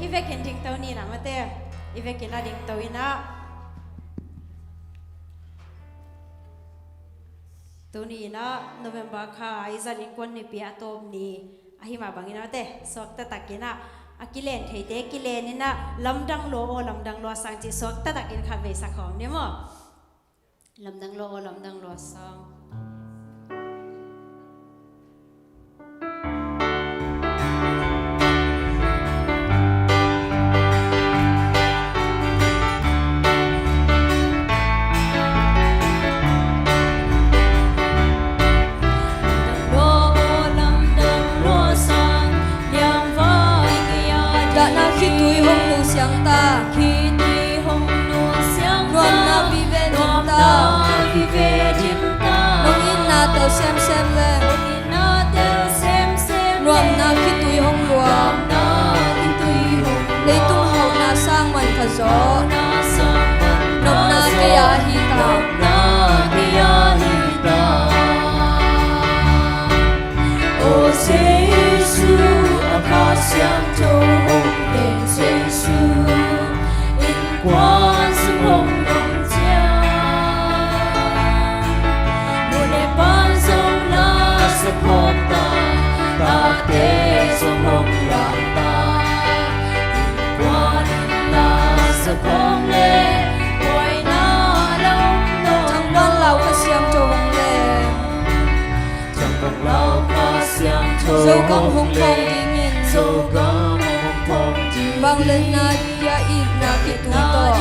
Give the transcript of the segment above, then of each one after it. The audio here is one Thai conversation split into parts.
ivekin ding tau ni na mate ivekin na ding tau ina tu ni na November kha izalin kon ni pia tom ni ahima bangina te sok ta takina akilen theite kilen ina lamdang lo sang chi sok ta takin kha ve sa khom ni mo lamdang lo sang xem le rom na khi tui hong lua lấy tung hậu na sang man kha zo nop na ke ya hi ta o Giêsu aka xiang châu hồng đền Giêsu in quan sự hồng hồng ta tế sông hồng làm ta qua đến là sự hồng lệ quay na đông chẳng bằng lâu ca xiang châu hồng lệ chẳng bằng lâu ca xiang châu dâu công hồng phong ingin dâu công hồng phong bằng lên na dia in na kituto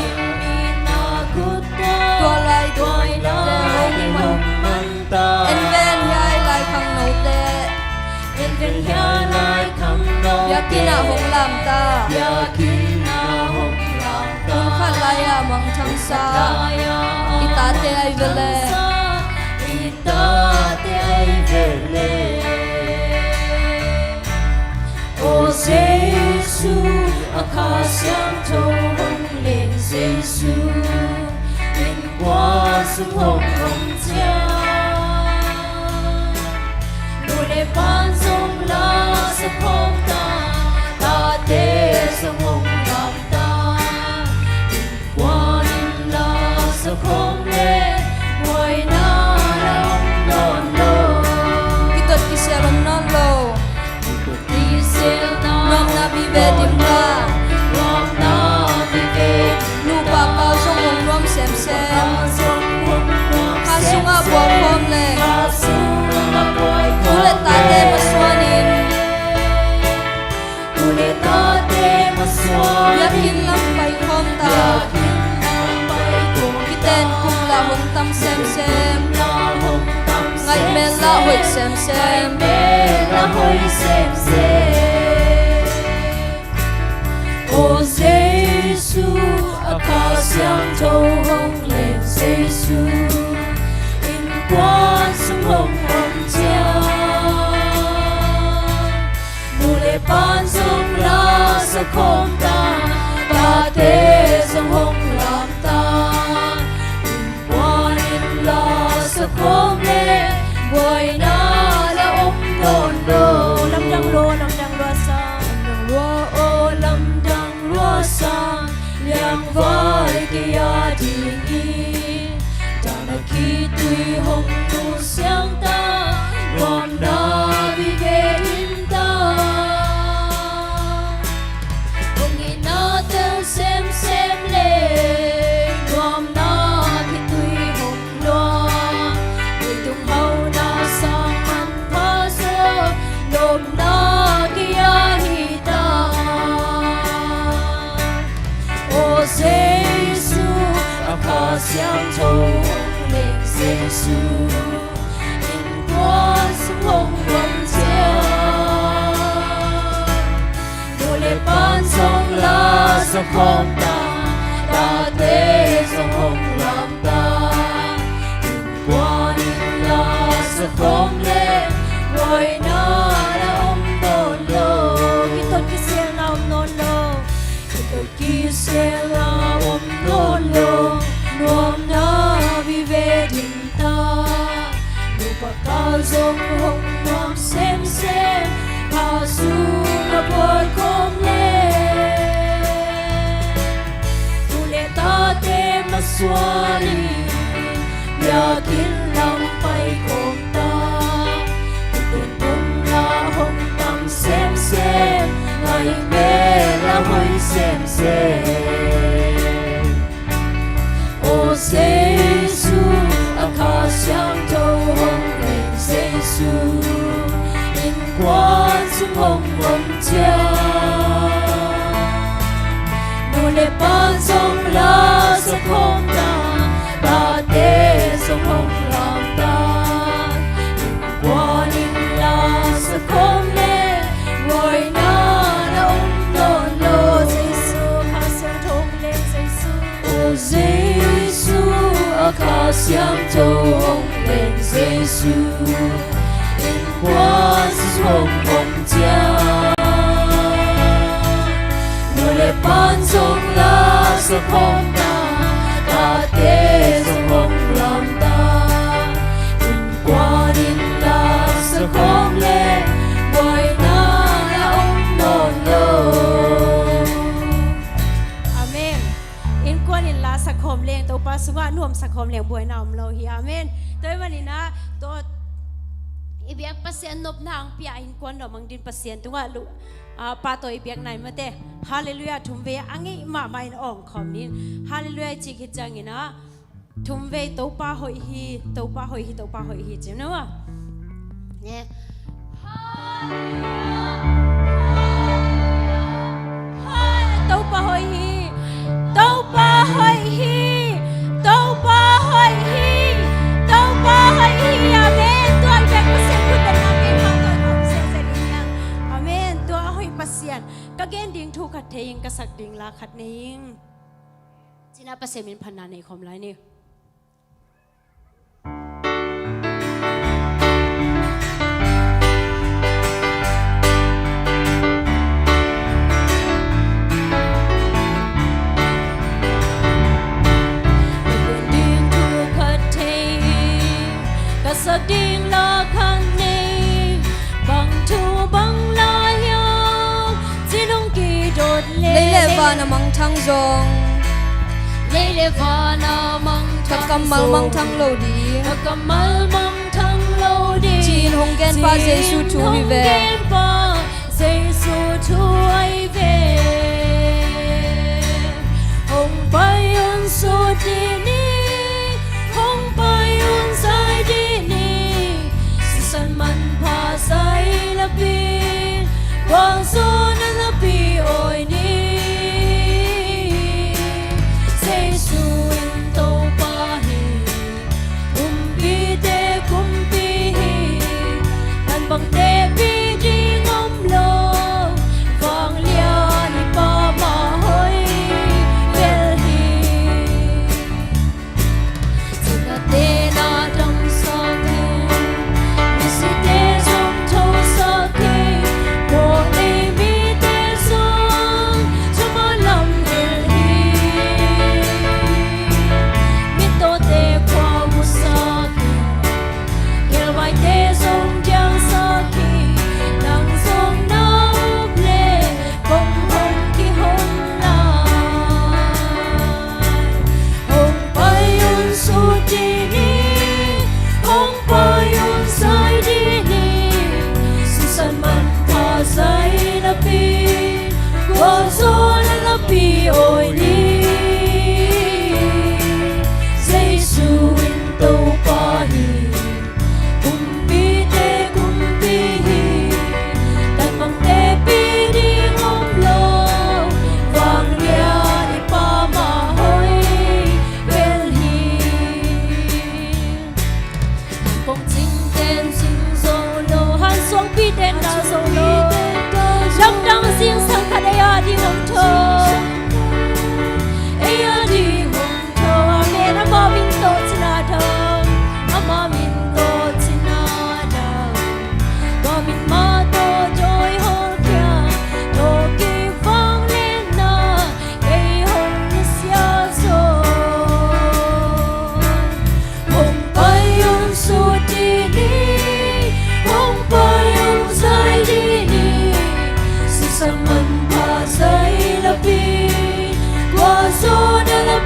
tua lai hồng man ta Ven ya lai khang no yakina hong lam ta kun khan laya mang chang sa ita te ai vele o Giêsu aka xiang châu hồng lên Giêsu in qua sự hồng cha để ban sông la sẽ không ta tế sông hồng làm ta qua đêm la sẽ không lệ ngoài na lòng non lo kita kisah non lo ram na vive dim ta ram na vive lupa kau sông hồng ram xem kasunga buat kom le Ule tate maswanin yakin lam pai khom ta kiten kum la hong tam sem ngai men la hoi sem o Giêsu aka xiang châu hồng lên Giêsu in quan sông hồng ban sông la sa khom ta tế sông hồng làm ta qua đến la sa khom lệ quay na la đồn đồ lâm đăng lo sa liang vai kia đình in ta na khi tui hồng nu xiang ta rom na vi ve in ta xem lên gom na khi tui hồng loa người tung hậu na sang man pha sơ nôm na kia hi ta o Giêsu aka xiang châu hồng lên Giêsu in qua sông hồng vòng chia ban sông la sa khom ta tế sông hồng làm ta qua đến la sa khom lệ ngoài na la non lo kita kisah la non lo nuam na vive din ta lupa kau zong hồng nuam xem pa su na buat kom le xóa điอย่าคิดลำไปคงตาตุนตุนลาหงตำเซมเซมไงเมลาหอยเซมเซมโอเซซูอาคาเสียงโตหงเล่นเซซูอินกว่าสุหงหงเจ้านูเลปานทรงลาสะพงตาบาเตสะพงลามตาอินกว่านินลาสะพงเลวอยนาลาองโนโลเซซูคาเสียงทงเลเซซูโอเซซูอาคาเสียงโตหงเลเซซูอินกว่าสุหงหงเจ้าban sông la sa phong ta ta te sông hong lam ta in qua din la sa phong le boy na la ong no no amen in quan in la sa khom leng to pa sunga nuam sa khom leng boy nam lo hi amen toy manina to ibiak pasien nop nang pia in quan no mang din pasien tunga lu pa to ibiak nai mate hallelujah thumve angi ma mai ong khom nin hallelujah chi ki changina thumve to pa hoi hi to pa hoi hi to pa hoi hi chim no ne to pa hoi hi to pa hoi hi to pa hoi hi to pa hoi hi amen to ibiak pasien ku ta na me ma to khom se se ning amen to hoi pasien kagen ding thu khat theing ka sak ding la khat ning china pasemin phanna nei khom lai ni ding thu khat theing ka sak ding la khat nei bang thu bang la lấy lệ và na mang thăng rong lấy lệ và na mang thăng cầm mal mang thăng lâu đi cầm mal mang thăng lâu đi chín hong gen pa Giêsu thu vi về Giêsu thu ai về hong bay on so đi ni hong bay on sai đi ni san man pa sai la bin quang so na la pi oi ni bằng tê bi đi ngom lo vang lia ni pa ma hoi vel hi sina te na trong sa ke mi si te trong thâu sa ke mo ni mi te song cho ma lam vel hi mi to te kwa mu sa ke kel vai te song pi oi ni Giêsu in tâu pa hi kum pi hi tan mang te pi đi ngom lo vang lia ni pa ma hoi vel hi bong ching ten ching zo lo han song pi ten na zo lo lam dang sing sang khadaya di ngom tho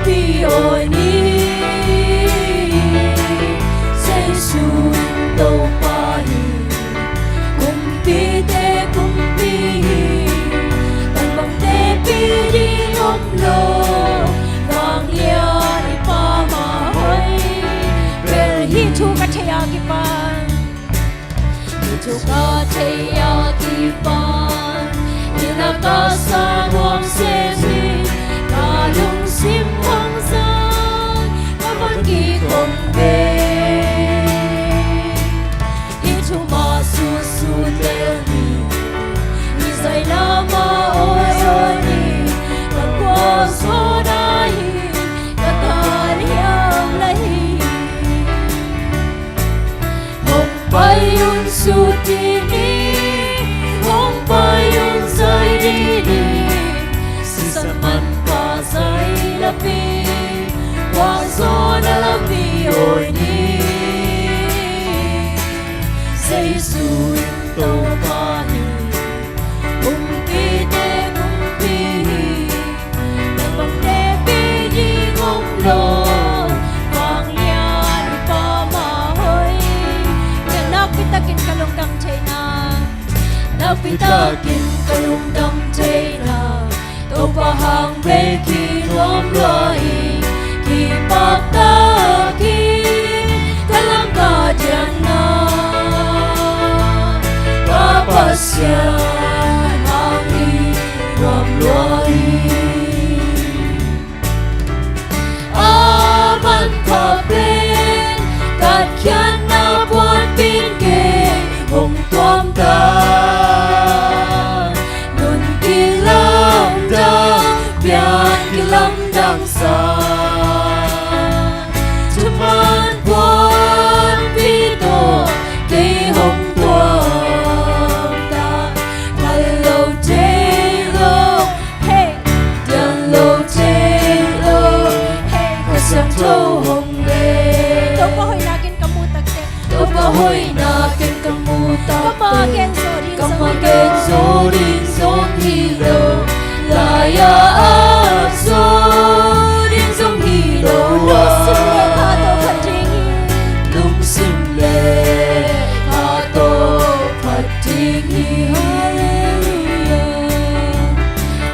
pi oi ni chủ ca thầy ya kỳ ban như là ca sa hoàng xe gì ca lung sim hoang gian ca vẫn kỳ không về ít chủ mà su su teo ni dạy na ma ôi ôi ni ca qua số đai ca ta liang lai Bayun sutini, hong bayun zai dini, sisaman pa zai lapi, wang zona lapi oi ni, say su to pahi, umpi te umpi, nabang te pi di ngong lo. Pitakin kalung dam China, na pitakin kalung dam China, to pahang beki rom roi, ki pakta ki kalang kajana, kapasya hangi rom roi, aman kapen katyan na buat pin hong tuam ta nun kilam dang bian kilam dang sa cuman buat pito kay hong tuam ta hello jelo hey hello jelo hey kasang to hong le to pahoy nakin kamutak te to pahoy nakin Kamagen sorin song hilo Laya so din song hilo Lung sim le hato patingi Hallelujah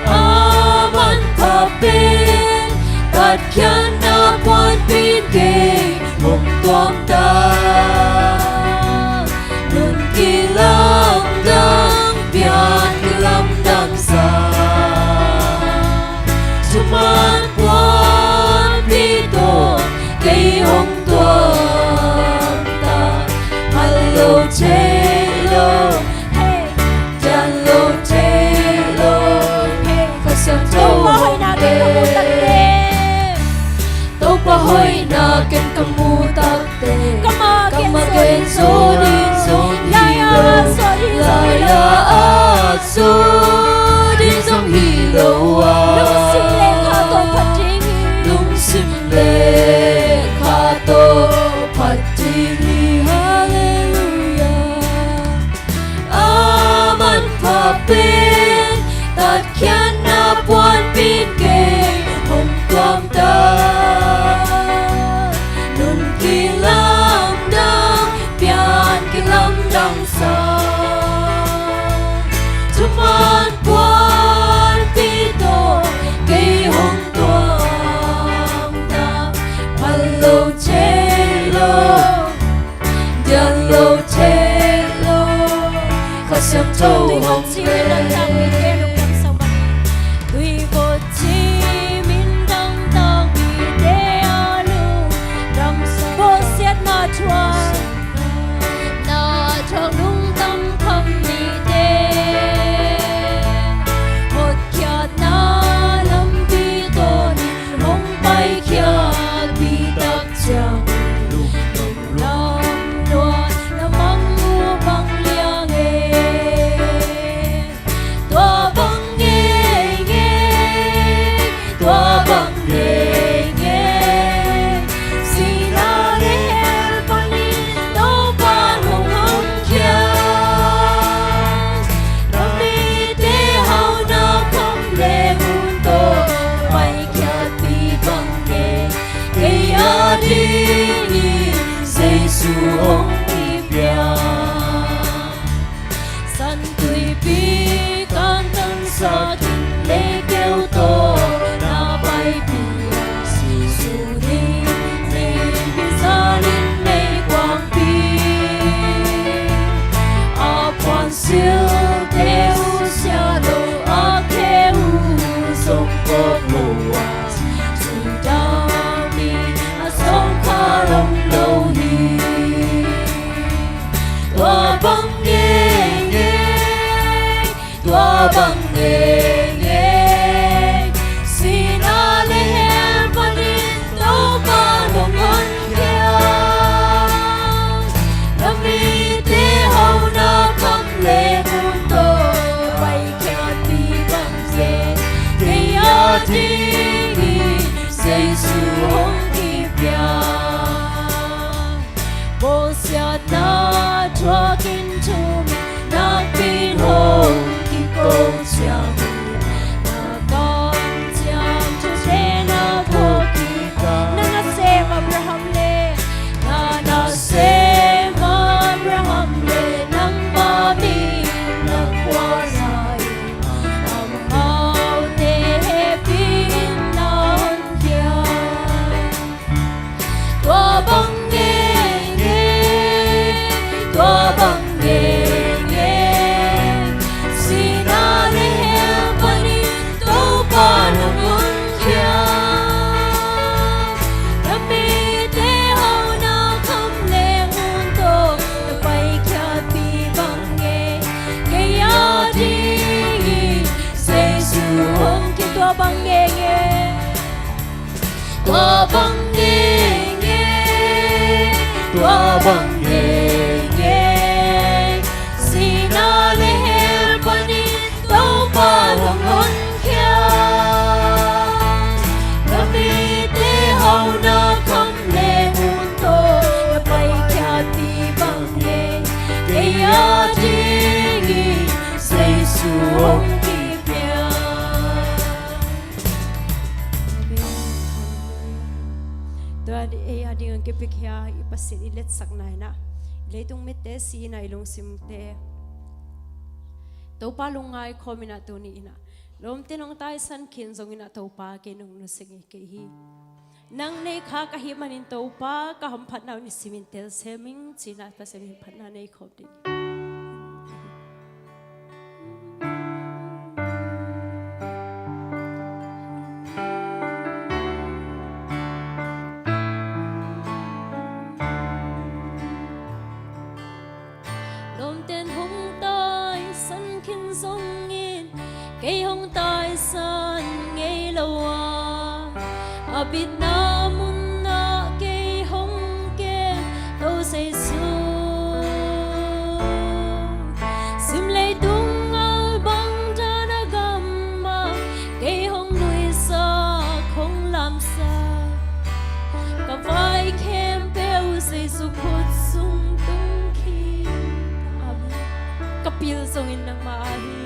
Aman papin Kat kyan na puan pin kay Mong tuam ta Kilam dang bian kilam dang sa cuman puan pito kay hong tuam ta hello chelo hey hello chelo hey kasang to pahoy natin kamutak te to pahoy natin kamutak te kamagen sorin Laya so din song hilo Lung sim le kato patingi Lung sim le kato patingi Hallelujah Aman papin Tat kyan na puan pin kay hong tuam ta Nun kilam dang pian kilam dang sa Cuman buat pito kay hong tuam ta hello chelo hello chelo kasam to hong le Tui go chi min dang dang bi de alu dam sa bo siat na chuan na chong nung tam kham mi de bang nghe sina le panin to pa nong hon kya nami te hau na kham le mun to pai kya ti bang se ke ya ti say su hong ki pya bo sia na talking to me not been home ki ko sia na gam sia to say na ko ki ka na se Abraham le na se Abraham le nang ma mi na kwa sai am au te pin na hon kya tua bang nghe tua bang nghe sina le panin to pa nong hon kya nami te hau na kham le mun to pai kya pi bang nghe ke ya di say su hong ki tua bang nghe tua bang nghe tua bang nghe sina le panin to pa nong hon kya nami te hau na kham le mun to pai kya ti bang nghe ke ya ti say su hong ki pya Tuan e ading ang kipik ya ipasin ilet saknay na leitung mitte si na ilong simte to palungay komina to ni ina lom tinong tay san kinzong ina to pa kinong nusingi kehi nang nei kha kahimanin to pa kahampat na ni simintel seming china pa seming phatna nei khopdi lom ten hong tai san kin song in cây hong tai san ngay lâu à biết na mun na cây hong ke đâu say su sim lấy tung al bang ra na gamma cây hong nuôi sa không làm sa cả vai kem beo say su khut sung tung khi kapil songin ng maahi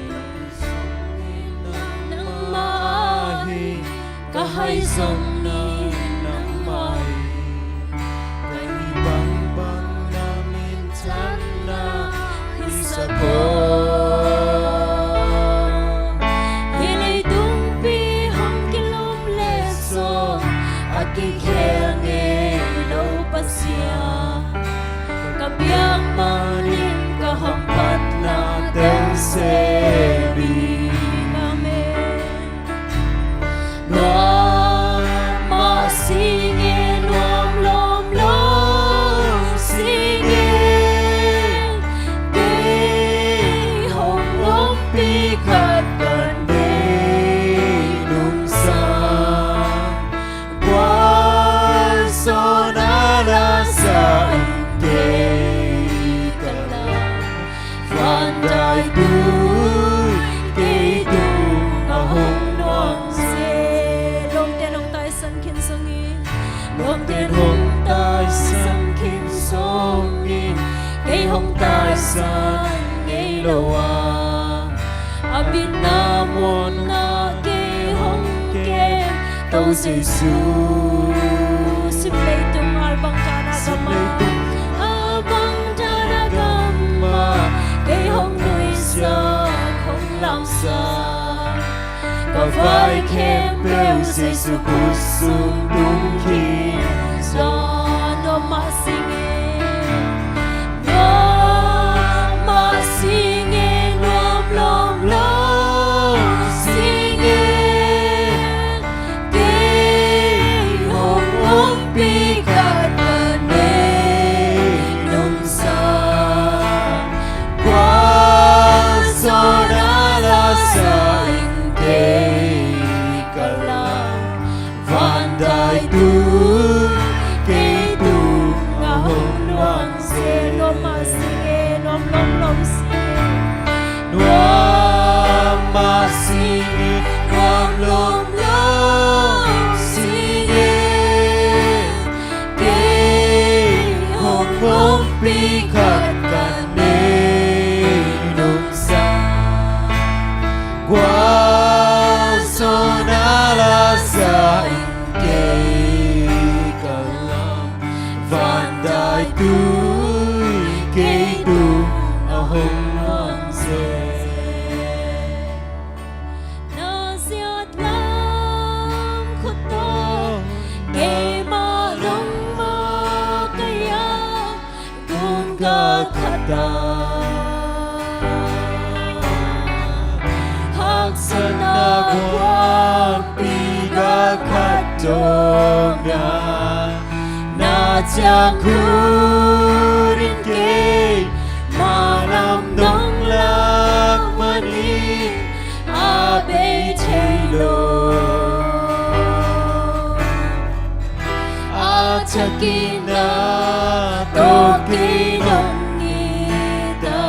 nang maahi kahay song ni nang maahi Bang bang namin sana isa ko hilay tumpi hong kilom leso at kikenge ilaw pa siya kabiyang maning kahampat na Sebi namin Nuam masingin nuam lom lom singin Kay hong lom pikat Kanday nung sa Buwan so nalasa Kay kalang Fanday tu kay tu ahong nuang se lom tenong tay san kin songin lom tenong tay san kin songin kay hong tay san ngay loa abin na mo na kay hong ke tau say su simplay tung albang tanagama albang tanagama kay hong nuôi sa không làm sa có vai kem beo say su khut sung tung khi do no ma singing no ma singing lom lom lom singing kay hong lom pikat kanay nung sa So nalasa sa kê cả lam van đại tu kê tu hồng loan se lo ma singe nom nom nom singe Noam ma singe noam lom lom singe kê hồng hồng pi khát cả nê nung sa qua so na la sa kê cả lam van đại tu kê tu hồng loan se na siat lam khuto ke ma long ma kaya gun ga khata hak sana kwa pi ga khat dong na chang khu rin ke ma lam nong lak mani a be chei lo a chakina to ki nong ni ta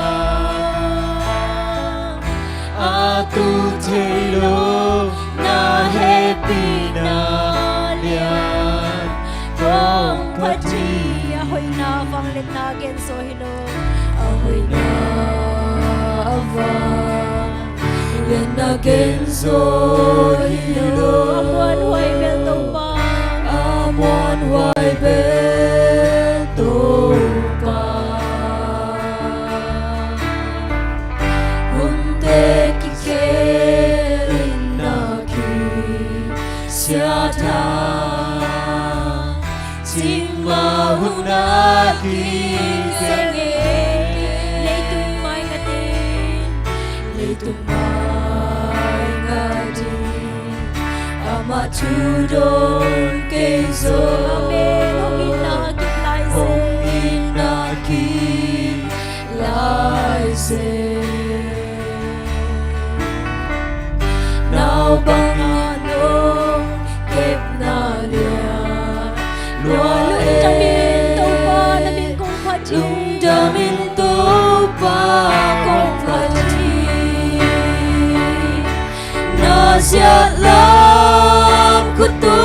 a tu chei lo na happy na lian from Pati ahoy na vang len na gen so hilo ahoy na avan len na genzo hilo amuan huay bel to pa amuan huay bel to pa hunte ki kerin na ki sia tha Chính mà hôm na khi senge lei tung mai nga tin lei tung mai nga tin ama chu don ke zo amen hong in na kip lai se hong in na ki lai se nào bang anong kep na lia lua lung trong min to pa na min kong pati lung damin to pa kong pati na siat lam kuto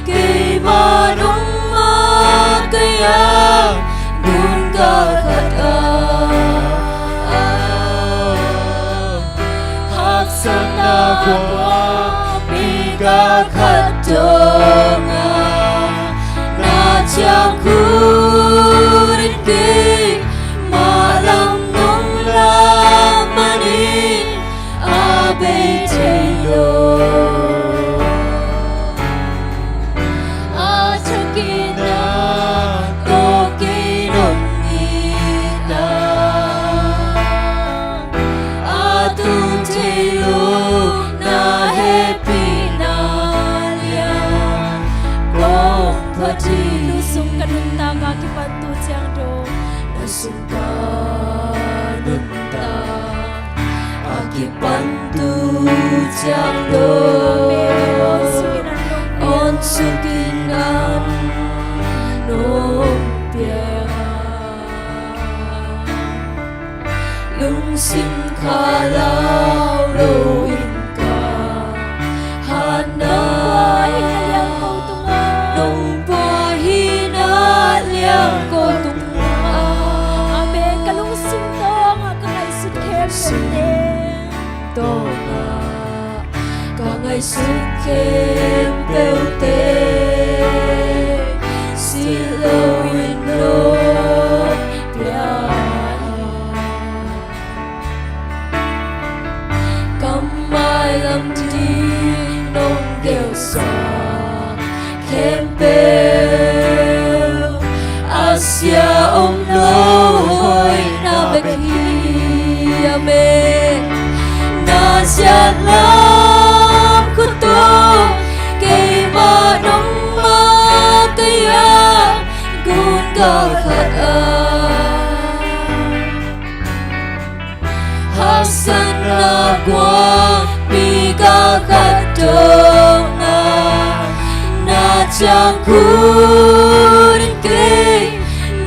kay manong makaya gun ka khata hak sana kwa biga khatonga chàng kurin ke malam nong la mani abe chelo a chakina to ke nong ita a tu chelo na happy na lia kong pati sung kanun ta ka ki pantu chiang do nasungka nunta akipantu jando on sukinan nompia lung sin khalau lo inka hana nong pa hina liang ko tunga amen kalung sim to nga ka ngai sut khem ne tonga ka ngai sut kem peu te si lo in lo pia kam mai lam ti nong gel sa kem peu asia ông lo hoi na beki ame na siat lam kuto kay manong makaya gun ka khata hasan na qua bi ca khát đông na chẳng cuốn kê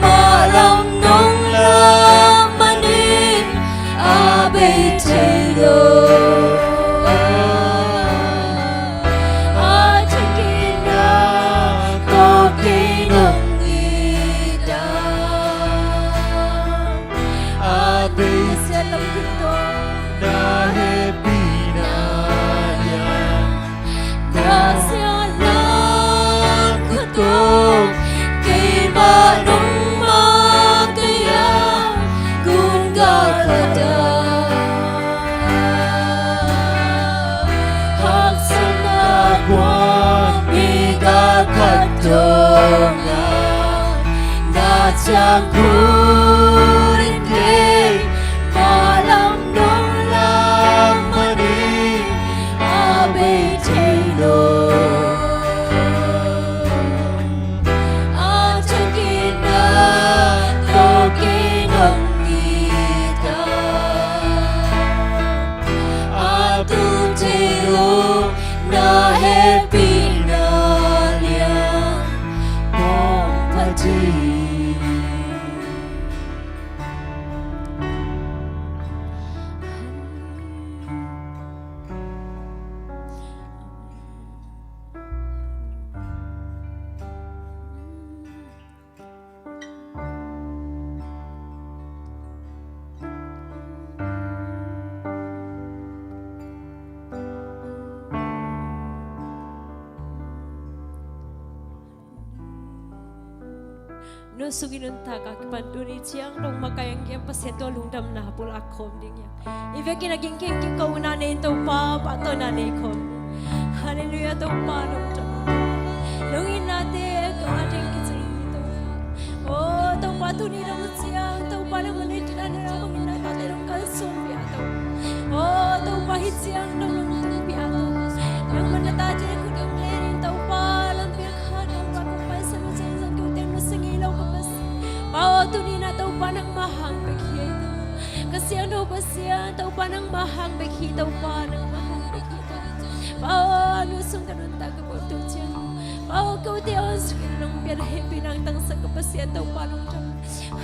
mà lòng nông la mà nên bê thế đồ chẳng kỹ na có kỹ nông nghi ta bê sẽ lòng kinh tô na happy na ya na sẽ lòng kinh tô kỹ mà nông mà cây gun ga khata hak sana qua bi ga khát đông na chẳng cuốn kê mà lòng nông la mà đi bê thế đồ chẳng kỹ na có kỹ nông nghi ta tu thế đồ na happy na liang mong party no suginun ta ka panduni chiang dong makayang yang pasento lungdam na pula khom ding ya ive kinaging king ki ko na ne to pa to na ne khom hallelujah to pa long tam lungin na te ko ating kitri to oh to pa tu ni dong chiang to pa na mane tina na mangin na ta te dong ka som ya to oh to pa hit chiang dong long tu pia to yang manata je ku dong le to pa lang pia kha dong pa ko pa sa sa ko tem na singilaw ko pas Pao tu ni na tau panang mahang bekhi ito. Kasi ano ba siya tau panang mahang bekhi tau panang mahang bekhi ito. Pao ano sung kanun taga po tu siya. Pao kau tiyaw sugin ng biyahe pinangtang sa kapasya tau panang jam.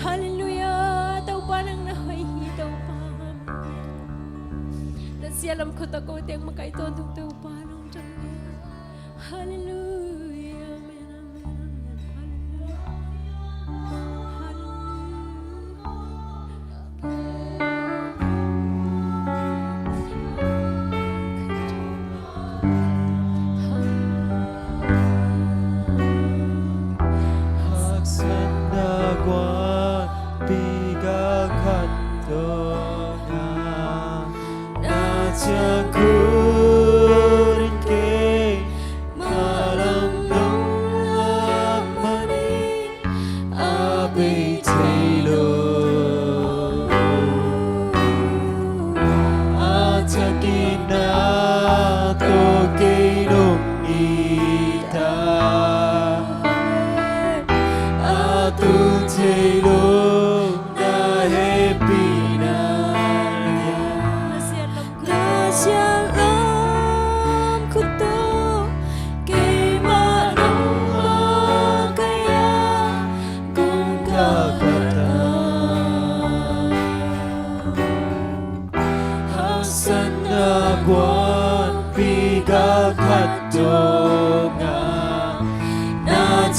Hallelujah tau panang nahoy tau panang. Nasiya alam ko tako tiyang makaito tau panang jam. Hallelujah.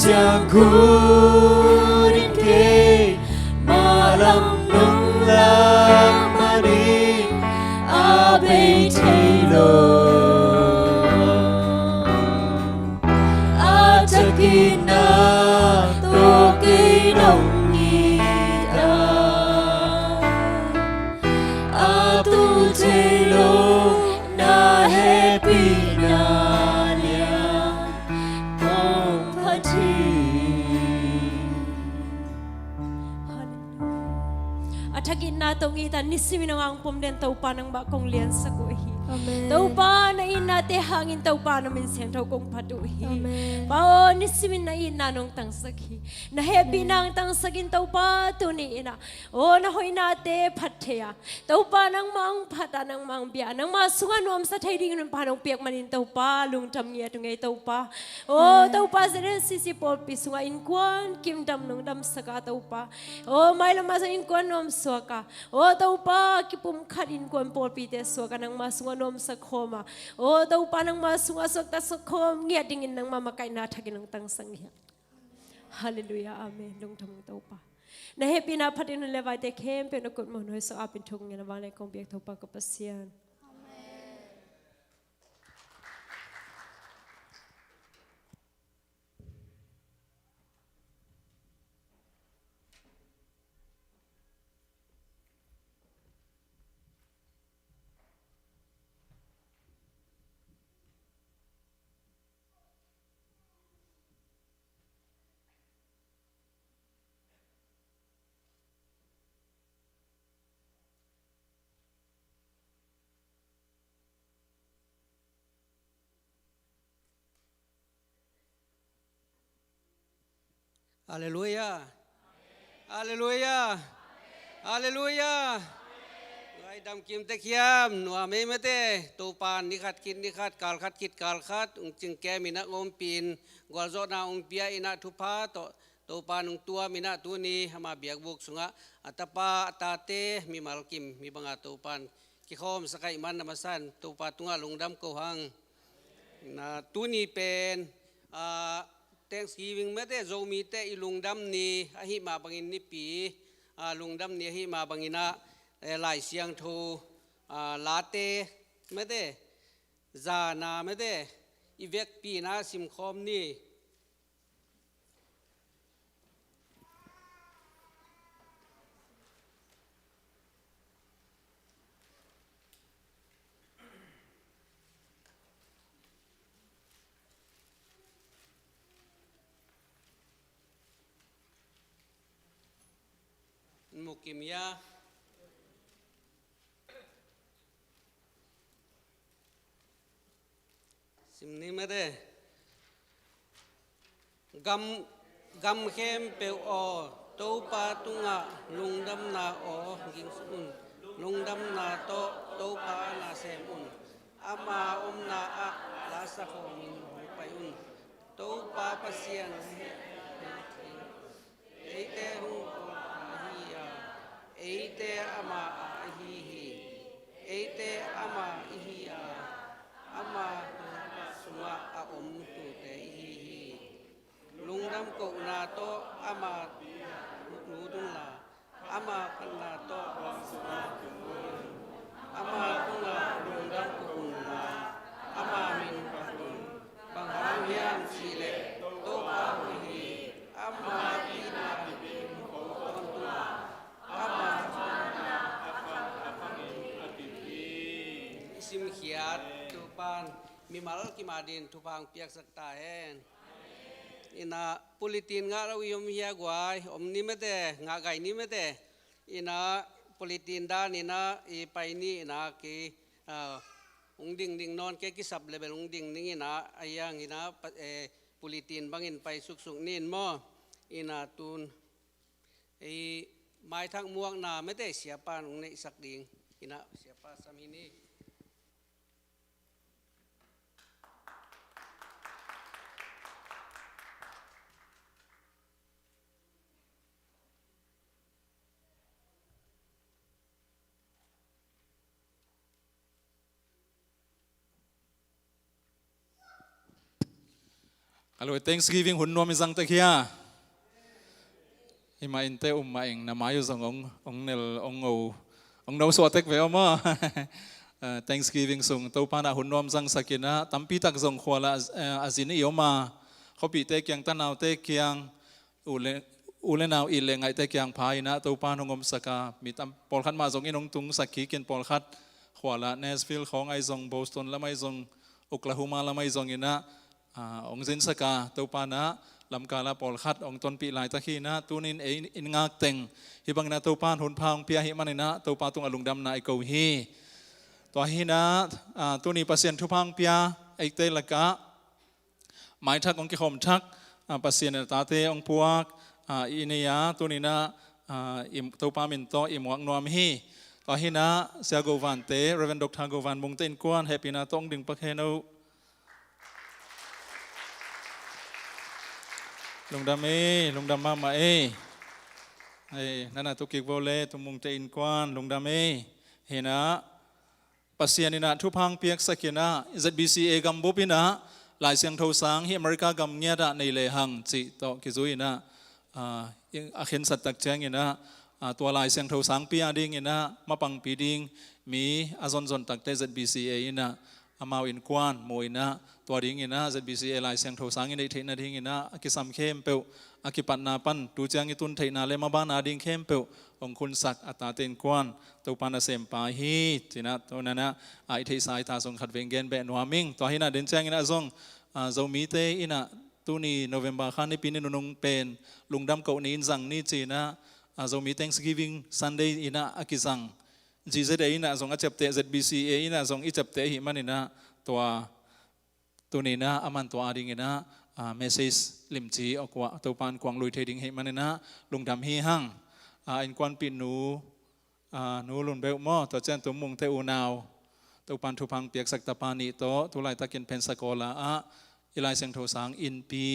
Chẳng cuốn kê mà lòng nông la mà đi bê thế đồ chắc kỳ na tô kỳ nông nghi ta tu thế đồ na happy na Atagin na tong ita nisiminang ang pom den tau pa ng bakong lian sa kuhi. Amen. Tau pa na ina te hangin tau pa namin siang tau kong paduhi. Amen. Pao nisimin na inanong tang saki. Na happy nang tang sakin tau pa tuni ina. O na hoy nate patea. Tau pa nang mang pata nang mang biya. Nang masungan wam sa tiding ng panong piyak manin tau pa. Lung tam niya tungay tau pa. O tau pa ZLCC Paul pisunga inkwan. Kim dam nung dam saka tau pa. O may lamasa inkwan wam suaka. O tau pa kipum kadin kwan Paul pite suaka nang masungan wam sa koma. O tau pa nang masunga suak ta sa kom. Ngiya dingin nang mamakay na tagin ng tang sangya. Hallelujah. Amen. Lung tam tau pa. Na happy na patin ng levay te kem. Pinukot mo no so apin tung nga nabalay kong biyak tau pa kapasyan. Hallelujah. Hallelujah. Hallelujah. Lai dam kim te khiam nuwa me mete to pan ni khat kin ni khat kal khat kit kal khat ung ching ke mina ngom pin gol zo na ung pia ina thu pha to pan ung tua mina tu ni hama biak buk sunga atapa atate mi mal kim mi banga to pan ki khom sakai man namasan to pa tunga lungdam ko hang na tu ni pen Thanksgiving mete Zomi te ilungdam ni ahi ma bangin ni pi lungdam ni ahi ma bangina lai siang thu late mete zana mete ivek pi na sim khom ni mukimya simni mete gam khem pe o to pa tunga lungdam na o ging sun lungdam na to pa na sem ama na a la sa khom pai to pa pasian eite hu eite ama hihi eite ama ihia ama sunga a tu te hihi lungdam ko na to ama nu dun la ama na to ama kuna lungdam ko na ama min bang hang sile to pa hihi ama ina sim khiat tupan mimal kimadin tupang piak sakta hen ina politin nga raw yom hiya gwai omni mete nga gai ni mete ina politin dan ina I pai ni ina ki ung ding non ke ki sub level ung ding ina ayang ina politin bangin pai suk nin mo ina tun mai thang muang na mete siapa ung nei sak ding ina siapa samini Hello, Thanksgiving hun nom isang takia. Ima inte maing na mayo sang ong nel ong no so tek ve ma. Thanksgiving sung to pa na hun nom sang sakina tampi tak song khwala azini yoma. Khopi te kyang tanaw te kyang ule naw ile ngai te kyang phai na to pa nongom saka mitam polkhat ma song inong tung sakhi ken polkhat khwala Nashville khong ai song Boston lamai song Oklahoma lamai song ina ong zin saka to pa na lam kala polkhat ong ton pi lai ta khi na tunin in ngak teng hibang na to pan hun phang pia hi manina to pa tung alungdam na I ko hi ตัวหินะตัวนี้เปอร์เซ็นต์ทุพังเปียไอเตลกะหมายทักองค์กิคมทักเปอร์เซ็นต์ตาเตองพวกอินยาตัวนี้นะอิมตัวปามินโตอิมวักนวมฮีตัวหินะเสียโกวันเตเรเวนดอกทางโกวันมุงเต้นกวนแฮปปี้นะต้องดึงปะเคนูลุงดำลุงดำมานั่นน่ะตุกิกโวเล่ตุมุงเตอินกวนลุงดำเห็นนะปัสยานินะทุพังเปียกสักนะ ZBCA กัมบุปินะหลายเสียงทศสังที่อเมริกากัมเงียดในเลหังจิโตกิจุยนะยังอาเข็นสัตตักแจงนะตัวหลายเสียงทศสังปีอาดิ้งนะมาปังปีดิ้งมีอาซอนซอนตักเต ZBCA นะอามาวินกวนมวยนะตัวดิ้งนะ ZBCA หลายเสียงทศสังในเทนนาดิ้งนะอากิสัมเข้มเปวอากิปันนาปันตูจางอิตุนเทนาเลมาบ้านอาดิ้งเข้มเปวองคุณศักดิ์อัตตาเตนกวนตัวปานาเซมปาฮีจีนะตัวนั้นนะไอเทสายตาทรงขัดเวงเกนเบนวามิงตัวหินะเดินแจ้งนะทรงZomiเตอินะตัวนี้โนเวมบาคันในปีนี้นุ่งเป็นลุงดำเก่านี้สั่งนี่จีนะ Zomi Thanksgiving Sunday อินะอากิสั่งจีเซเดอินะส่งอาจับเตะ ZBCA อินะส่งอิจับเตะหิมันอินะตัวนี้นะอามันตัวอาดิงอินะเมสเซจลิมจีออกว่าตัวปานกวางลุยเทดิงหิมันอินะลุงดำฮีหั่งอินควันปีนูลุนเบลมอตัวเจนตัวมุงเทอูนาวตัวปานทุพังเปียกสักตะปานิโตตัวไลตะกินเพนสกอลาอิไลเซงโทสังอินปี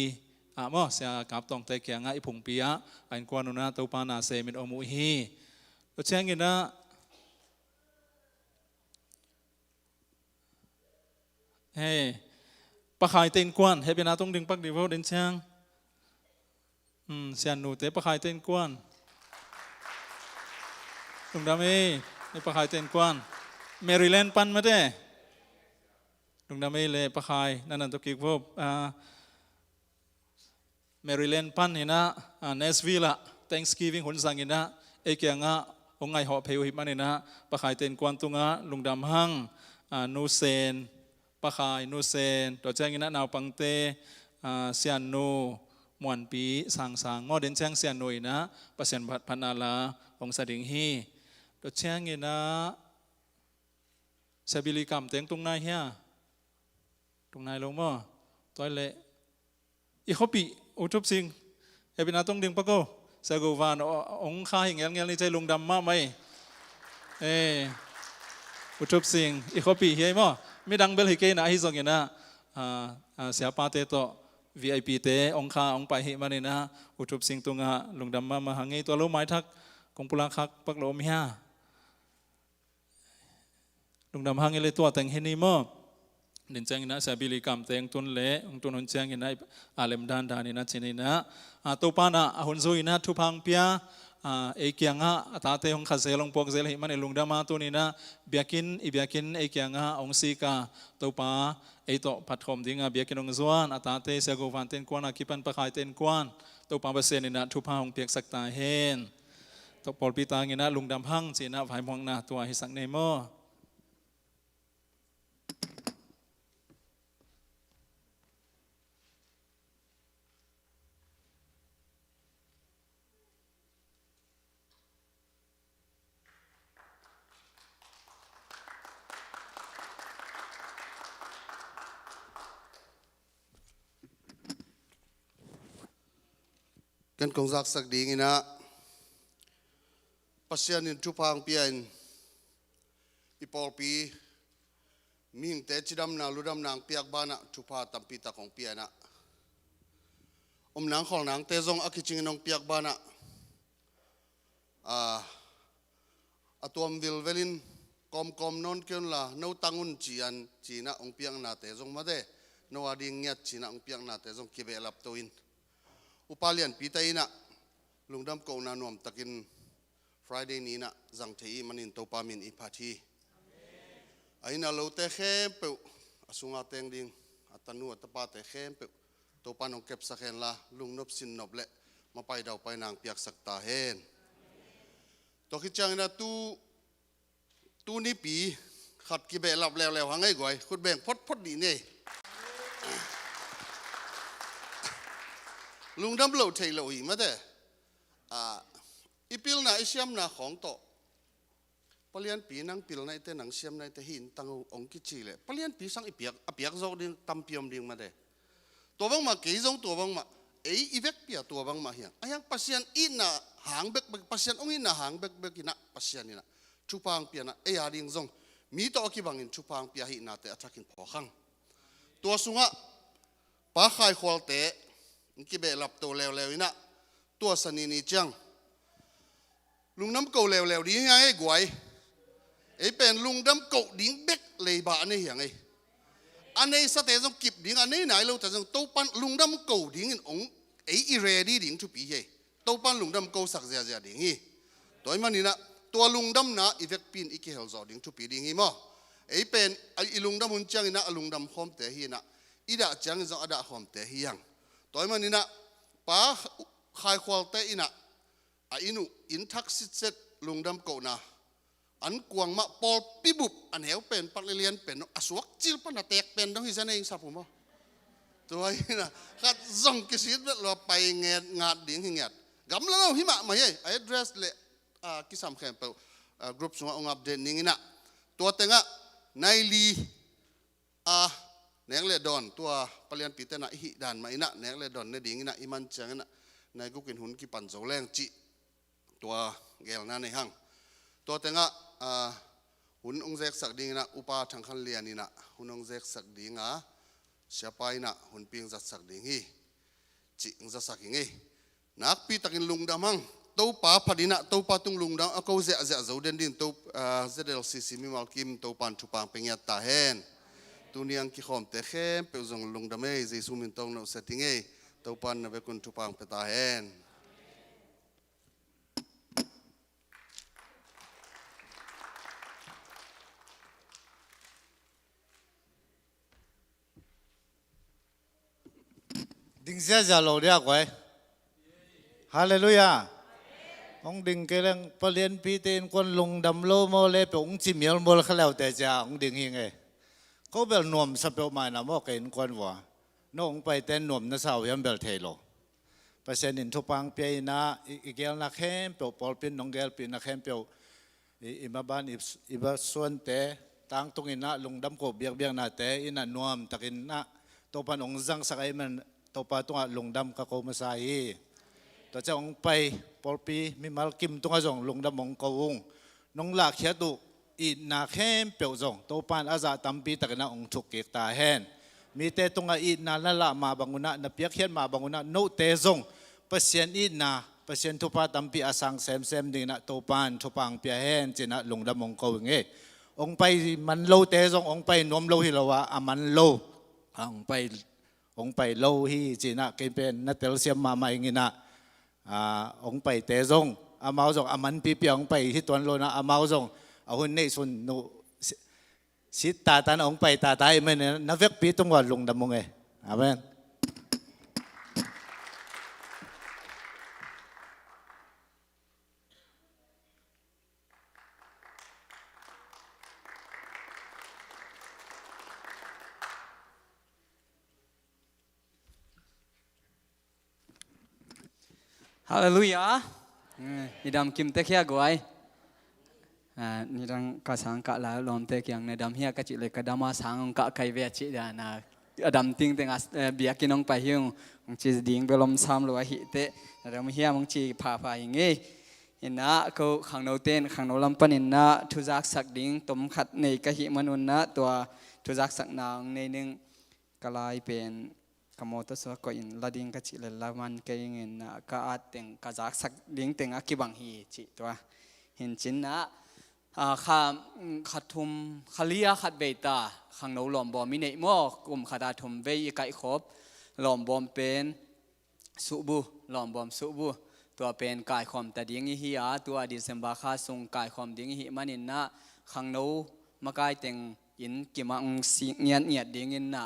มอเสียกับตองเตเกียงอิพุงปีอินควันนุนาตัวปานาเซมินอมุฮีตัวเจงินะเฮ้ปะขายเต็นกวนเฮเป็นอาต้องดึงปักดีวเดินเชียงเสียนนูเตปะขายเต็นกวนลุงดำในปะขายเต็นกวนเมริแลนด์ปันมาได้ลุงดำเลยปะขายนั่นตุกิกพบเมริแลนด์ปันเห็นนะเนสวิลล์ Thanksgiving หุ่นสังเห็นนะเอเกียงะองไงหอบเพลหิมันเห็นนะปะขายเต็นกวนตุงะลุงดำหั่งนูเซนปะขายนูเซนตัวแจ้งเห็นนะนาวปังเตเซียนนูมวนปีสังงอเดินแจ้งเซียนนูนะเปอร์เซ็นต์พันนาลาองสดิงฮีตัวแจ้งเห็นนะเซบิลิกรรมเต็งตรงไหนเฮียตรงไหนลงมั้งตัวเละอีกข้อปีอุทุบสิงเอพินาต้องดึงปะโก้เซกูวานองค์ข้าอย่างเงี้ยนี่ใจลงดำมากไหมอุทุบสิงอีกข้อปีเฮียมั้งไม่ดังเบลฮิเกนะฮิซองเงี้ยนะเสียปาเตโต VIP เตองค์ข้าองค์ไปฮิมันนี่นะอุทุบสิงตรงอ่ะลงดำมาหางงี้ตัวรู้ไม้ทักกงปุลังคักปักโลมิฮะลุงดำหังเลยตัวแต่งเฮนิมอดินแจงนะเสบิลิกรรมแต่งตุนเละองตุนหุ่นแจงนะอาเลมดันดานินะชินีนะตัวปานะหุ่นซุยนะทุพังเปียเอเกียงะตาเตองขัดเซลงปอกเซลหิมันลุงดำมาตัวนี้นะเบียกินเอเกียงะองซีกาตัวปาไอโตพัดคมดิ้งเบียกินองซวนตาเตเซโกวันเต็นกวนคิปันปะขายเต็นกวนตัวปาเปเซนินะทุพังองเปียกสักตาเฮนตัวปอลปีตางินะลุงดำหังจีนะไฟมองนะตัวหิสักเนโมกันคงรักสักดีงี้นะปัสยานินทุพังเปียนอีปอลปีมิงเตจิดำนาลุดำนางเปียกบ้านะทุพาตัมปีตาของเปียนะนางของนางเตจงอากิจิงนองเปียกบ้านะตัวมวิลเวลินกอมนอนเกินละนูตังุนจีนะองเปียงนาเตจงมาเดนวาดิงเงียจีนะองเปียงนาเตจงกิเบลับตัวอินอุปาเลียนปีเตยนะลุงดำโกนานวมตะกิน Friday นี้นะจังเทียมันอินโตปามินอิพัทีไอ้น่ะเราเตะเข้มเปอสุงาเตงดิงอัตนูอัตปาเตะเข้มเปโตปานองเก็บสักเห็นละลุงนบสินนบเละมาไปดาวไปนางเปียกสักตาเห็นตัวคิดจังนะตู้นี้ปีขัดกิเบลับแล้วหังไงก่อยคุณแบ่งพดดีเนี่ยลุงดำเหล่าเทเหล่าอีมาแต่อีพิลน่ะไอเชียมน่ะของโต ปลียนปีนังปิลในเตนังเสียมในเตหินตังองกิจิเลยปลียนปีสังอีเปียกโจดิงตั้มเปียมดิงมาเดตัวบังมาเกยจงตัวบังมาอีเวกเปียตัวบังมาเฮียอายังปัสยันอินะหางเบกปัสยันองอินะหางเบกอินะปัสยันอินะชุพังเปียนะอาดิงจงมีตัวกีบังอินชุพังเปียหินาเตอัตรักินพอขังตัวสุงะปะไข่ควอลเตกิเบลับตัวเลวอินะตัวสนินิจังลุงน้ำเก่าเลวดียังไงกวยเป็นลุงน้ำเก่าดิ้งเบกเลยบ้านนี่ยังไงอันนี้สเตจงกิบดิ้งอันนี้ไหนเราแต่จงโตปันลุงน้ำเก่าดิ้งองอีเรดีดิ้งทุกปีเย่โตปันลุงน้ำเก่าสักเสียดิ้งงี้ตัวมันนี่นะตัวลุงน้ำนะอีเวกปีนอีเกลจอดิ้งทุกปีดิ้งงี้มั้งเป็นอีลุงน้ำหุ่นจังนะลุงน้ำหอมเตะฮีนะอีดาจังจงอดาหอมเตะฮียังตัวมันนี่นะป้าขายควอลเตอินะอินุอินทักซิเซตลุงดำโกนะอันกวางมาปอลปิบุบอันเหวเป็นปักเลียนเป็นอสวกจิลปนแตกเป็นต้องฮิซันเองสับผมบ่ตัวนี้นะขัดส่งกิสิทธิ์เราไปเงียงาดดิ่งเงียดกำลังหิมะมาเฮ้ยไอ้ address เลยกิสามแคมเปลกรุ๊ปส่งองอัปเดตนี่นะตัวเต็งะในลีเนียงเลดอนตัวปเลียนปีเตนะฮิดานมาอินะเนียงเลดอนในดิ่งนะอิมันจังนะในกุกินหุ่นกิปันโจแรงจีตัวเกลนั่นในห้างตัวแต่งะหุ่นองเจกสักดิ่งนะอุปาทางขันเลียนี่นะหุ่นองเจกสักดิ่งเสียไปนะหุ่นปิงจัดสักดิ่งฮีจิงจัดสักดิ่งนักปีตะกินลุงดำห้างตัวป่าพอดีนะตัวป่าตุงลุงดำเขาเจะจะจะเดินดินตัวZLCCมีมาลกิมตัวปันชุปังเป็นยัดตาเห็นตัวนี้ยังกิขอมเตะเข้มเปิลจงลุงดำเอ้ยซูมินตองเราเซตติ้งตัวปันนับเป็นคนชุปังเป็นตาเห็นดิ่งเสียจะโลเดียกไว้ฮาเลลูยาองดิ่งเกลังเปลี่ยนปีเต็นคนลงดำโลโมเลปองจิมยลโมลเขาแล้วแต่จะองดิ่งยังไงเขาเบลนวมสเปลมานะโมเกินคนว่าน้องไปเต้นนวมนะสาวยังเบลเทโลเปอร์เซ็นต์อินทุปังเปียนะอีเกลนักเข้มเปียวปอลปินน้องเกลปินนักเข้มเปียวอิมาบ้านอิบาส่วนเตตั้งตรงอินะลงดำโกเบียกนาเตอินะนวมตะกินนะตัวพันองจังสักไอมันตัวปาตัวลงดำกับเขามาใส่ตัวเจ้าองไปปอลปีมีมาลกิมตัวจงลงดำมงกวงน้องหลักเขียดุอีนาเข้มเปียวจงตัวปานอาซาตัมปีตะกินนะองทุกเกตาแหนมีเตตรงอีนาละละมาบังุนะนับเปียกเขียนมาบังุนะโนเตจงเปอร์เซ็นต์อีนาเปอร์เซ็นต์ทุปาตัมปีอาสังเซมดิ่งนะตัวปานทุปังเปียแหนจีนะลงดำมงกวงองไปมันโลเตจงองไปนวมโลหิลวะอามันโลองไปโลฮีจีน่ะเกณฑ์เป็นนัตเตลเซียมมาไม่งินะองไปเตจงอามาจงอามันปีเปียองไปที่ตัวโลนะอามาจงเอาหุ่นในส่วนโนสิตาตันองไปตาตายมันนับเวกปีตรงว่าลงดำมงอาเมนฮาเลลูยานี่ดำกิมเตะเขียกไว้นี่ดังกะสังกะลาลอมเตะยังในดำเฮียกะจิเลยกะดามาสังกะไคเวจิดานะดำติงเตงเบียกินองไปหิงมงจีดิ่งเบลมซ้ำหรือว่าหิเตะดำเฮียมงจีพาอย่างงี้อินนะเขาขังโนเตนขังโนลำปันอินนะทุจักสักดิ่งตมขัดในกะหิมนุนนะตัวทุจักสักนางในหนึ่งกลายเป็นกมอตสวก็อินลาดิ่งกะจิเลยลามันเกยงินนะกะอาเตงกะจักสักดิ่งเตงอากิบังฮีจิตัวเห็นจินนะขัดทุมขลียขัดเบตาขังโนลอมบอมมิเนโมกลุ่มขัดาทุมเบยไก่ขบลอมบอมเป็นสุบุลอมบอมสุบุตัวเป็นกายคอมแต่ดิ้งฮิอาตัวดิเซมบาคาทรงกายคอมดิ้งฮิมันอินนะขังโนมากายเต็งอินกิมังสิเงียนดิ้งอินนะ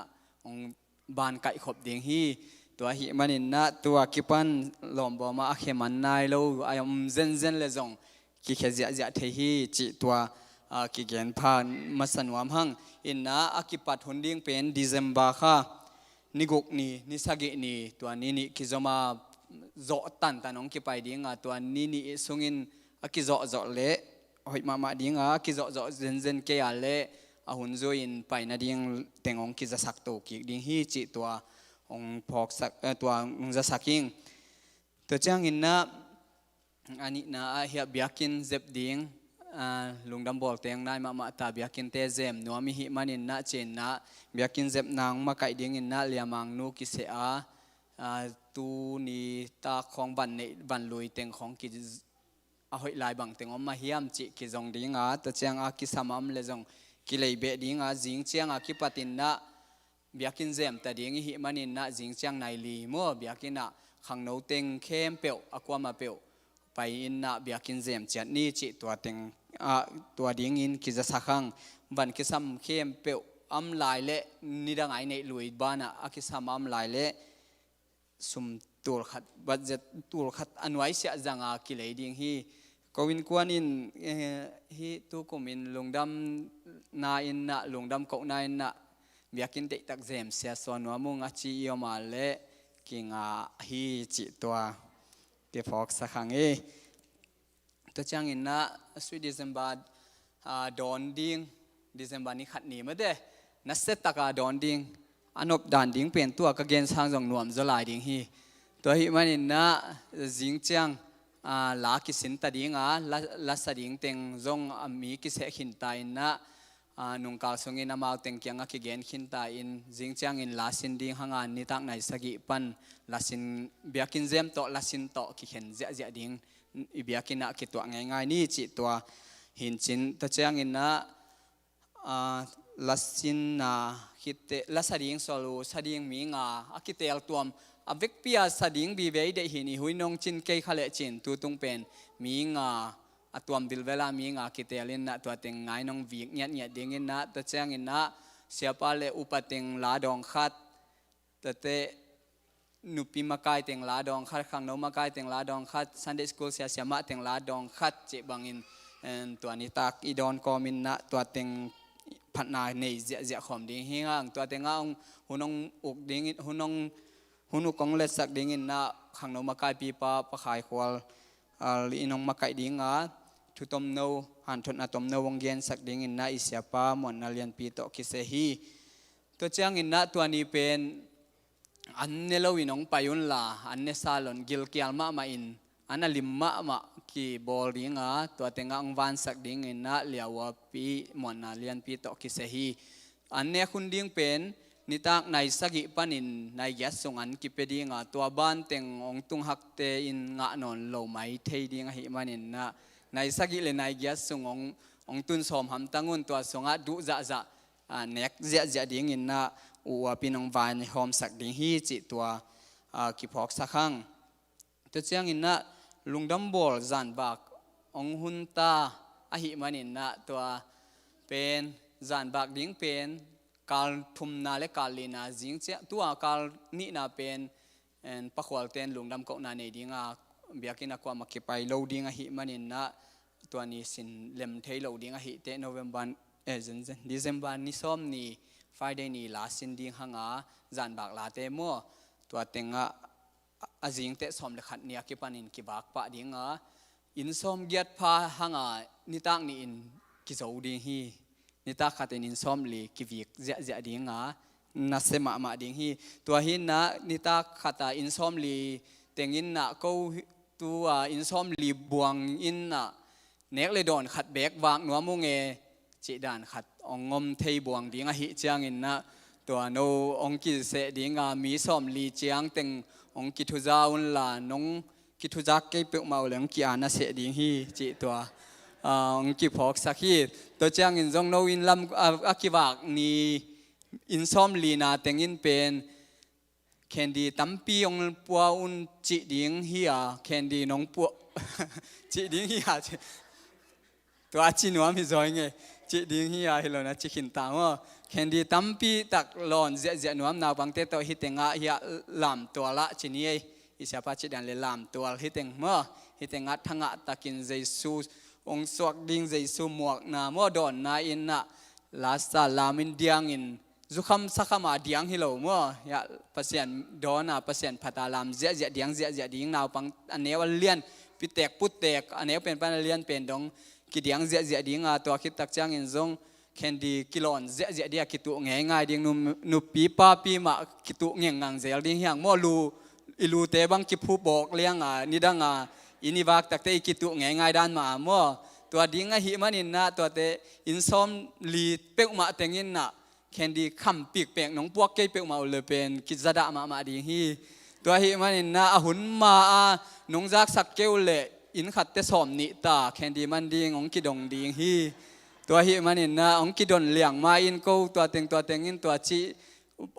องบานไก่ขบดิ้งฮิตัวฮิมันอินนะตัวกิปันลอมบอมาอเคมันนายโลอายมเซนเลซงกิเคเจียเทฮีจิตัวกิเกนพานมาสนวมหังอินนะอากิปัดหุนดิ้งเป็นดิเซมบาค่ะนิกุกนีนิสกินีตัวนี้นี่กิจมาโจตันองกิไปดิ้งตัวนี้นี่สุงินอากิโจเละ หอยมาดิ้งกิจจ่อเจนเกยเล่หุ่นโจอินไปนาดิ้งเต็งองกิจสักตัวกิดิ้งฮีจิตัวองพอกสักตัวองจะสักยิงตัวจ้างอินนะอันนี้นะเฮียบิอากินเจ็บดิ้งลุงดำบอกเตียงนายมาตาบิอากินเตเจมนัวมีหิมันอินนะเจนนะบิอากินเจ็บนางมาไก่ดิ้งอินนะเลียมังนูกิเสตูนีตาของบันในบันลุยเต็งของกิหอยลายบังเต็งอมมาเฮียมจิกิจงดิ้งตัวจ้างกิสามเลจงกิเลยเบดิ้งจิงเจียงกิปตินนะเบียกินเจมแต่ดิ้งหิมันอินนะจิงเจียงในลีมัวเบียกินนะขังโนเต็งเข้มเปียวอความาเปียวไปอินนะเบียกินเจมจัดนี่จิตัวเต็งตัวดิ้งอินกิจะสักขังบันกิสามเข้มเปียวอัมลายเละนี่ดังไงในลุยบ้านะกิสามอัมลายเละสุมตัวขัดบัดจะตัวขัดอันไว้เสียจังกิเลยดิ้งฮีก็วินกวนอินฮีตัวกุมินลงดำนาอินนะลงดำเกาะนาอินนะเบียกินเตตักเจมเสียส่วนว่ามุงจียอมาเละกิงฮีจิตัวเก็บฟอกสักครั้งตัวจังอินนะสวีเดนบาดดอนดิ้งดิเซมบานี่ขัดหนีมาเด้นัสเซตตากาดอนดิ้งอันอบดานดิ้งเปลี่ยนตัวกระเกนสร้างจงนวมจะลายดิ้งฮีตัวฮิมันอินนะจิงจังลากิสินตาดิ้งลาสดิ้งเต็งจงมีกิเสขินตาอินนะนุงกาลสงินมาเต็งเกียงกิเกนขินตาอินจิงจังอินลาสินดิ้งหางานนิตักในสกิปันลาสินเบียกินเจมโตลาสินโตกิเข็นเจดิ้งเบียกินกิตัวง่ายๆนี่จิตัวหินจินตัวจังอินนะลาสินนะคิดเตลาสดิ้งโซลูสดิ้งมีงาคิดเตลตัวอเวกพิอาสดิ้งบีเวย์ได้หินหุยนงจินเกยขเลจินตัวตุงเป็นมีงาตัวมดิลเวลามีงาคิดเตลินนะตัวเต็งไงนงวิกเนี่ยดิ้งอินนะตัวเจ้างอินนะเสียปาเลอุปเต็งลาดองขัดตัวเตนุปีมาไกเต็งลาดองขัดขังโนมาไกเต็งลาดองขัดซันเดย์สคูลเสียมาเต็งลาดองขัดเจ็บังอินตัวนี้ตักอีดอนคอมินนะตัวเต็งพัฒนาในเจ้าของดิ้งหิงตัวเต็งหุ่นงอุกดิ้งหุ่นกงเล็ดสักดิ้งอินนะขังโนมาไกปีปาปะขายควอลลีนงมาไกดิ้งทุตมโนหันทุนอาตมโนวงเย็นสักดิ้งอินนะอิสยาปาหมอนนาเลียนปีโตกิเซฮีตัวเจ้างอินนะตัวนี้เป็นอันเนลวินงไปยุนลาอันเนซาลอนกิลเกียลมาอินอันนั้นลิมมากีบอลดิ้งตัวเต็งอังวันสักดิ้งอินนะเลียวปีหมอนนาเลียนปีโตกิเซฮีอันเนคุณดิ้งเป็นนิตักในสกิปันินในยัสงอันกิเปดิ้งตัวบ้านเต็งองตุงหักเตอินงะนอนโลไมเทดิ้งหิมันินนะในสกิเลในยัสงองตุนสอมหำตั้งุนตัวสงะดุจะเน็กจะดิ้งอินนะอุวปีนองวานหอมสักดิ้งฮีจิตัวกิพอกสักครั้งตัวเจียงอินนะลุงดัมบอลจันบักองหุนตาหิมันินนะตัวเป็นจันบักดิ้งเป็นการทุมนาและการลีนาจิงเจ้าตัวการนี่นาเป็นปักขวัลเต็นลุงดำก็นาในดิ้งเบียกินความมาเก็บไปโลดิ้งหิมันินนะตัวนี้สินเล็มเทโลดิ้งหิเตโนเวมบันดิเซมบันนี่ซ้อมนี่ไฟเดนี่ลาสินดิ้งหางจันบักลาเตมัวตัวเต็งจิงเตซ้อมเลขัดเนี่ยกิปันินกิบักปะดิ้งอินซ้อมเกียรติพาหางนิตักนี่อินกิโจดิ้งฮีนิตาขัดอินซ้อมลีกิวิกเจดิ้งนัสเซมาดิ้งฮีตัวหินนะนิตาขัดอินซ้อมลีเต็งอินนะก็ตัวอินซ้อมลีบวงอินนะเนกเลยโดนขัดเบกวางหนัวมุงจิดานขัดองงมเทยบวงดิ้งหิเจียงอินนะตัวโนองกิเสดิ้งมีซ้อมลีเจียงเต็งองกิทุจาอุนลานงกิทุจักเก็บเปลือกเมาเหลืองกิอานาเสดิ้งฮีจิตัวกิพอกสักทีตัวเจ้าอินจงโนอินลำกิวากนี่อินซ้อมลีนาเต็งอินเป็นแคนดีตั้มปีองปัวอุนจิดิ้งเฮียแคนดีน้องปัวจิดิ้งเฮียตัวจีนัวมีจอยไงจิดิ้งเฮียเฮโลนะจิขินตามว่าแคนดีตั้มปีตักหลอนเจนัวนาบังเตตัวฮิตเตงะเฮียลำตัวละจินี่อิสยาปาจิดันเลลำตัวฮิตเตงเมื่อฮิตเตงะทั้งะตะกินเจซูองสวกดิ้งใจสูมวกนาโมดอนนาอินนะลาสตาลามินเดียงอินจุคำสักมาเดียงฮิโลมัวยาพัศยันดอนาพัศยันพัตาลามเจเดียงนาปังอันนี้ว่าเลียนปิเตกพุตเตกอันนี้เป็นปันเลียนเป็นดง กิเดียงเจียดิ้งตัวคิดตักจ้างอินซงแคนดีกิโลนเจียเดียกิตุง่ายๆดิ้งนุปีป้าปีมากิตุเงียงงังเซลดิ้งเฮียงมอลูอิลูเตบังกิผู้บอกเลี้ยงนิดังอินิวักตักเตกิตุง่ายๆด้านมามอตัวดิ้งหิมันอินนะตัวเตอินซอมลีเปกมาเตงินนะแคนดีคำปีกเปกน้องพวกเกยเปกมาเลยเป็นกิจดามาดิ้งฮีตัวหิมันอินนะหุ่นมาน้องจักสักเกลเล่อินขัดเตสอมนิตาแคนดีมันดิ้งองกิดงดิ้งฮีตัวหิมันอินนะองกิดนเลี้ยงมาอินกูตัวเต็งอินตัวชี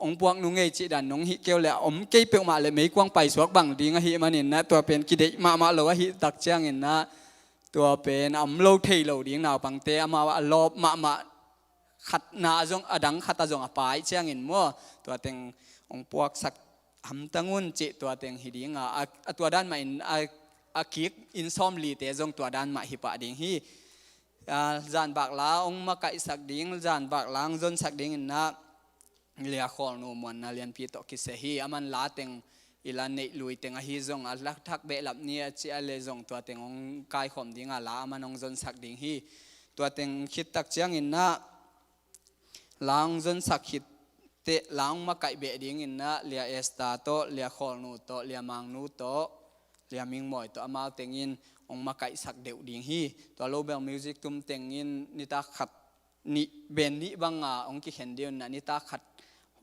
องพวกนุ่งเอจิดันน้องหิเกลเล่อมเกยเปกมาเลยไม่กวางไปสวกบังดิ้งหิมันอินนะตัวเป็นกิเดมาเลยว่าหิตักเจียงอินนะตัวเป็นโลเทโลดิ้งนาวปังเตมาว่าลบมาขัดนาจงอดังขัดตาจงอปายเจียงอินมัวตัวเต็งองพวกสักทำตั้งอุ่นจิตัวเต็งหิดิ้งตัวด้านมาอินคิกอินซอมลีเตจงตัวด้านมาหิปะดิ้งฮีจานบักลาองมาไก่สักดิ้งจานบักลางจนสักดิ้งนะเลียขอนูมันนาเลียนพีโตกิเซฮีมันลาเต็งอิลันเนลุยเต็งฮีจงลักทักเบลับเนี่ยเจเลจงตัวเต็งองกายข่มดิ้งลามันองจนสักดิ้งฮีตัวเต็งคิดตักเจียงอินนะลางจนสักคิดเตะลางมาไก่เบดิ้งอินนะเลียเอสตาโตเลียขอนูโตเลียมังนูโตเลียมิงมอยตัวมาเต็งอินองมาไก่สักเดียวดิ้งฮีตัวโลเบลมิวสิกตุ้มเต็งอินนิตาขัดนิเบนนิบังองกิเห็นเดียวนะนิตาขัด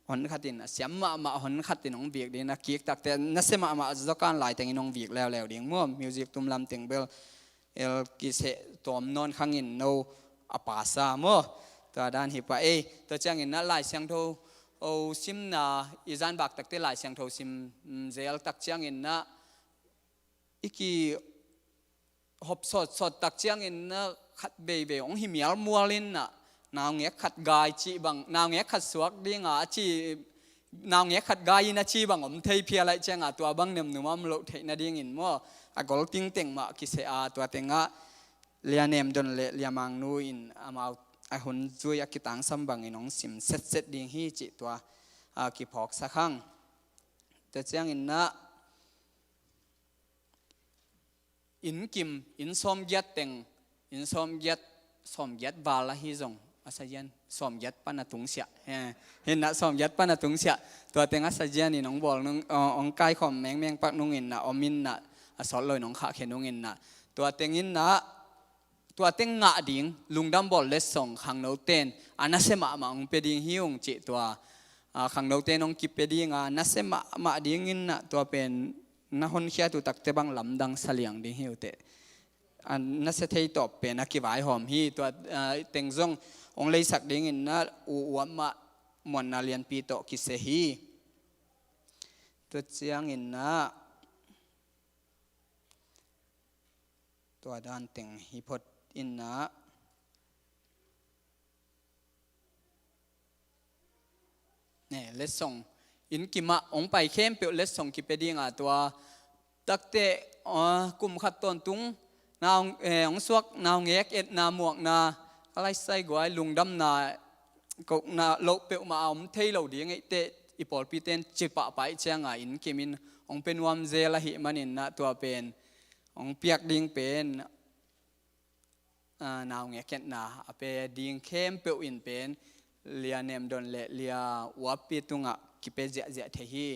หอนขัดตินเสียมมาหอนขัดตินองเบียกดีนะเกียกตักแต่นัสมาจะการหลายเต็งอินองเบียกแล้วดิ้งมั่วมิวสิกตุ้มลำเต็งเบลเอลกิเสตัวมนอนขังอินโนอปาซามั่วตัวด้านหิปะตัวจังอินนั่นหลายเสียงโทโอซิมนาอีจานบักตักแต่หลายเสียงโทซิมเซลตักจังอินนะอีกีหอบสดตักเชียงอินนะขัดเบยองหิมียลมัวลินนะนาวเงี้ยขัดกายจีบังนาวเงี้ยขัดสวกดิ้งจีนาวเงี้ยขัดกายนะจีบังเทยเพียอะไรเจ้าตัวบังเนมนุ่มโลเทนะดิ้งอินมั่วกอลติ้งเต็งมาคิเซตัวเต็งเลียเนมดนเลียมังนูอินมาหุ่นจุยกิตังสัมบังอินองซิมเซตดิ้งฮีจิตัวกิพอกสักครั้งแต่เจ้าอินนะอินกิมอินสมยัดเต็งอินสมยัดบาลฮิจงอาศัยยันสมยัดปนตุงเสียเห็นนะสมยัดปนตุงเสียตัวเต็งอาศัยยันนี่น้องบอกน้ององกายของแมงปักน้องอินนะอมินนะสอนเลยน้องขาเขนน้องอินนะตัวเต็งอินนะตัวเต็งงะดิ่งลุงดำบอลเลสส่งขังโนเตนอันนั้นเสมาองเปดิ่งฮิวงจิตัวขังโนเตนองกิเปดิ่งนัสเสมาดิ่งอินนะตัวเป็นน่าคนเขียตุตักเตบังลำดังเสลียงดิ้งฮิวเตอันนั้นเสถียตอบเป็นนักกีฬาหอมฮีตัวเต็งซงองเลยสักดิ้งอินนะอุวมะมวนนาเลียนปีโตกิเซฮีตัวเจียงอินนะตัวด้านเต็งฮิพดอินนะเนี่ยเลสส่งอินกิมะองไปเข้มเปียวเลสส่งกิเปดิ้งตัวตักเตะกุมขัดต้นตุงนาวองสวกนาวเงกเอ็ดนาหมวกนาอะไรใส่กวยลุงดำนากนาโลเปียวมาอมเทยเหล่าดีไงเตะอีปอลปีเตนจิปะไปเชียงอินกิมินองเป็นวามเซลหิมันอินนะตัวเป็นองเปียกดิ้งเป็นนาวเงกเอ็ดนาเปดิ้งเข้มเปียวอินเป็นเลียเนมดนเลียวับปีตุงกิเปเจเจเทฮี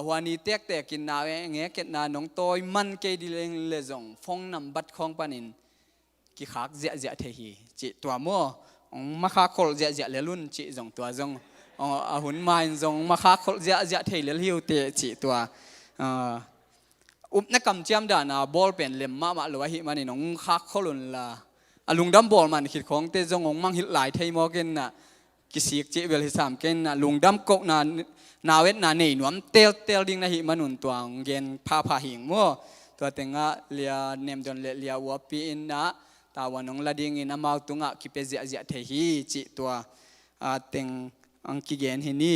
วันนี้เต็กแต่กินนาเงี้ยกินนาน้องโตยมันเกดิเลงเลจงฟงนำบัดของปานินกิขากเจเจเทฮีจิตัวมัวมาขาโคลเจเจเลลุนจิจงตัวจงหุ่นไม้จงมาขาโคลเจเจเทเลหิวเตจิตัวนักกำเจียมด่านาบอลเป็นเล่มมาหรือว่าหิมันนี่น้องขาโคลุนละลุงดำบอลมันคิดของเตจงองมังหิหลายเทยมอกินน่ะกิสิกจิเวลที่สามเกนน่ะลุงดำกกนาเวทนาเนยนวมเตลดิ้งนะหิมันุนตัวเกนพาหิงมัวตัวเต็งเลียเนมจนเลียวัวปีอินนะตาวันองละดิ้งอินมาตุงกิเปเจเจเทฮีจิตัวเต็งอังกิเกนหินี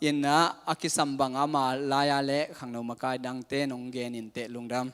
อินนะอากิสัมบังอามาลายาเละขังนมกายดังเตนองเกนอินเตลุงดำ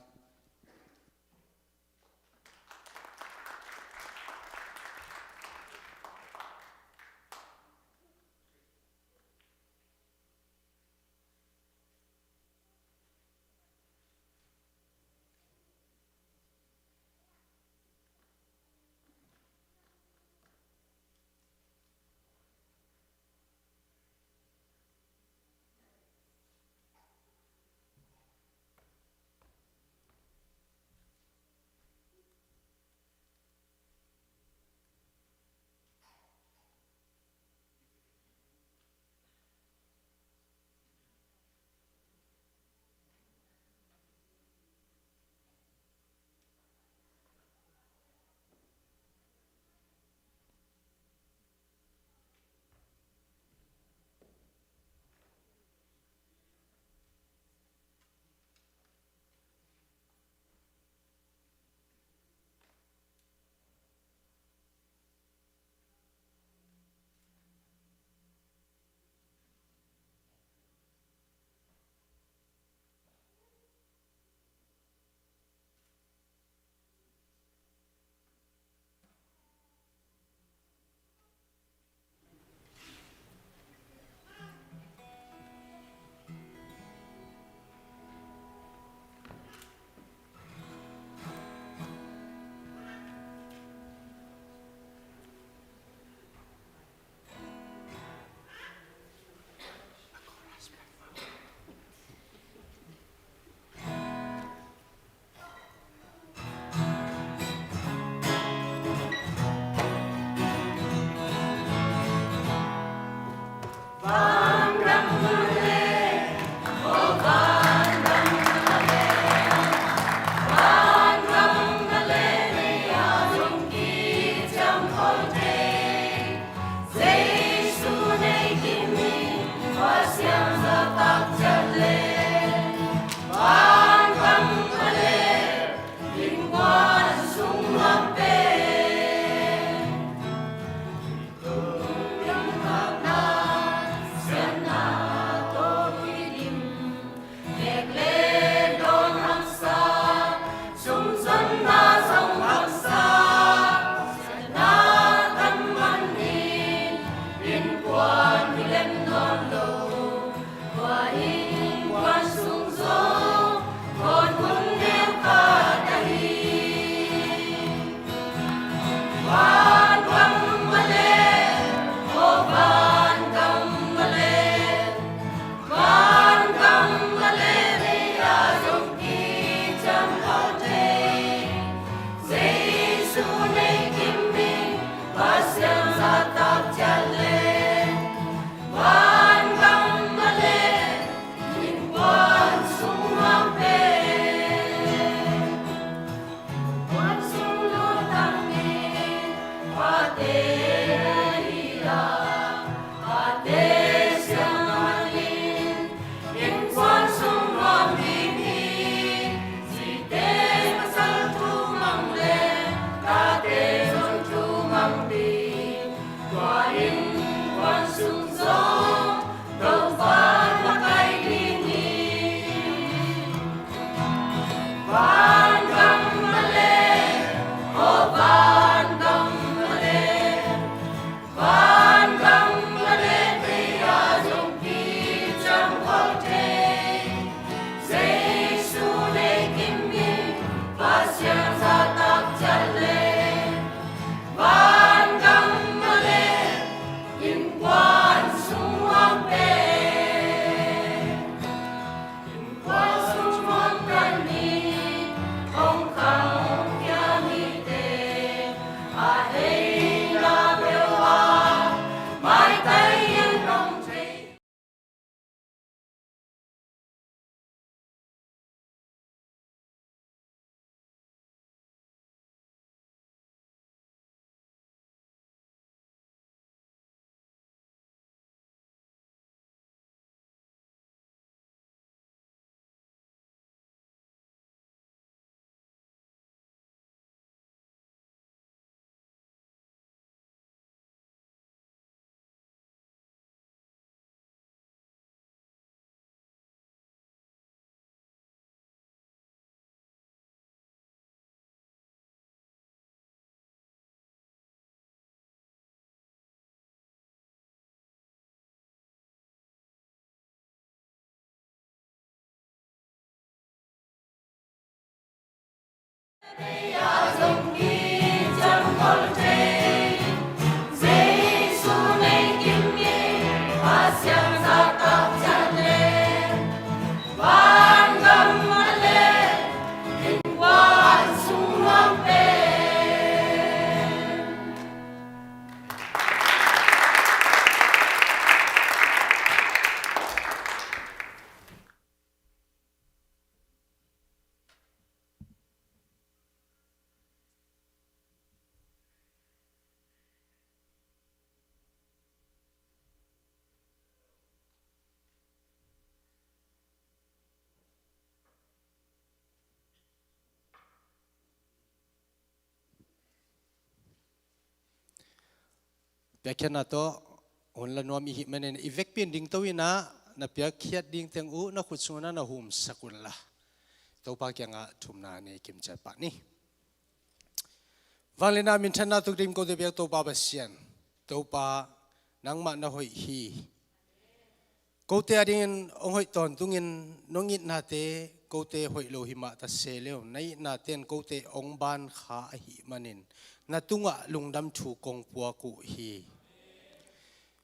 Pia kena to on la nuam I menen ivek pin ding to ina na pia khiat ding teng u na khutsuna na hum sakun la to pa kya nga thumna ne kim cha pa ni valena min thana tu dim ko de bia to pa ba sian to pa nang ma na hoi hi ko te adin ong hoi ton tungin nongit na te ko te hoi lo hi ma ta se leo nai na ten ko te ong ban kha hi manin na tunga lungdam thu kong pua ku hi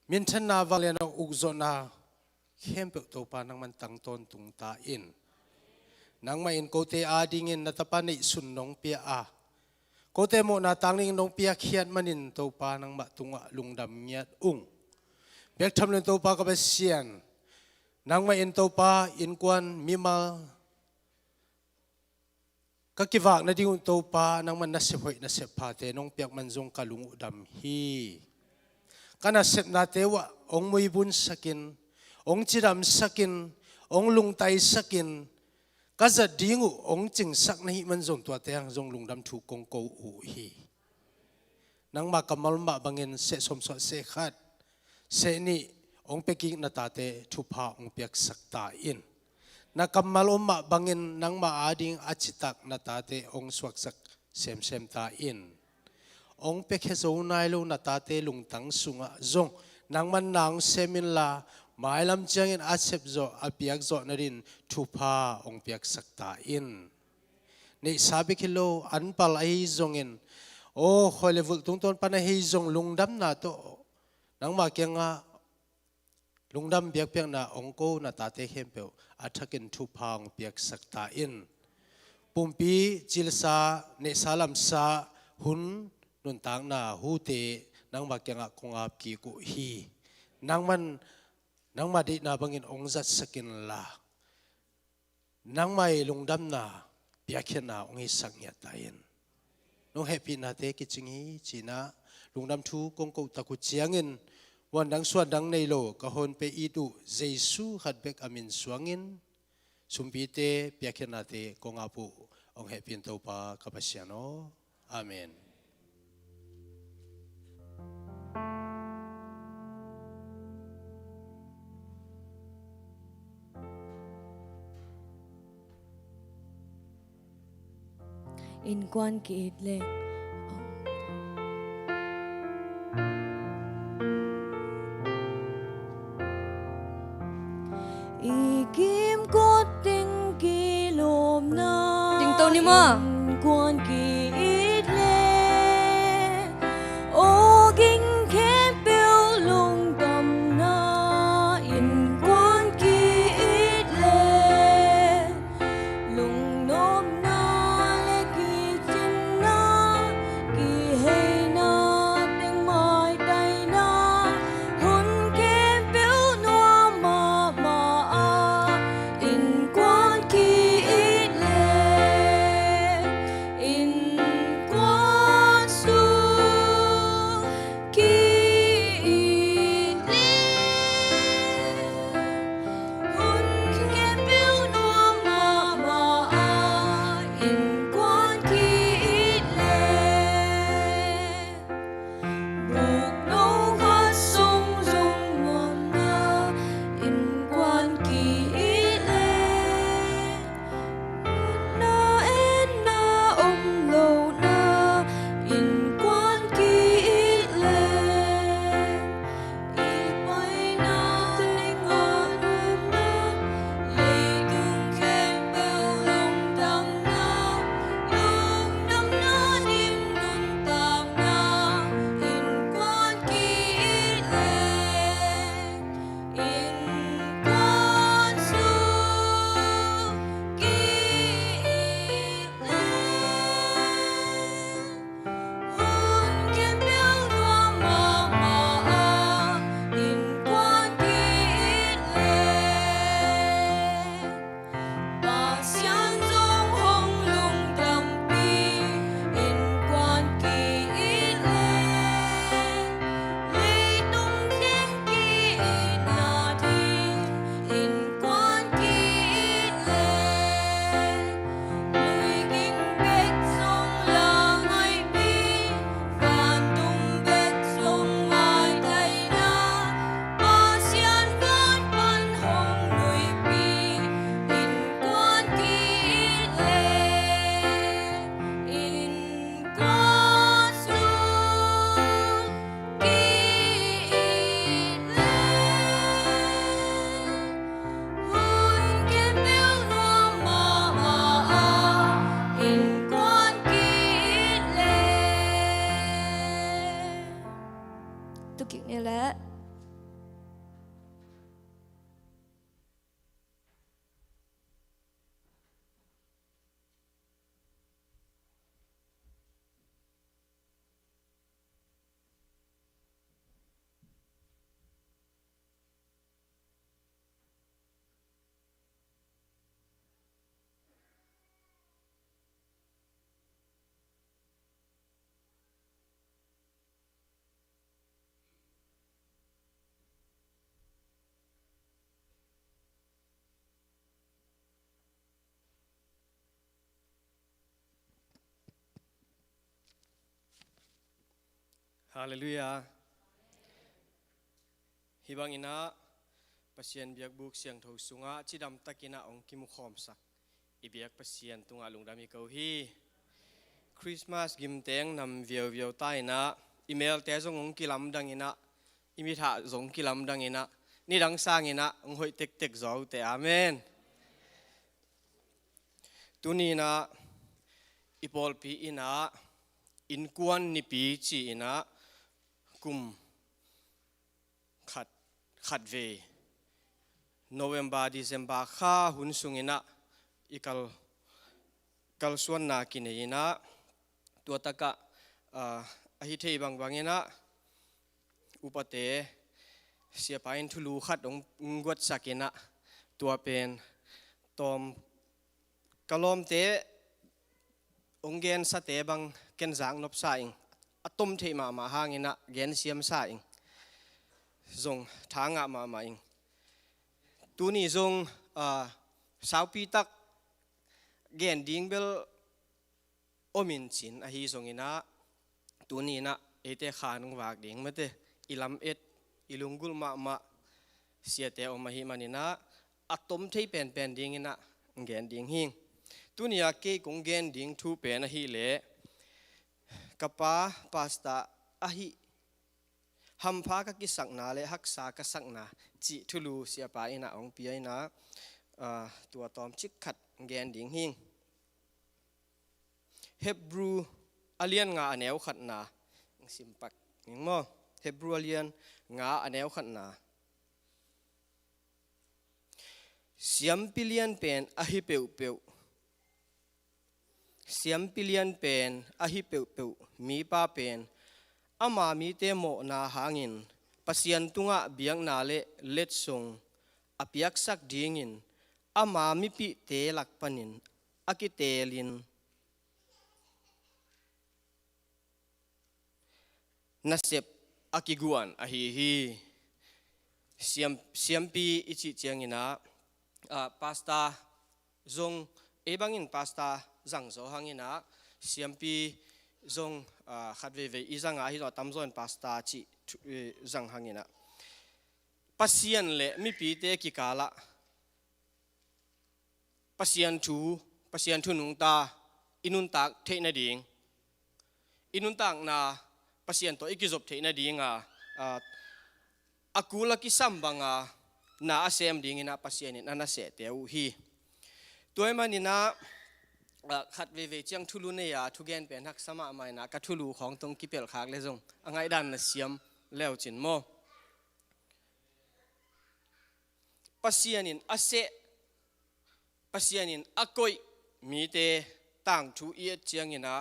min thana valena ukzona khem pe to pa nang man tang ton tung ta in nang ma in ko te ading in na tapa nei sun nong pia a ko te mo na tangling nong pia khiat manin to pa nang ma tunga lungdam nyat ung bek tham len to pa ka ba sian nang ma in to pa in kwan mimal ka kiwak na ding to pa nang man na se hoi na se pha te nong piak man jong ka lungu dam hi kana sep na te wa ong mui bun sakin ong chiram sakin ong lung tai sakin ka za dingu ong ching sak na hi man jong tua te ang jong lungdam thu kong ko u hi nang ma kamal ma bangin se som so se khat se ni ong peking na ta te thu pha ong piak sak ta in na kamal ma bangin nang ma ading achitak na ta te ong swak sak sem sem ta in ong pek he zo nai lo na ta te lung tang sunga zong nang man nang semin la mai lam chang in asep zo apiak zo narin thupa ong piak sakta in nei sabi kilo anpal ai zongin o khole vul tung ton pana hei zong lungdam na to nang ma kenga lungdam biak piak na ongko na tate hempeu athakin thupa ong piak sakta in pumpi chilsa ne salam sa hun nun tang na hu te nang ma kenga kongap ki ku hi nang ma di na bangin ongzat sakin la nang mai lungdam na biakhen na ongi saknya tayin no happy na te kichingi china lungdam thu kong ko taku chiangin wan dang suan dang nei lo ka hon pe idu jesu khat bek amin suangin sumpi te biakhen na te kongapu ong happy to pa kapasiano amen. in quan kỳ lệ y kim cốt tinh kỳ lồm na Ding tao ni ma. quan kỳ ít lệ ô kinh khép biểu lung tâm na in quan kỳ ít lệ lung nôm na lệ kỳ chân na kỳ hay na tiếng mai tay na hôn khép biểu noa ma in quan kỳ ít lệ in quan su kỳ ít lệ hôn khép biểu noa ma in quan kỳ ít lệ buộc nấu khát sông rung ngon na in quan kỳ ít lệ na en na om lâu na in quan kỳ ít lệ y bay na tình ngon na lệ cưng khen bèo lông đằng na niềm nôn tàng na in quan kỳ ít lệ in quan su kỳ ít lệ hôn khen biểu noa ma in quan kỳ ít lệ bà xian dòng hồng lung đầm pi in quan kỳ ít lệ lệ tung khen kỳ ít na đi in quan kỳ ít lệ lùi kinh bết sông là ngay pi phan tung bết sông mai tay na bà xian vẫn văn hồng lùi pi in quan kỳ ít lệ in quan su kỳ ít lệ hôn kết biểu noa ma in quan kỳ ít lệ tôi kiểu như là Hallelujah. Hibang ina pasien biak buk siang tho sunga chidam takina ong kimu khom sak ibiak pasien tunga lungdami ko hi Christmas gim teng nam viau tai na email te zong ong kilam dang ina อิมิถาสงกิลำดังอินะนี่ดังสร้างอินะองหอยเต็กๆจอแต่อาเมนตุนีนะอีพอลปีอินะอินกวนนิปีจีอินะกุมขัดเวโนเวมบาร์ดิเซมบาข้าหุนสุงอินะอีกัลส่วนนากินอินะตัวตะกะอหิเทบังอินะอุปเตเสียไปทุลูขัดองกวดสักินะตัวเป็นตอมกะลอมเตองเกนสเตบังเกนจางนบสายอตมเทมาหางอินะเกนเสียมสายจงทางมาอิงตัวนี้จงสาวปีตักเกนดิ้งเบลอมินชินอหิจงอินะตัวนี้นะเอเตขานงวากดิ้งมาเตอิลำเอ็ดอิลุงกุลมาเสียแต่อมาหิมันนะอัตมที่เป็นดิ้งนะเกนดิ้งหิงตัวนี้เกี่ยกงเกนดิ้งทูเป็นหิเล่กับป้าพาสต้าหิฮัมพากกิสักนาเลฮักษากสักนาจิทุลูเสียไปนะองปีนะตัวตอมชิกขัดเกนดิ้งหิงเฮบรูอเลียนงาแนวขัดนาสิมปักยังมอเฮบรูอเลียนงาแนวขัดนาเสียมปิเลียนเป็นอหิเปียวเสียมปิเลียนเป็นอหิเปียวมีป้าเป็นอามามีเตโมนาหางินปัสยันตุงะเบียงนาเลเล็ดทรงอภิยักษักดีงินอามามีปิเตลักปนินอากิเตลินนัสเซบอากิกวนอหิเสียมปีอิจิเจียงอินะพาสต้าจงเอบังอินพาสต้าจังโซหังอินะเสียมปีจงขัดเวอีจังอาฮิโรตัมโซนพาสต้าจิจังหังอินะปัสยันเล่มีปีเตกิกาละปัสยันทูนุงตาอินุนตักเทนดิ่งอินุนตักนาปัสยันตัวอีกจบเทนดิ่งอากูลักกิสัมบังนาอาเซมดิ่งอินะปัสยันนาเสเตอุฮีตัวมันอินะขัดเวเจียงทุลุเนียทุเกนเป็นหักสมาไม่นะกัทุลูของตรงกิเปลขากเลยจงอังไงดันเสียมแล้วจินโมปัสยันินอาเซปัสยันินอากอยมีเตต่างทุเอียเจียงอินะ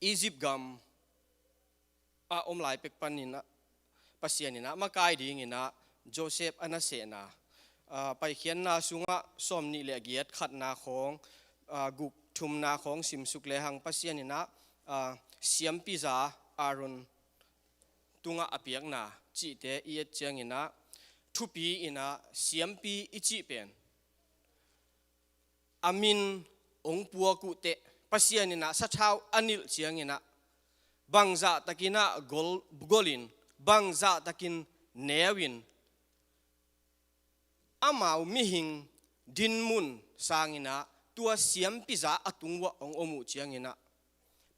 อียิปต์กัมอมหลายเป็กปันนินะปัสยันินะมากายดิ่งอินะโจเซฟอนาเซนาไปเขียนนาสุงะสมนิเลเกียรขัดนาของกุกทุมนาของสิมสุกเลหังปัสยันินะเสียมปิซาอารอนตุงะอภิยักนาจิเตเอียเจียงอินะทุปีอินะเสียมปีอิจิเป็นอามินองปัวกุเตปัสยันินะสัชาวอนิลเจียงอินะบังซาตะกินะกอลินบังซาตะกินเนวินอามามิหิงดินมุนสางอินะตัวเสียมปิซาอตุงวะองอมูเจียงอินะ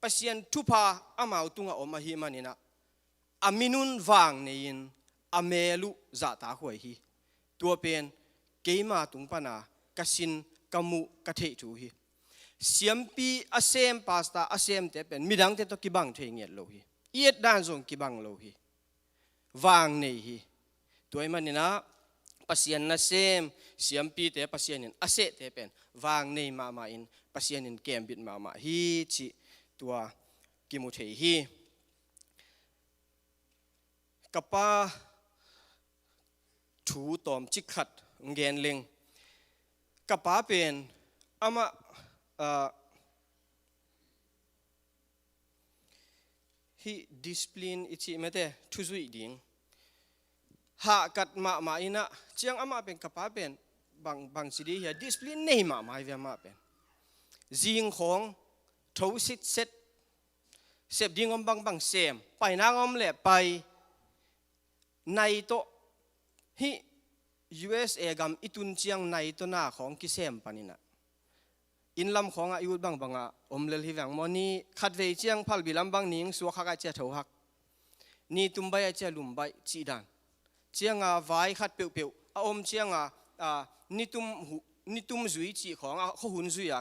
ปัสยันทุพาอามาตุงะอมาฮิมันอินะอามินุนวางเนียนอเมลุจาตาหวยฮีตัวเป็นเกมาตุงปนากสินกมุกะเทจูฮีเสียมปีอาเซมพาสต้าอาเซมเตเป็นมิดังเตตกิบังเทเงียโลฮีเอียดด้านจงกิบังโลฮีวางเนฮีตัวมันนี่นะปัสยันนาเซมเสียมปีเตปัสยันินอาเซเตเป็นวางเนมาอินปัสยันินเกมบิดมาฮีจิตัวกิมุเทฮีกับป้าถูตอมจิกขัดเงินเล็งกับป้าเป็นอามาฮีดิสพลินอิจิเมเตทุจุยดิ่งหากัดมาอินะเจียงอามาเป็นกับป้าเป็นบางสิดีเฮียดิสพลินเนมาเวียมาเป็นจิงของทูสิตเซตเสพดิ่งบางเซมไปนางอมเล่ไปในโตฮิ USA กัมอิตุนเจียงในโตหน้าของกิเซมปานินะอินลำของอายุบางอมเลลฮิแวงมอนี่ขัดเวเจียงพัลบิลำบางนิงสัวขากาเจาหัก นี่ตุ้มใบเจ้าลุมใบจีดันเจียงไว้ขัดเปียวเปียวอมเจียงนี่ตุ้มจุยจีของเขาหุ่นจุย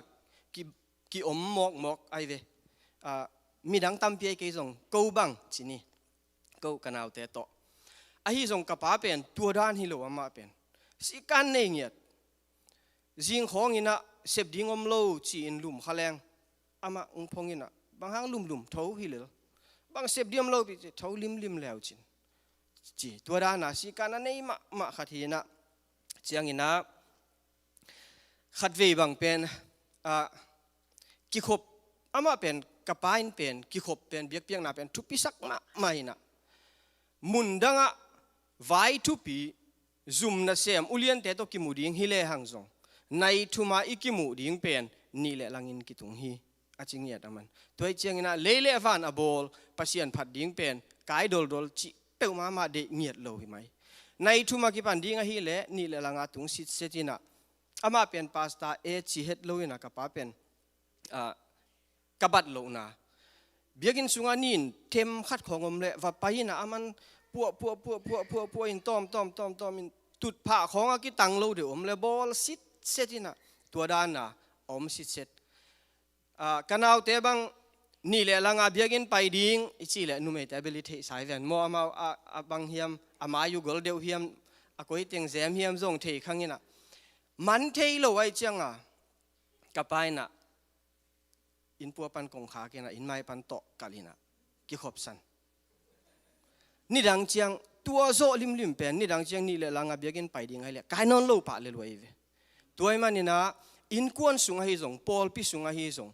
กี่อมหมอกไอเวมีดังตั้มเปียกี่ส่งกูบังจีนี่กูกันเอาแต่ต่อไอ้ส่งกระป๋าเป็นตัวด้านฮิโลอามาเป็นสิกันเนี่ยเงียดจิงของอินะเสพดิ้งอมโลจีอินลุมขะแรงอามาองพงอินะบางครั้งลุมเท้าฮิเลบางเสพดิ้งอมโลไปเท้าลิมแล้วจินจีตัวด้านน่ะสิกันนั่นเองมาขัดทีนะเจียงอินะขัดเวบางเป็นกิขบอามาเป็นกระป๋าอินเป็นกิขบเป็นเบียกเปียงน่ะเป็นทุบปิสักมาไม่นะมุนดังอะไว้ทุปีซุมนะเสียมอุเลียนแต่ตัวกิมูดิ้งฮิเลหังซงในทุมาอีกิมูดิ้งเป็นนี่แหละลังอินกิตุงฮีอาจิงเงียดมันตัวเจียงนะเล่ๆฟันอบอลปัสยันผัดดิ้งเป็นกายดอลจิเปวมาเดเงียดโลหิไหมในทุมากิปันดิ้งฮิเลนี่แหละลังอาตุงสิเซตินะอามาเป็นพาสต้าจิเฮ็ดโลยนะกับป้าเป็นกบัดโลนะเบียกินสุงานินเทมขัดของอมเละว่าไปนะอามันปัวอินต้อมอินตุดผ่าของอากิตังโลเดี๋ยวอมเละบอลสิเซตินะตัวด้านนะอมสิเซตกันเอาแต่บางนี่แหละลังอาเบียกินไปดิ้งอีจีแหละนุ่มแต่เบลิเทสายแวนมัวมาบางเฮียมอามาอยู่กอลเดียวเฮียมอากุยเตียงแซมเฮียมส่งเทขังนี่นะมันเทโลไอเจียงกับไปนะอินปัวปันกงขาเกนะอินไม่ปันโตกาลินะกิขบสันนี่ดังเจียงตัวโซลิมเป็นนี่ดังเจียงนี่เลยลังอาเบียกินไปดิ้งไงเลยกายนอนโลปะเลยรวยเวตัวไอ้มันนี่นะอินกวนสุงให้ส่งปอลพิสุงให้ส่ง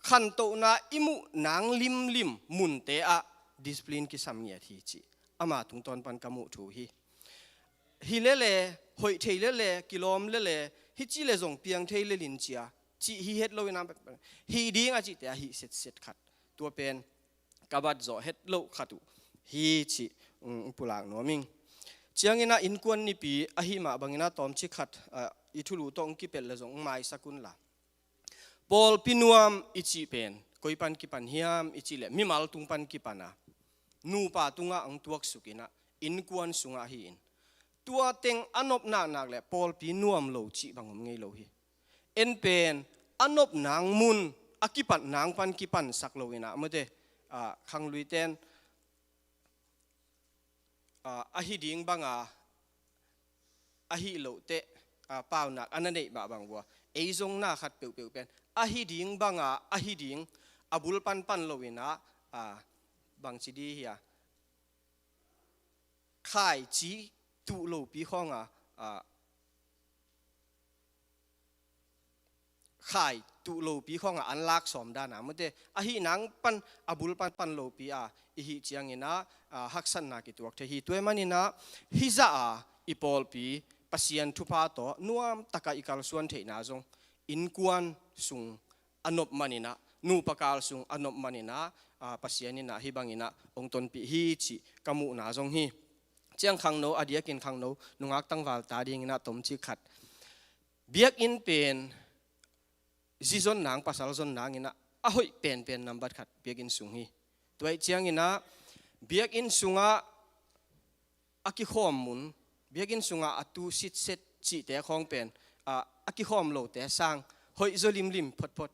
ขันโตนะอิมุนางลิมมุนเตอะดิสพลินกิสัมเงียทีจีอามาตุงตอนปันกามุถูฮิเลหอยเทเลกิโลมเลฮิจิเลส่งเปียงเทเลลินเจียจีฮีเฮ็ดโลยนะฮีดิ้งอาจิแต่ฮีเสร็จขัดตัวเป็นกบัดจ่อเฮ็ดโลขัดฮีจิปุลางโนมิงเจียงอินะอินกวนนี่ปีอหิมาบางอินะตอมชิขัดอิทุลูตองกิเป็ดเลยส่งไม้สกุลละบอลพินวมอิจิเป็นกอยปันกิปันเฮียมอิจิเลมิมัลตุงปันกิปันะนูปาตุงะอังตัวสุกินะอินกวนสุงะฮีอินตัวเต็งอนบนักเลยบอลพินวมโลจิบางงมไงโลฮีเอ็นเป็นอนบนางมุนอากิปันนางปันกิปันสักโลวินะเมื่อเดขังลุยเตนอาฮิดิ้งบางอาฮิโลเตเปล่านักอันนั้นเองบางวัวไอซงหน้าขัดเปียวเป็นอาฮิดิ้งบางอาฮิดิ้งอาบุลปันโลวินะบางสิดีเฮียขายจีตุโลปีข้องขายตุโลปีข้องอันลักสมดานะเมื่อเดอาฮินังปันอาบุลปันโลปีอิฮิจียงอินะฮักสันนักตัวเทฮีตัวมันอินะฮิซาอีปอลปีปัสยันทุพาโตนัวตะกาอิกาลส่วนเทนาจงอินกวนสุงอนบมันอินะนูปกาลสุงอนบมันอินะปัสยันอินะฮิบังอินะองตนปีฮิจิกามุนาจงฮีเจียงขังโนอดียกินขังโนนุงักตั้งวาลตาดีอินะตมจิขัดเบียกอินเป็นจีซอนนางภาษาซอนนางอินะอ้อยเป็นนับบัดขัดเบียกอินสุงฮีตัวเจียงอินะเบียกอินสุงะอากิข้อมุนเบียกินสุงาตูสิทธิ์เซตจีแต่ของเป็นอากิข้อมโลแต่สร้างหอยโซลิมพด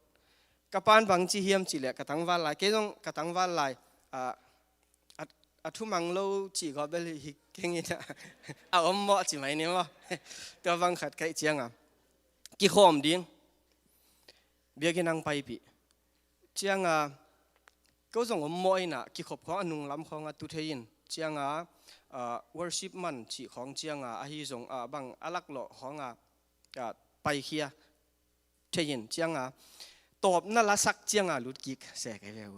กระปานบางจีเฮียมจีเละกระตังวันลายเกี่ยงกระตังวันลายทุมังโลจีก็เบลิฮิเก่งนะเอาอมเหมาะจีไหมเนี่ยวะตัวบางขัดไก่เจียงกิข้อมดิ้งเบียกินนางไปปีเจียงก็ส่งอมเหมาะนะกิขบของอนุงลำของตุเทียนเจียงworship มันจีของเจียงอาฮิส่งบางอลักหล่อของไปเคียเทียนเจียงตอบนั่นละสักเจียงลุดกิกแสกไอ้เร็ว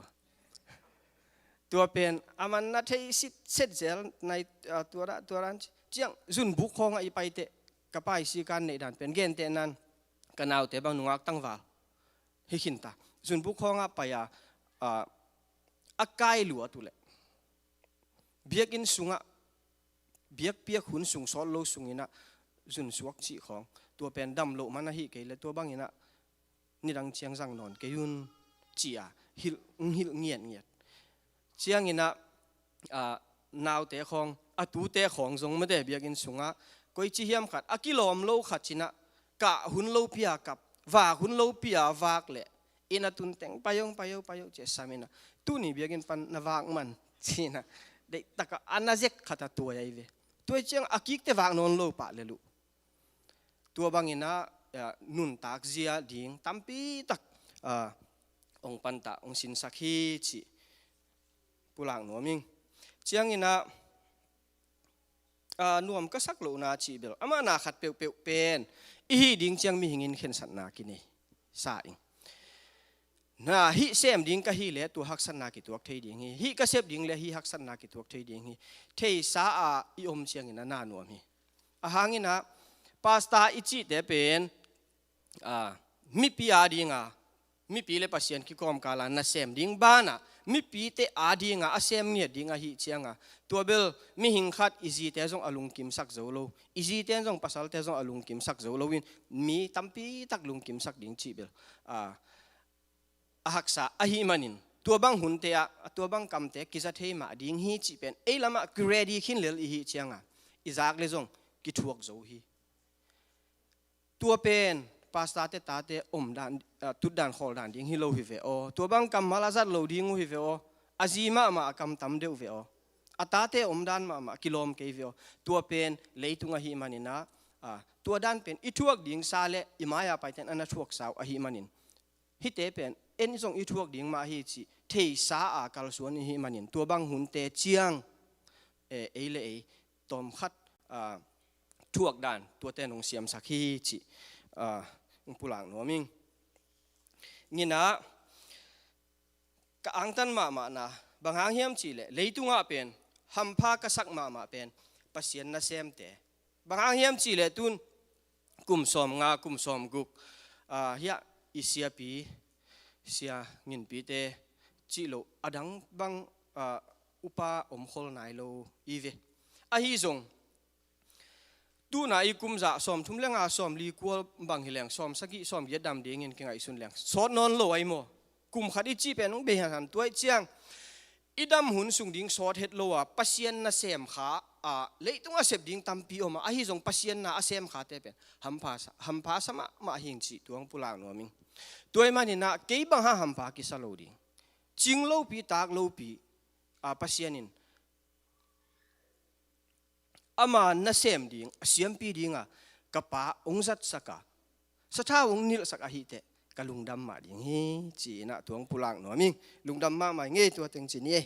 ตัวเป็นมันนัทให้สิเสร็จแล้วในตัวนั้นเจียงจุนบุกของไอ้ไปเตะกับไปสิการในด่านเป็นเกณฑ์เตนั้นกันเอาแต่บางหนุ่งตั้งว่าให้ขินตาจุนบุกของไปกายหลัวตัวเละเบียกินสุงเบียกเปียกหุ่นสุงซอลโลสุงอินะจุนสวกจีของตัวเป็นดำโลมันนะฮิเกลตัวบางอินะนี่ดังเชียงสังนอนเกยุนจีฮิลเงียดเจียงอินะ นาวเตะของอตูเตะของทรงไม่ได้เบียกินสุงะก็อีจีเฮียมขัดอากิโลมโลขัดชินะกะหุนโลเปียกับวากหุนโลเปียวากเละอินาตุนเต็งไปยงเจสามินะตูนี่เบียกินปันนวากมันชินะเด็กตะกะอันนาเจกขัดตัวใหญ่เวตัวเจียงอากิกเตวากนอนโลปะเลลุตัวบางอินะนุนตักเจียดิ่งตั้มปีตักองปันตะองสินสักฮีจิปุลังหนัวมิงเจียงอินะนวมก็สักโลนาจีเบลอามานาขัดเปียวเป็นอีดิ่งเจียงมีหิงินเข็นสันนากินีสาอิงน่าฮิเซมดิ่งก็ฮิเลตัวฮักสันนากิตัวเทยดิ่งฮิก็เซฟดิ่งเลฮิฮักสันนากิตัวเทยดิ่งฮิเทยสาอีอมเจียงอินะนานวมฮิอาหางอินะพาสต้าอิจิเตเป็นมิปีอาดิ่งมิปีเลปัสยันกิคอมกาลานาเซมดิ่งบ้านะมิปีเตอาดิ่งอาเซมเนี่ยดิ่งฮิเจียงตัวเบลมิหิงขัดอิจิเตจงอลุงกิมสักโจโลอิจิเตจงปัสสัลเตจงอลุงกิมสักโจโลวินมีตั้มปีตักลุงกิมสักดิ่งจีเบลฮักษาอหิมันินตัวบังหุนเตะตัวบังกำเตะกิจเทมาดิ่งฮิจีเป็นเอลามาเกรดีขินเลลอิฮิเจียงอิจากเลจงกิทวกโจฮีตัวเป็นพาสต้าเตตาเตอมดานตุดดานขอลดานดิ่งฮิโลฮิเวโอตัวบังกำมาลาซัดโลดิ่งฮิเวโออาจีมากำตั้มเดวเวโออาตาเตอมดานมากิโลมเกวิโอตัวเป็นเลยตุงอหิมันินะตัวด้านเป็นอิทวกดิ่งซาเลอิมายาไปเตนอันนัทวกสาวอหิมันินฮิเตเป็นเอ็นส่งอิทวกดิ่งมาฮิจิเทสากัลส่วนอหิมันินตัวบังหุนเตเจียงเอเลตอมขัดทวกด้านตัวเตนองเสียมสักฮิจิปุลังหนัวมิงงี้นะกะอังตันมานะบางหางเฮียมจีเล่เลยตุงอาเป็นฮัมพากะสักมาเป็นปัสยันนาเซมเตบางหางเฮียมจีเล่ตุนกุมสอมงากุมสอมกุกเฮียอิเสียปีเสียเงินปีเตจีโลอดังบางอุปาอมโคลนายโลอีเวอะฮิซงตูน่าอีกุมจ่าสอมทุ่มเลี้ยงสอมลีกัวบางฮิเลงสอมสักิสอมเย็ดดำเดียงเงินเก่งไอสุนเลี้ยงสอดนอนโลไอโมกุมขัดอีจีเป็นน้องเบียหันตัวเจียงอีดำหุ่นสุงดิ่งสอดเฮ็ดโลปัสยันนาเซมขาเลยต้องอาเสพดิ่งตามปีออกมาฮิซงปัสยันนาอาเซมขาเตเป็นฮัมพาสมาหิงจีตัวงปุลางนัวมิงตัวมันนี่นะเกี่ยบังหาฮัมพากิสโลดิ่งจิงโลปีตากโลปีปัสยันินอามานาเซมดิ่งเสียมปีดิ่งกะปะองจัดสักสถาองนิลสักอหิเตกะลุงดำมาดิ่งฮีจีนะตัวงปุลางนัวมิงลุงดำมาเงี้ยตัวเต็งจีนี่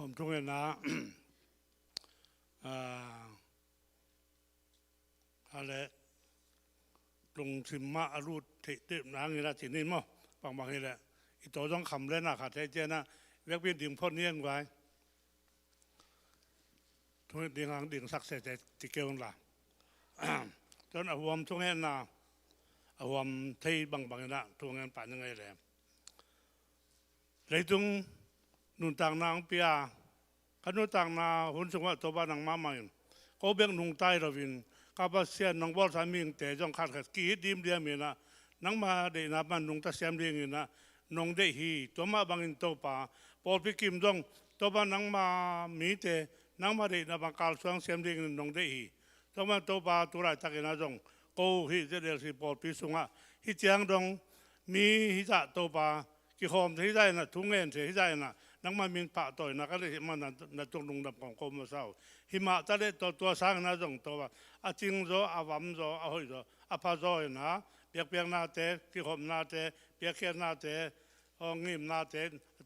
ผมตรงนี้นะอะไรลงชิมมาอรุณเทพนางนี่นะจีนี่มั้งบางนี่แหละอีตัวต้องคำเล่นนะขาดใจเจนะเรียกเป็นดิ่งพ่นเนียงไว้ทุกดิ่งหางดิ่งสักเสร็จติเกลล่ะจนอวมทุกแห่งนะอวมที่บางนะทุกแห่งป่านยังไงแหละเลยตรงนุนต่างนางเปียขนุต่างนาหุ่นสงว่าตัวบ้านนางมาใหม่ก็เบี่ยงนุงใต้เราวินข้าพเสียนนางบอลสามีแต่จ้องขาดกีดดิมเดียมีนะนางมาเดนับมันนุงตาเสียมเรียงนะนงเดฮีตัวมาบางอินตัวป่าพอพิกิมจ้องตัวบ้านนางมามีแต่นางมาเดนับบังกาลสวงเสียมเรียงนงเดฮีตัวมาตัวป่าตัวไรตักนะจ้องกูฮิเจเดลสิพอพิสุงะฮิเจียงจ้องมีฮิจ่าตัวป่ากี่หอมที่ได้นะทุ่งเงินที่ได้นะนังมามินปะต่อยนะก็เลยมันนั่นตรงลงดับของกรมเศร้าหิมะตะเลตัวสร้างนะจงตัวอาจิงโซอาวำโซอาหอยโซอาพาโซนะ เปียกเปียกนาเตที่ห่มนาเตเปียกเขียนนาเตงิมนาเต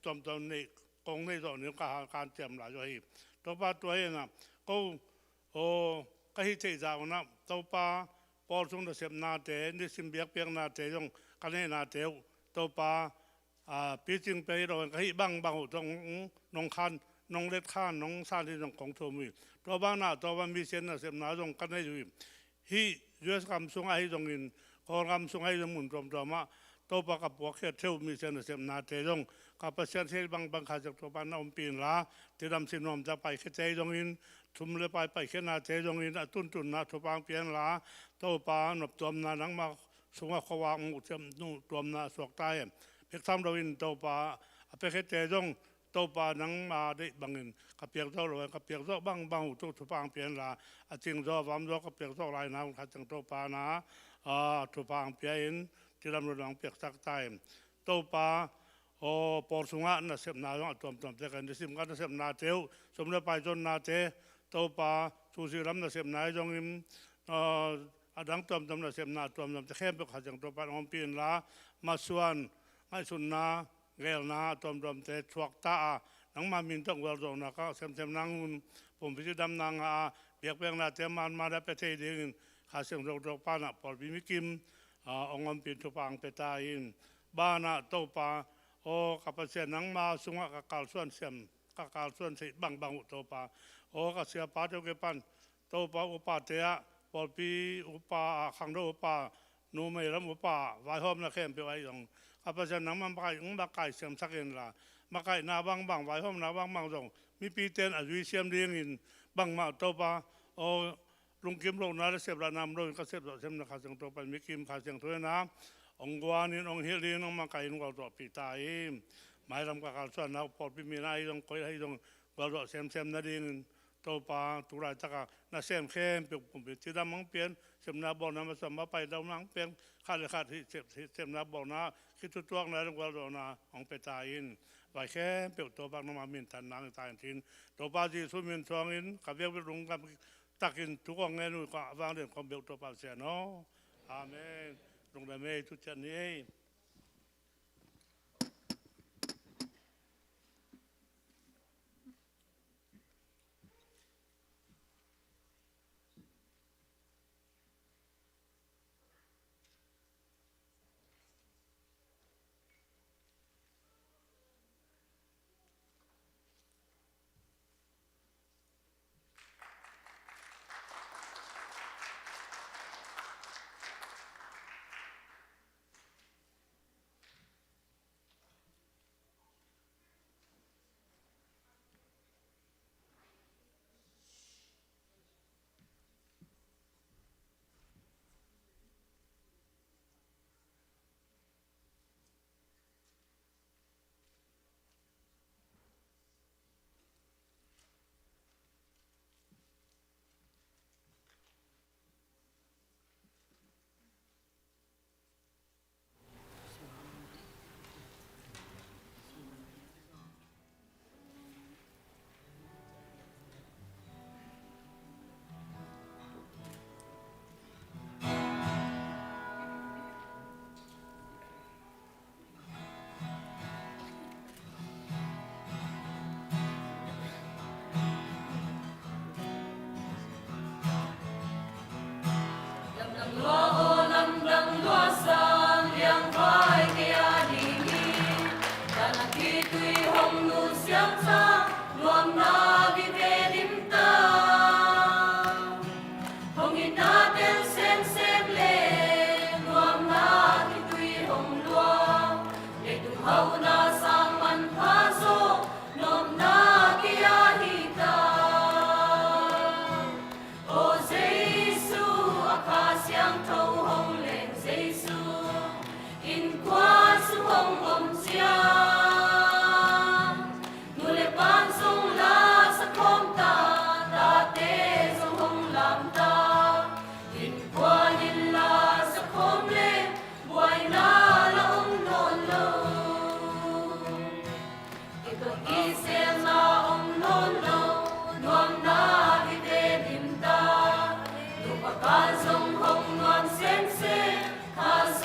จอมตัวนี้กงนี้ตัวนี้การเตรียมหลายตัวอีกตัวปลาตัวนี้นะก็ก็ฮิตใจจากนะตัวปลาปอลส่งตัวเสียบนาเตนี่สิมเปียกเปียกนาเตตรงกันให้นาเตตัวปลาปีจึงไปโดนก็ฮิบังตรงนงคันนงเล็ดข้านนงซาที่ตรงของโทมีตัวบ้านน่ะตัวบ้านมีเส้นเสียบนาตรงกันให้อยู่ฮิยูเอสคำส่งให้ตรงนี้ขอคำส่งให้ตรงมุนตรงตัวมาตัวปลากับพวกเที่ยวมีเส้นเสียบนาเตตรงกับเส้นเที่ยวบางขาจากตัวบ้านน้องปีนละที่ดำสินอมจะไปแค่ใจตรงนี้ทุ่มเลยไปแค่นาเตตรงนี้ตุนนะทุบางเปลี่ยนละตัวปลาหนบตัวนานังมาส่งว่าเขาวางมุดเสียบนู่ตัวนาสวกใต้เพียงทำเราอินตัวปลาไปแค่ใจตรงตัวปลานังมาได้บางเงินกับเปียกเท่าไรกับเปียกเท่าบางตัวทุบางเปลี่ยนละจริงตัวความตัวกับเปียกเท่าไรนะขัดจังตัวปลานะทุบางเปลี่ยนที่ดำรงเปียกสักใต้ตัวปลาปอสุงะน่ะเสพนาตัวแต่กันที่สิมกันเสพนาเทียวสมเด็จไปจนนาเตตัวปลาสูสีลำน่ะเสพนาจงอิมดังตัวน่ะเสพนาตัวจะแค่ไปขัดจังตัวปลาของปีนละมาส่วนไม่สุนนาเกลนาตัวแต่ชวกตาหนังมามินต้องเวลตรงนะก็เสพนังผมไปที่ดำนางเปียกเปียกนาเตมาได้ไปเทดินขาเสียงตัวปลาน่ะปอดบิมิกิมองค์ปีนทุปังไปตายบ้าน่ะตัวปลากับเสียนังมาสุงะกับการส่วนเสียมกับการส่วนสิบางตัวปลากับเสียปลาเจ้าเก็บปันตัวปลาอุปาเตียปอดปีอุปาขังโดอุปานูไม่รับอุปาไว้ห้อมนะเข้มไปไว้ตรงกับเสียนังมันมาไก่เสียมสักเองละมาไก่นาบางไว้ห้อมนาบางตรงมีปีเต็นอายุเสียมเรียงอินบางมาตัวปลาลุงกิมลงน้ำเสียบระนำโดยก็เสียบเสียมนะขาเสียงตัวปลามีกิมขาเสียงถ้วยน้ำองค์กวานี่องค์เฮลีน้องมาไก่น้องเราตัวปีตายหมายลำกับการส่วนนักปอดพิมีนายต้องคอยให้ต้องเราตัวเซมนาดินตัวปลาตุลาจักรน่าเซมเข้มเปลี่ยนผมเปลี่ยนที่ดำมังเปลี่ยนเซมนาบอลน้ำมาสมมาไปดำมังเปลี่ยนขาดที่เซมนาบอลน้าคิดตัวนะต้องเราตัวนะองไปตายไว้แค่เปลี่ยนตัวบางน้ำมามินทันนางตายทิ้งตัวปลาจีสุมินช่วงกับเบี้ยลงกับตักินทุกองเงินก็วางเรื่องความเบี้ยตัวปลาเสียเนาะอาเมนลงได้ไหมทุกชนี้ Hong Nguyen Sen Se,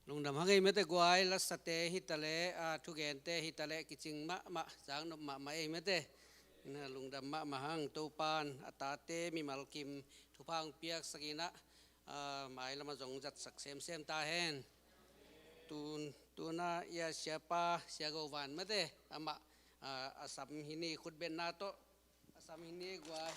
ลงดำฮังไงไม่ได้กวายลัสเตฮิตะเลทุกเอนเตฮิตะเลกิจิงมะจางนมมะเอไม่ได้นะลงดำมะหังตูปานอัตาเตมีมัลกิมทุพังเปียกสกินะหมายละมาจงจัดสักเซมตาเฮนตูน่ายาเสียปาเสียกวันไม่ได้มะอาสัมหินีขุดเบนนาโตอาสัมหินีกวาย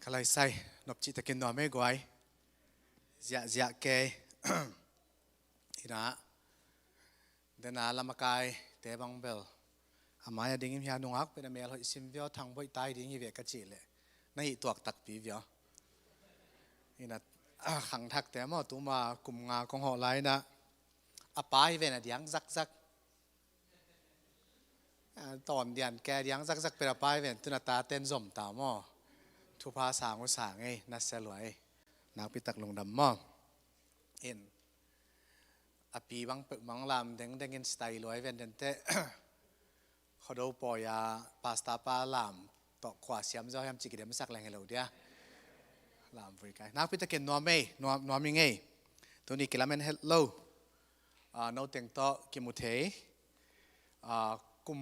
ขลายใส่นบจิตะกินนอนไม่กวยจะเกยอีน่ะเดินนาลามกายเตบังเบลอามายดิ่งพิฮานุงักเป็นเมลหอยซิมเวียวทางบ่อยตายดิ่งอีเวกจิเลยในตัวตักปีเวียวอีน่ะขังทักแต่หม้อตัวมากลุ่มงาของหอไลนะอาปายเวน่ะเดียงซักตอนเดียนแกเดียงซักเป็นอาปายเวนตุนตาเต้นสมตาหม้อทุพาสางอุสางไงนัสเซลวยนักพิตักลงดำหม้อเอ็นอปีบังเปิดบังลำเด้งเงินสไตล์ลอยเวนเดนเตเขาดูปอยาพาสต้าปลาลำต่อขวาเสียมเจ้าแฮมจิกเดียมสักแรงให้เราเดียลำบริการนักพิตักเกินนัวไม่นัวมีไงตัวนี้กิลาเมนเฮลโลโนเต็งโตกิมุเทกุม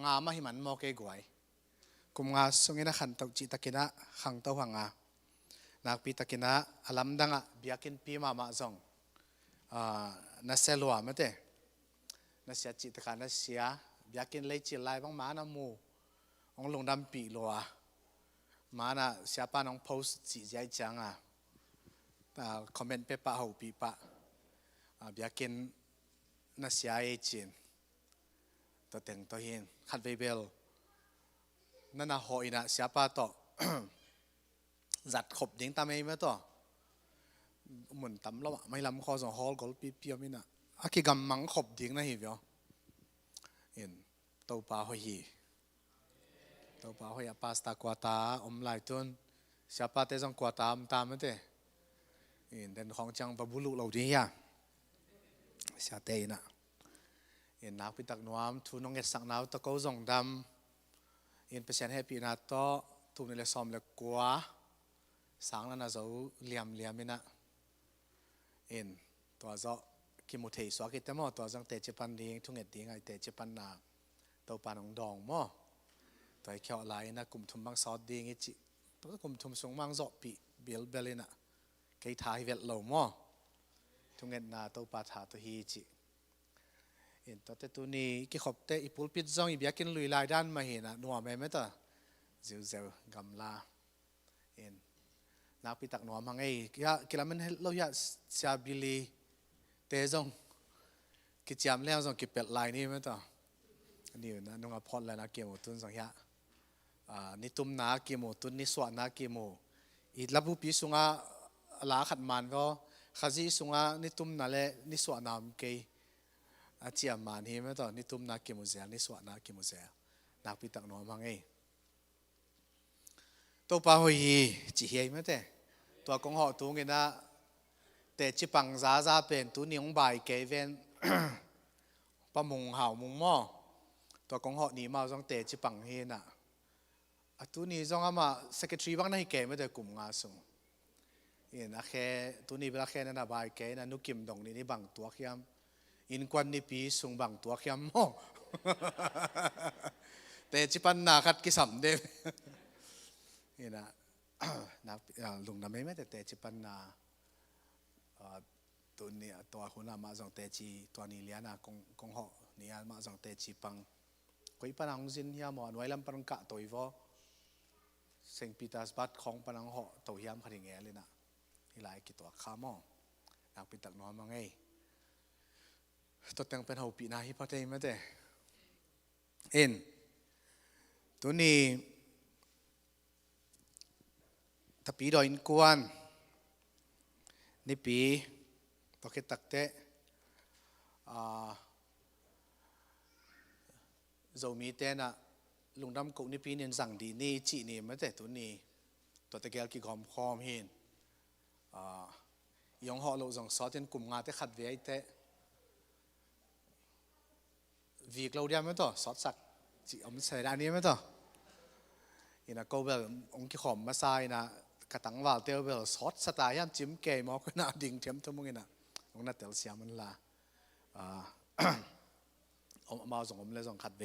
งามาหิมันโมเกกวยกุมงาสงินะขันตกจิตะกินะขังเต้าหังนักพิตะกินะอลัมดังอ่ะเบียกินปีมาซองนัสเซลัวไม่เต้นัสเสียจิตะกันนัสเสียเบียกินเลยจิตไล่บางมานามูองลงดำปีลัวมานะเสียป้าน้องโพสจิใจจังคอมเมนต์เปปะหูปีปะเบียกินนัสเสียเอจินตัวเต็งตัวหินขัดเวเบลนั่นน่ะหอยน่ะเสียป้าต่อจัดขบดิ้งตามเองไหมต่อเหมือนตำแล้วไม่ลำคอสองฮอลก็ปีเปียมิน่ะอากิกำมังขบดิ้งนะเห็นไหมเห็นตัวปลาหอยตัวปลาหอยปาสตากวาตาอมลายต้นเสียป้าเตจังกวาตามตามไม่เตเห็นเดินของจังปะบุลุเราดีอ่ะเสียเตยน่ะเห็นนักพิทักษ์นวมทุนน้องเอ็ดสักน้ำตะโกส่งดำเห็นเปอร์เซ็นต์ให้ปีนาโตทุนในเลซอมเลกัว sáng là nó dấu liềm liềm bên ạ in tòa gió khi một thầy xóa cái tấm mò tòa giang tệ chế pan đi thu nghệ tiếng ai tệ chế pan na tàu pan ông đòn mò tòa kéo lại na cùng thùng băng sọt đi nghe chị tòa cùng thùng súng băng dọ bị bill bên ạ cái thái việt lầu mò thu nghệ na tàu pa thả tàu hi chị in tòa tệ tu ni cái khop tệ ipul pit zong ibiakin lui lai dan mà hi na nuo mẹ mẹ ta dịu dịu gầm la inนักพิทักษ์หนอมังไงกิลามันเราอยากเสียบิลีเตะจงกิจามแล้วจงกิเป็ดลายนี่ไหมต่อนี่นะนุ่งพอดแล้วนะเกี่ยวตุนสังเหี้ยนี่ตุ้มนาเกี่ยวตุนนี่สวนาเกี่ยวอีลับบุปีสุงาลาขัดมันก็ข้าจีสุงานี่ตุ้มนาเล่นี่สวนามเกยอาเจียมมันเห็นไหมต่อนี่ตุ้มนาเกี่ยวเสียนี่สวนาเกี่ยวเสียนักพิทักษ์หนอมังไงตัวปลาหอยจีเหี้ยไหมแต่ตัวกงหอตัวเงี้ยนะแต่จิปังซาซาเป็นตัวนิยงใบเกยเวนปลามุงเห่ามุงหม้อตัวกงหอนี่มาจงแต่จิปังเฮน่ะตัวนี้จงอามา secretary บ้างนะให้เกยไม่ได้กลุ่มงาส่งเนี่ยนะแค่ตัวนี้เวลาแค่นั้นนะใบเกยนะนุกิมดงนี่บังตัวเขียมอินควันนี่ปีส่งบังตัวเขียมหม้อแต่จิปันนาคัดกิสัมเดนี่นะนักลุงน้ำไม่แต่จิปันนาตัวนี้ตัวคนน่ะมาส่งเตจีตัวนี้เลี้ยนะกงหอนี่มาส่งเตจีปังคุยปังจินเฮียหมอนไว้ลำปังกะตัวอีวอเซนต์ปีเตอร์สบัตของปังหอตัวเฮียมพอดีเงี้ยเลยนะนี่หลายกี่ตัวข้ามอนักปิตักน้อยมาไงตัวแต่งเป็นหัวปีนาฮิปโตเทไม่แต่ตัวนี้ถ้าปีดอยอินกวนนี่ปีตัวคิดตักเตะZomi เตนะลุงดำกุนี่ปีนี่สั่งดีนี่จีนี่ไม่แต่ตัวนี้ตัวตะเกียบกี่คอมเห็นยองห่อเราส่งซอสเป็นกลุ่มงานที่ขัดเวียเตะวีกเราเดียวไม่ต่อซอสสักจีเอามาใส่ด้านนี้ไม่ต่ออีน่ะก็แบบองค์กี่ขอมมาใส่นะกระตังว่าเตียวเบลซอสสไตล์ย่ำจิ้มเกยมอก็น่าดิ่งเทียมทั้งหมดน่ะองค์น่าเตลเสียมันละอมมาส่งอมเลยส่งขัดเว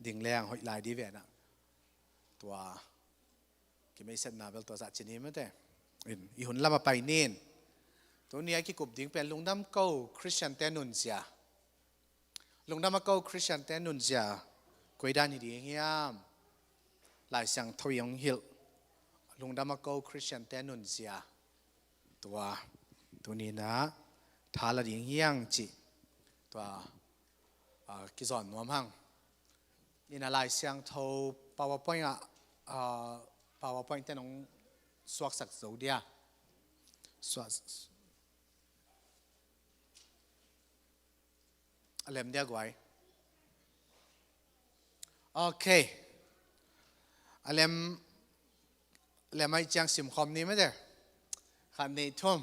ดิ่งแรงหอยลายดีเวน่ะตัวกิไม่เส้นน่ะเบลตัวสัตว์ชนิดไม่แต่อีหุ่นละมาไปเน้นตัวนี้กี่กลุ่มดิ่งเป็นลุงดำเก้าคริสเตียนเตนุนเซียลุงดำมาเก้าคริสเตียนเตนุนเซียกุยด้านดีเฮียมหลายสังทวียงฮิลลุงดำมาเก้าคริสเตียนเตนุนเซียตัวนี้นะทาละดิ่งเฮียงจีตัวกิจอนนวมหังนี่นะลายเสียงเท่า PowerPoint PowerPoint แต่น้องสวักสักสูเดียสวักเล่มเดียวไว้โอเคเล่มไม่จังสิมคอมนี้ไม่ได้ขันนี้ทุ่ม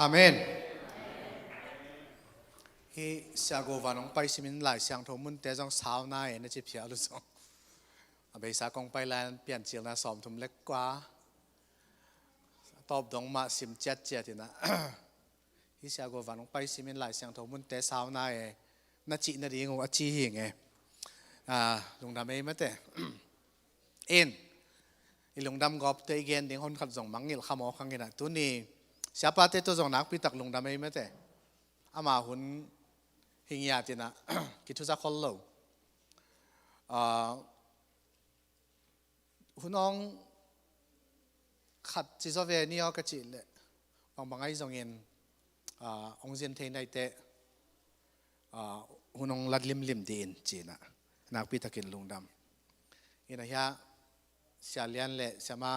อาเมนฮีเสียกวันองไปสิมินหลายเสียงทมุนแต่จงสาวนายนะจิเพียลุสงอาเบสากงไปแลนเปลี่ยนเจียนะสอมทุมเล็กกว่าตอบดงมาสิมเจ็ดเจ็ดนะฮิเสียกวันองไปสิมินหลายเสียงทมุนแต่สาวนายนะจินะดีงงอจีหิงไงลุงดำเองมั้ยแต่เอ็นอีลุงดำกอบเตยเกนดิ้งคนขัดส่งมังงิลขโมยขังกินนะตัวนี้เสียปาเตตัวส่งนักพิตักลุงดำเองมั้ยแต่อามาหุ่นหิงยาตินะคิดทุกคนรู้หุ่นน้องขัดจิตเวนี่ก็จิเลยบางไอ้ส่งเงินองเซนเทนได้แต่หุ่นน้องลัดลิมดีนจีนะนักพิทักษ์ลุงดำอินะฮะเสียเลียนเละเสียมา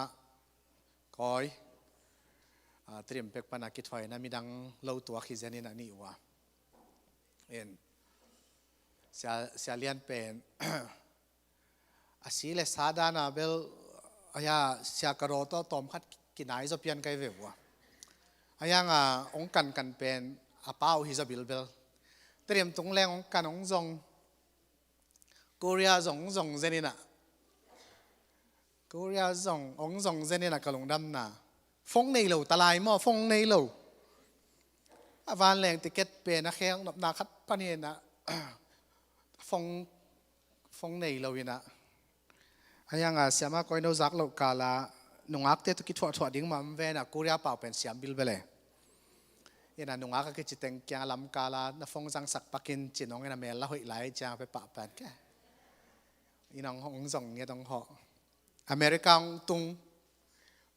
คอยเตรียมเป็กปนักกิจไฟนะมีดังเล่าตัวขี้เจนี่นะนี่วะเอ็นเสียเลียนเป็นอาศัยเลสาดานะเบลอาญาเสียกระโดดตอมขัดกินไหนจะเปลี่ยนไกลเววะอาญาองกันเป็นอาเป้าฮิซาบิลเบลเตรียมตรงแรงองกันองซงกูเรียซงเจนี่นะกูเรียองซงเจนี่นะกระลงดำนะฟงในเหลวตะลายหม้อฟงในเหลววานแรงติเก็ตเป็นนะแข้งนาคัดปนีนะฟงในเหลวนะยังเสียมาคอยโนจักเหลวกาลาหนุ่งอักเตตุกิถอดดิ้งมาเวนะกูเรียเป่าเป็นเสียมบิลเบลยันหนุ่งอักก็จิตเต็งแกงลำกาลานะฟงจังสักปักินจิน้องยันเมลละหอยไหลจางไปปะแปดแกอีน้องห้องส่งเนี่ยต้องหออเมริกาตุง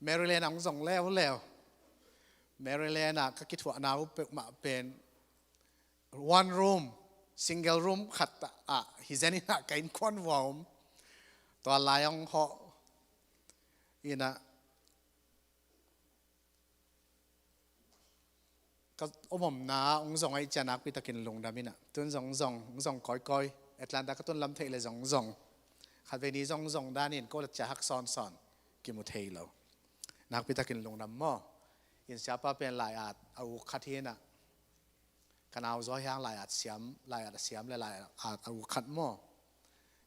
แมริแลนด์องส่งแล้วแมริแลนด์ก็คิดว่านาเป็นมาเป็น one room single room ขัดฮิเจนี่นะกินควันวอมตัวลายองหออีนะก็อมนาองส่งไอ้เจนักพิตากินลงดามินะตุนส่งก้อยแอตแลนตาก็ตุนลำเทเลยส่งขัดเวนี้ส่งด้านนี้ก็จะหักซ้อนกิมุเทเรานักพิทักษ์ลงน้ำม้ออินเสียป้าเป็นลายอาดเอาคัดเฮนะขณะเอาจ้อยหางลายอาดเสียมลายอาดเอาคัดม้อ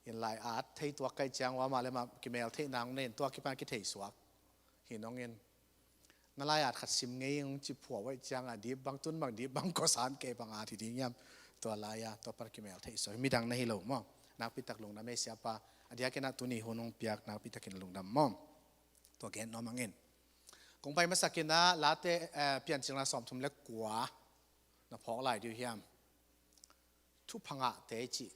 อินลายอาดเทตัวไก่แจงว่ามาเลยมากิเมลเทนางเน้นตัวกิปานกิเทสวกเห็นน้องเงินนั่นลายอาดขัดซิมเงี้ยงจิผัวไว้แจงอาดีบางตุนบางดีบางก็สารเก็บบางอาทิตย์นี้ยำตัวลายตัวปานกิเมลเทสวยมีดังในฮิโลม้อนักพิทักษ์ลงน้ำไม่เสียป้าอดีตแค่นั้นตัวนี้หัวนงเปียกนักพิทักษ์ลงน้ำม้อตัวแกนน้องมังเงินคงไปมาสักกินนะลาเต้เปลี่ยนจิงละสอมทุมเล็กกว่านะพอหลายดิวเฮียมทุพังะเตจิ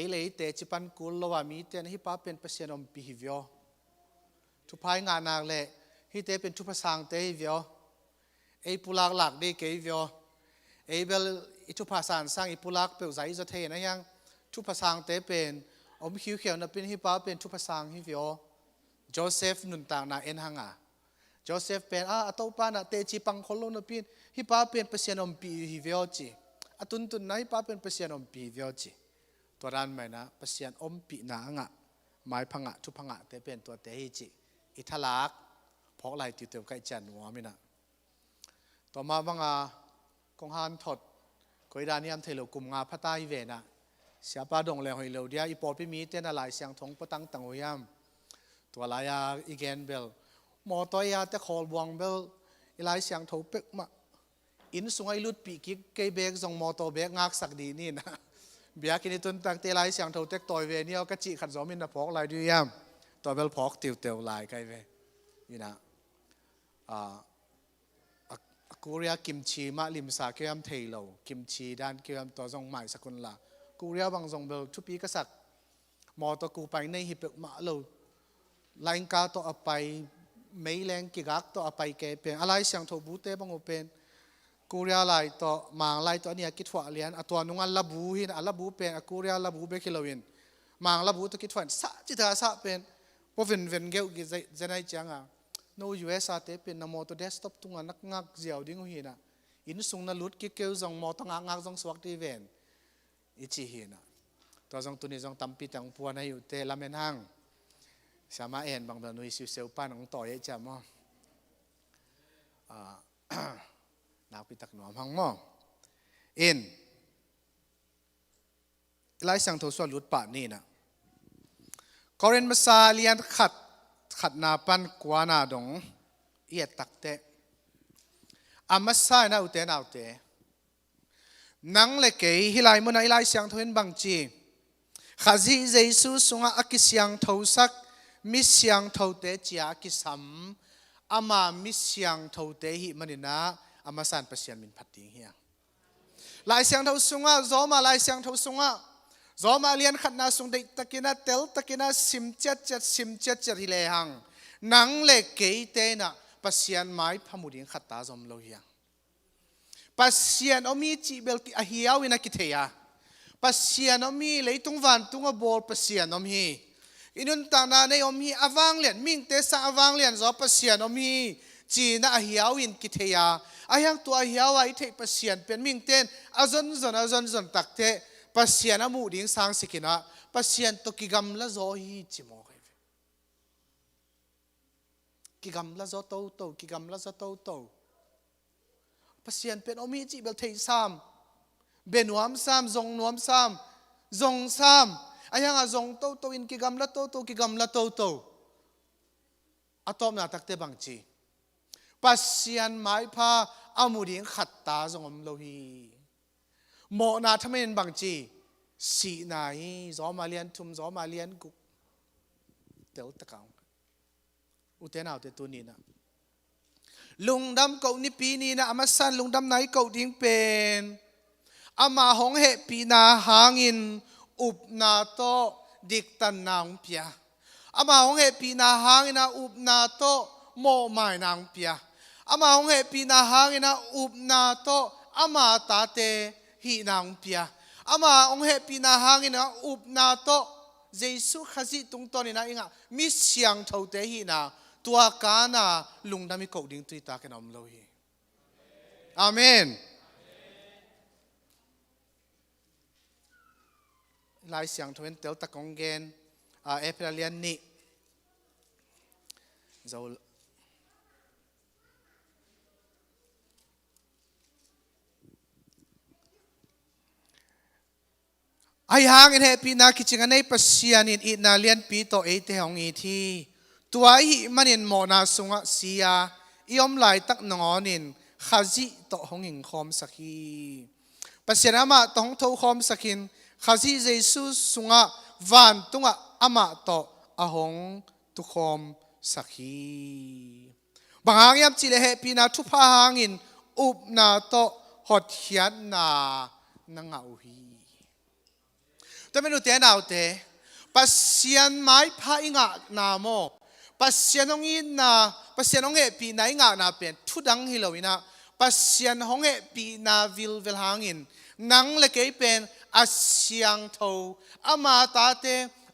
เลยเตจิปันกุลว่ามีเตนฮิปาเป็นเปอร์เซ็นต์อมปีฮิวิโอทุพายงานนักเล่ฮิเตเป็นทุพสังเตฮิวิโอปุลักหลักดีเกฮิวิโอเบลทุพสันสังปุลักเปิลใจจะเทนะยังทุพสังเตเป็นอมคิวเขียวนะเป็นฮิปาเป็นทุพสังฮิวิโอโจเซฟนุนต่างนาเอ็นหังโจเซฟเป็นตัวปานะเตจิปังคนโลนเป็นฮิปาเป็นเปอร์เซ็นต์อมปีฮิวิโอจีตุนนะฮิปาเป็นเปอร์เซ็นต์อมปีฮิวิโอจีตัวรันไหมนะเปอร์เซ็นต์อมปีนะงะไม้พังะทุพังะเตเป็นตัวเตฮิจิอิทลักพอกไหลติวเตียวใกล้จันหัวมินะต่อมาบังกงฮันถดกอยดานิยมเทโลกุมงาพัตตาฮิเวนะเสียปาดงเลหอยเลวเดียอีปอดพิมีเต้นอะไรเสียงทงปะตังตังหัวยามตัวลายอีแกนเบลมอตัวยาแต่ขอลวงเบลอีลายเสียงถูเป็กมาอินสุงไอลุดปีกิกเกยเบกส่งมอตัวเบกงักสักดีนี่นะเบียกินตุนตังเตลายเสียงถูเต็กต่อยเวนี่เอากระจิขัดจอมินนะพอกลายด้วยยามตัวเบลพอกติวเตียวลายไกเวนี่นะกูเรียกิมชีมาลิมสาเกียมเทโลกิมชีด้านเกียมตัวส่งใหม่สกุลละกูเรียบางส่งเบลทุปีกษัตริย์มอตัวกูไปในฮิปเปกมาโลไลน์กาตัวไปไม่แรงกิกักตัวไปเกเป็นอะไรเสียงถูบูเต้บังโอเป็นกูเรียอะไรตัวมางไลตัวนี้คิดว่าเลียนตัวนุ่งอัลลับูหินอัลลับูเป็นกูเรียลับูเบคิโลวินมางลับูตัวคิดว่าสะจิตาสะเป็นพอเวนเกลกิจะไหนจังโนยูเอสอาเตเป็นนโมตัวเดสก์ท็อปตุงนักงักเจียวดิ้งหินะอินสุงนัลุดกิเกลจงมอตังงักจงสวักดีเวนอิจิหินะตัวจงตุนี้จงตั้มปีตังพัวให้อยู่เตลาเมนหังสามาเอ็นบางแบบนุยซิวเซลป้านของต่อยจะมั้ง นักพิทักษ์หนวมหังมออินไล่สังทศวรุดป่านี่นะกอรินมาซาเลียนขัดนาปันกวานาดงเอียตักเตอามาซานาอุเตนาอุเตนังเล็กฮิไลมุนไอไลเสียงทวินบังจีข้าจีเจสุสุงอากิเสียงทศักมิเสียงทเตจีอากิสัมอามามิเสียงทเตหิมันนี่นะอามาสานเปเซียนมินพัดดิ้งเฮียไลเสียงทสุงอาโจมาไลเสียงทสุงอาโจมาเลียนขัดนาสุงเดตะกินาเตลตะกินาซิมเจ็ดฮิเลหังนังเล็กเตนะเปเซียนไม้พมุดิงขัดตาจอมโลเฮียpasien omi chi bel ki ahiaw ina kitheya pasien omi leitung van tunga bol pasien omi inun ta na nei omi awang lian ming te sa awang lian zo pasien omi chi na ahiaw in kitheya ayang tu ahiaw ai the pasien pen ming ten azon takte pasien amu ding sang sikina pasien to kigam la zo hi chimo kigam la zo to kigam la zo to pasien pen omi chi bel thei sam benuam sam zong nuam sam zong sam ayang a zong to in kigam la to kigam la to atom na takte bang chi pasien mai pha amuding khatta zong om lo hi mo na thamen bang chi si nai zo ma lian thum zo ma lian gu tel takang utena te tu ni na lung dam kau ni pi ni na amasan lung dam nai kau ding pen ama hong he pi na hangin up na to dik tan nang pia ama hong he pi na hangin na up na to mo mai nang pia ama hong he pi na hangin na up na to ama ta te hi nang pia ama hong he pi na hangin na up na to jesu khazi tung to ni na inga mi siang thau te hi naตัวกาน่าลุงดามิโกดิ้งตุยตากันอมโลฮีอาเมนลายเสียงทเวนเตลตะกงเกนเอเปรเลียนนี่จะไอหางอินเฮปีนาคิจิงันในปัสยานินอินาเลียนปีโตเอเตหงอีทีตัวหิมันอินโมนาสุงะเสียยอมไหลตักนงอนินข้าจิโตหงอิงคอมสักีปัสยามาตองทูคอมสักินข้าจิเจสุสุงะวันตุงะอามาโตอหงตุคอมสักีบางหางยามจิเลเฮปีนาทุพาหางอินอุบนาโตหดเขียนนานงเอาฮีแต่ไม่รู้เตนเอาเตปัสยาไม้พาอิงะนาโมปัสยานงอินนาปัสยานงเอปีนาอิงะนาเป็นทุดังฮิโลวินะปัสยานงเอปีนาวิลหางอินนังเล็กเป็นอาเซียงโทอามาตาเต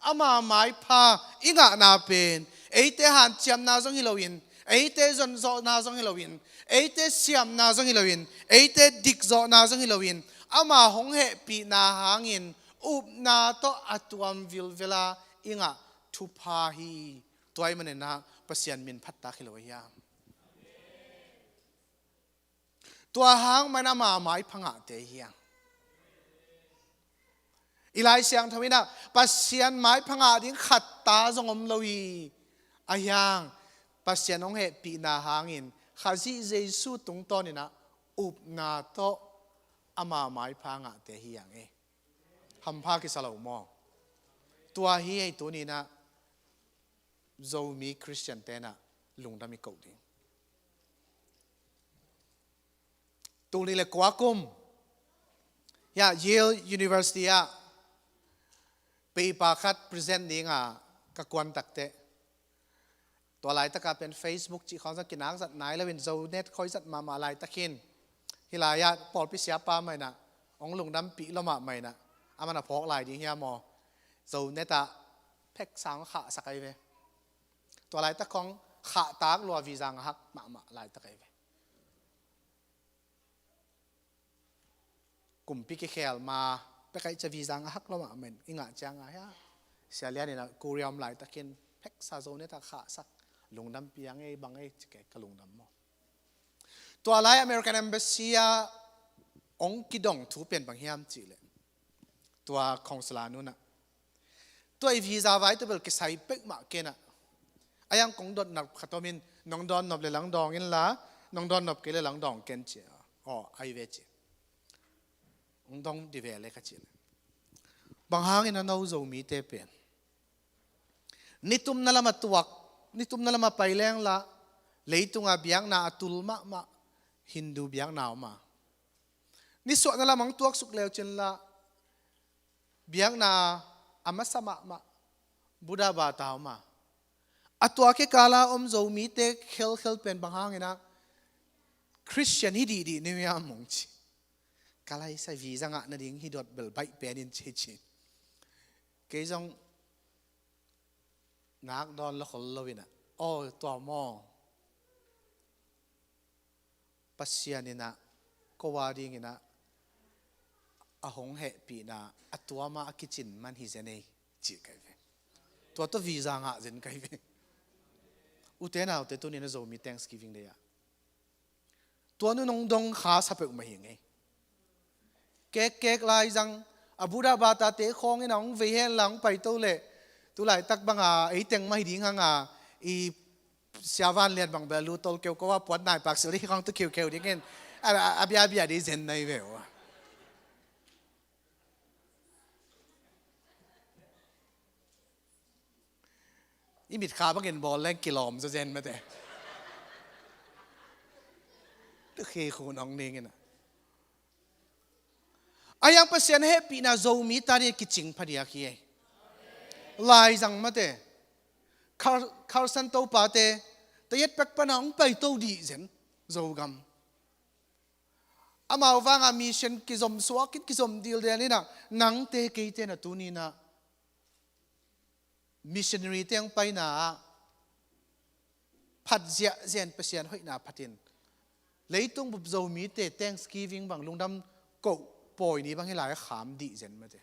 อามาไม้พาอิงะนาเป็นเอเตหันเจียมนาจงฮิโลวินเอเตจนโซนาจงฮิโลวินเอเตเซียมนาจงฮิโลวินเอเตดิกโซนาจงฮิโลวินอามาหงเอปีนาหางอินอุบนาโตอัตวมวิลเวลาอิงะทุพาฮีตัวไอ้มันนะปัสยันมินพัตตาคิโลยามตัวหางมันมาหมายพังอาเตียงอีไลเสียงทวินะปัสยันหมายพังอาดิ้งขัดตาจงอมลอยอายังปัสยันองเหปีนาหางอินข้าจิเจสุตรงตอนนี้นะอุบนาโตอามาหมายพังอาเตียงทำภาคิสลาวมอตัวเฮียตัวนี้นะZomi Christian เตนะลุงดามิโกดิ้งตัวนี้เลยกว่ากุมยา Yale University อะไปปาคัด present นี้อ่ะกับกวนตักเตตัวลายตะกาเป็น Facebook จีของสักกินักสัตว์ไหนแล้วเป็น Zonet คอยสัตว์มาลายตะคินฮิลายะปอดพิเศษป้าไม่นะองลุงดำปีละมาไม่นะอามันพอกลายดีเฮียมอ Zonet อะเพ็กสังขาสักไอเวตัวลายตะของขาตากลัววีซังฮักมาลายตะไอเวกลุ่มพิกเกลมาไปใครจะวีซังฮักละมาเหม็นอิงะจังไงฮะเสียเลี้ยนี่นะกูเรียมลายตะคินเพ็กซาโซเนตะขาสักลุงดำเปียงไอ้บังไอ้จะแกกลุงดำมอ ตัวไล่อเมริกันเอมบาซีองกิดงถูเป็นบางยามจีเลยตัวคอนสุลานุนะตัววีซ่าไว้ตัวเบลกิใส่เป็กมาเกนะอายังคงโดนนับขัดตัวมินน้องโดนนับเลยหลังดองอินละน้องโดนนับเกเลยหลังดองเกนเจอ๋อไอเวจองดองดีเวเลยขจินบางหางอินเอาโจมีเตเป็นนิตุมนั่นละมาตัวนิตุมนั่นละมาไปแรงละเลยตุงอาบียงนาตุลมาฮินดูบียงนาวมานิสวนั่นละมังตัวสุกเลวจนละบียงนาอามาสมามาบุดาบาตาวมาอัตัวแค่กาลาโจมีเตเคลเป็นบางหางอินะคริสเตียนฮิดีนี่ไม่ยามงจีกาลาใส่วีซ่างะนั่นเองฮิดอดเบลไปเป็นอินเชจิเกยจงนักดอนละคนละวินะโอ้ตัวมอปัสยานินะก็ว่าดีงินะอาหงเหปีนะอัตัวมาอักิจินมันฮิเจเนจีกันเวตัววีซ่างะเจนกันเวอุเทน่าอุเทตัวนี้นะZomi Thanksgiving เลยอะตัวนู้นงดงขาสับเปกมาอย่างไงเก๊กลายจังอาบูดาบาตาเตะคองไอ้น้องเวียนหลังไปตัวเล่ตัวไหลตักบังไอ้เต็งไม่ดิ้งห่างอีเสียวันเลียนบังเบลูตอลเกี่ยวกับว่าปวดนายปากสุริของตัวเกี่ยวดิ้งเงินอาเบียดีเซนในเวลอีมิดขาบังเงินบอลเล่นกิโลมจะเซนมาแต่ตัวเคคุณน้องนี่เงินอายังเปอร์เซ็นต์เฮปีน่าโจมีตานี่กิจจิงพอดีอะคีลายจังมาเตะคาร์สันโตปาเตะแต่ยัดเป็กปนองไปโตดีเซนโจกัมอามาฟังอามิชันกิจมสวากิจมดีลเดนี่นะนังเตะกีเตนะตัวนี้นะมิชชันนารีเตียงไปนะพัดเสียเซนเปอร์เซ็นต์ห้อยนาพัดินเลยต้องบุบโจมีเตะ Thanksgiving บางลุงดำกูปล่อยนี้บางให้หลายขามดีเซนมาเต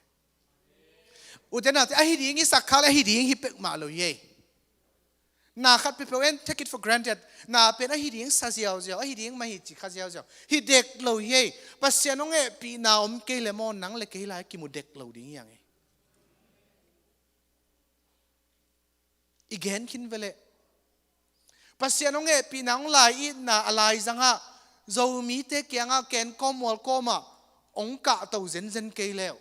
อุตส่าห์ไอ้หิดิ้งอีสักขาไอ้หิดิ้งฮิเป็กมาเลยเย่น่าขัดไปเป็น take it for granted น่าเป็นไอ้หิดิ้งซาเซียวเจียวไอ้หิดิ้งมาหิจิข้าเซียวเจียวหิเด็กเลยเย่ปัสยาน้องเอ๋ปีน่าอมเกลเลมอนนังเล็กเกลายกิมุเด็กเลยดิ้งยังไงอีกเห็นคินเวลปัสยาน้องเอ๋ปีนังลายอินน่าอะไรจังฮะโจมีเตเกียงอ่ะแกนคอมวอลคอมอ่ะองกะตัวเซนเกลแล้ว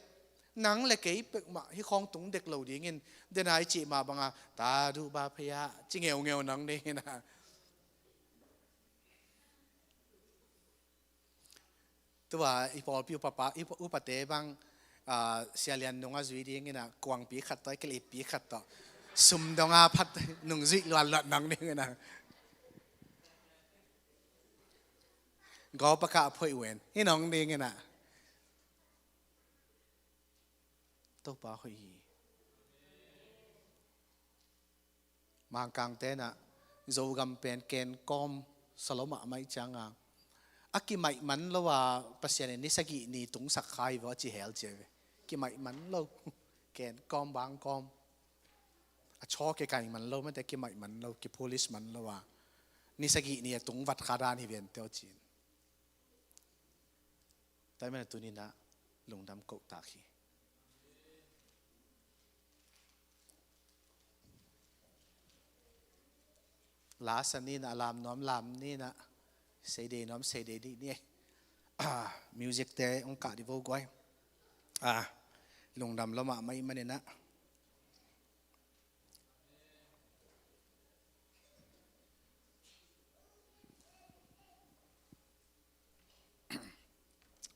นังเล็กเป็กมาที่คลองตุงเด็กเหล่าดีเงินเดนายจีมาบังอาตาดูบาพยาจิเงียวนังนี่นะตัวอีพอพิวปะปะอีอุปเตบังเสียเลียนนงอาจุยดีเงินนะกวางปีขัดต่อยกลีปีขัดต่อสุ่มดงอาพัดนุ่งจุยลวนนังนี่เงินนะก็ประกาศพ่อยเวนนี่น้องนี่เงินนะตัวป้าคุยมากางเตนะโจกำเป็นเกณฑ์กอมสลมาไม่จังอ่ะอากิไม่มันแล้วว่าปัสยานิสกินี่ตุงสักใครว่าจีเฮลเจวกิไม่มันแล้วเกณฑ์กอมบางกอมชอเกไก่มันแล้วไม่แต่กิไม่มันแล้วกิ police มันแล้วว่านิสกินี่ตุงวัดคาดานี่เวียนเตียวจีนแต่ไม่ตัวนี้นะลงดำกตาขีลาสันนี่นะลามน้อมลามนี่นะเสดีน้อมเสดีนี่มิวสิกเตะองค์การดิโวกไว้ลงดำละมาไม่มาเนี่ยนะ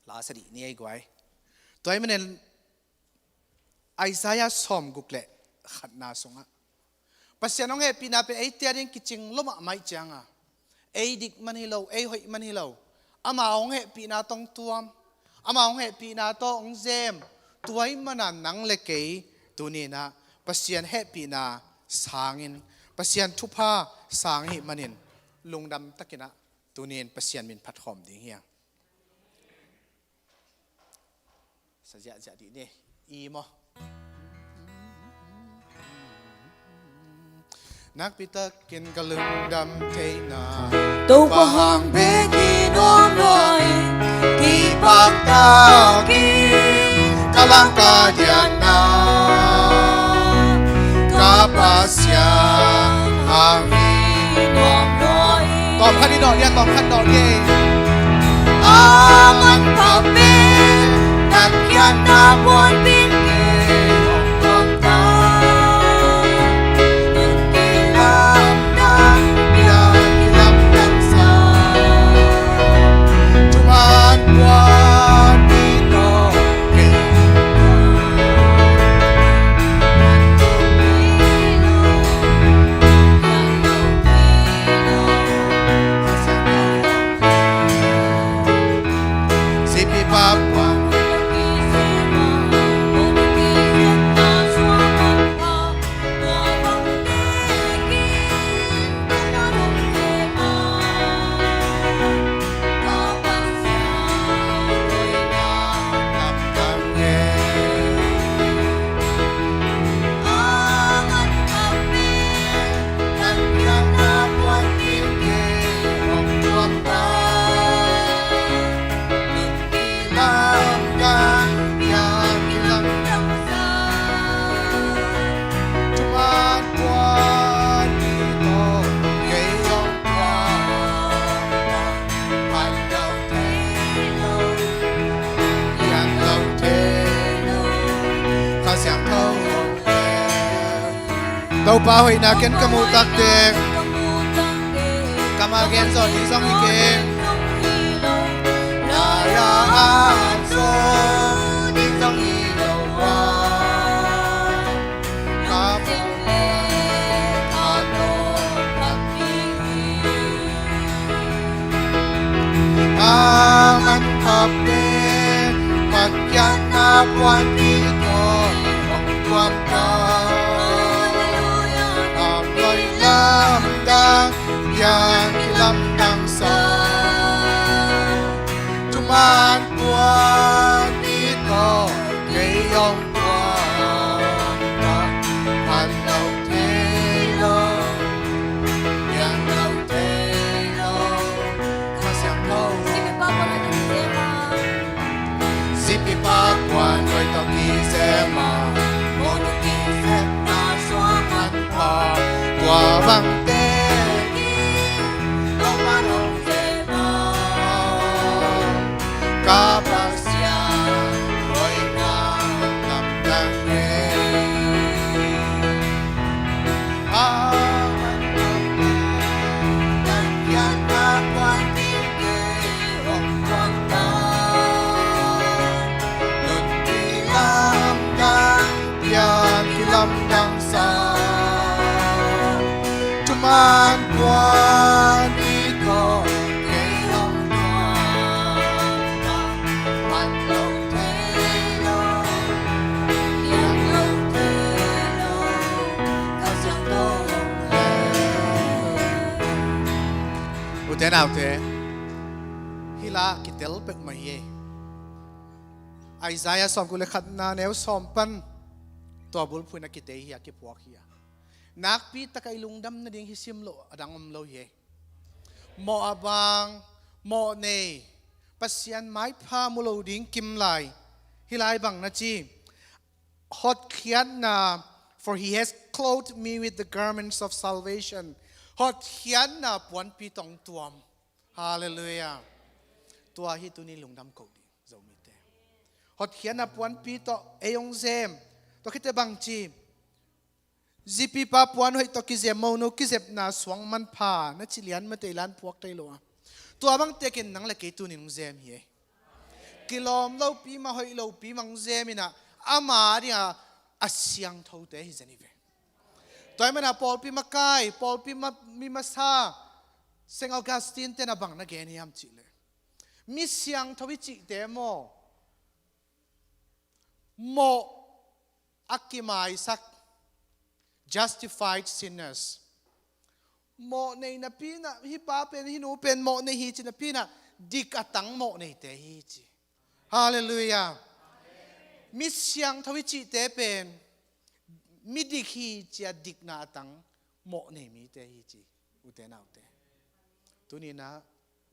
ลาสดีนี่ไอ้กไว้ตัวไอ้มันเนี่ยไอ้สายสอมกุกเละขัดนาสงะปัสยาน้องเอปีนาเป็นไอเตียริงกิจิงลมไม่จังอ่ะไอดิกมันฮิโลไอหอยมันฮิโลอามาองเอปีนาตองตัวอามาองเอปีนาตองเจมตัวไอมันนังเล็กตัวนี้นะปัสยาเฮปีนาสางินปัสยาทุพาสางหิมันินลุงดำตะกินะตัวนี้ปัสยามินพัดหอมดีเฮียสัจจะดีเนี่ยอีโมนักพิทักษ์กินกะลึงดำเทนา ตัวปะหางเบกีโน đom rồi Ki bak ta ki kalang ka diyan na kapasya hangin đom rồi ตอบคันนี้ดอกเนี่ยตอบคันดอกเนี่ย Aman pabin Takyan na buwan pinggil Ang ta Nagkilam na Yakilam ng sa Tumatwan dito kay si Pipapwan Tàu pa hội na ken kamu tak te kamagen so ni song ike la ya an so ni song i lo wa ka mo ka no pak pi aman khap pe pak yan na pwan pi to ong kwam ka Lam dang yang lam dang sa Tuman buwan dito Kayong buwan Panaw telo Yang law telo Kasyang law Sipi pakwan Ko'y tokisema Mono kisep na suaman pa Tua bang teki Lo manong sema Kapasya Ko'y nakamdang Aman Tagyan na buwan tingin Ang kwanta Nun kilam dang Yan kilam dang sa Man buwan dito Kayong Manlaw telo Yang law telo Kasyang tolong Uten nào thế Hila kitel pek mahiye Isaiah som kule khat na neo som pan To bul phu na kite hiya ki puak hiya Nakpi takay lungdam na ding hisim lo adang lo ye. Mo abang mo ne pasyan mai pa mulo ding kim lai hilai bang na chi hot khian na for he has clothed me with the garments of salvation. Hot khian na puan pi tong tuam. Hallelujah. Tua hi tu ni lungdam ko di zomi te. Hot khian na puan pi to eyong zem to kite bang chi Zipi pa puan hoi to kizem mo no kizep na swang man pa na chilian mateilan puak tay lo tua bang tekin nang la ke tu ning zem hi kilom lo pi ma hoi lo pi mang zem ina ama dia asyang tho te hi zani ve toy mana pol pi makai pol pi ma mi masa Saint Augustine te na bang na gen yam chile mi syang tho chi te mo akimai sak justified sinners. Mo nei na pina hi pa pen hinu pen mo nei hi chi na pina dik atang mo nei te hi chi. Hallelujah. Mi siang thawi chi te pen mi dik hi chia dik na atang mo nei mi te hi chi. Ute na ute. Tuni na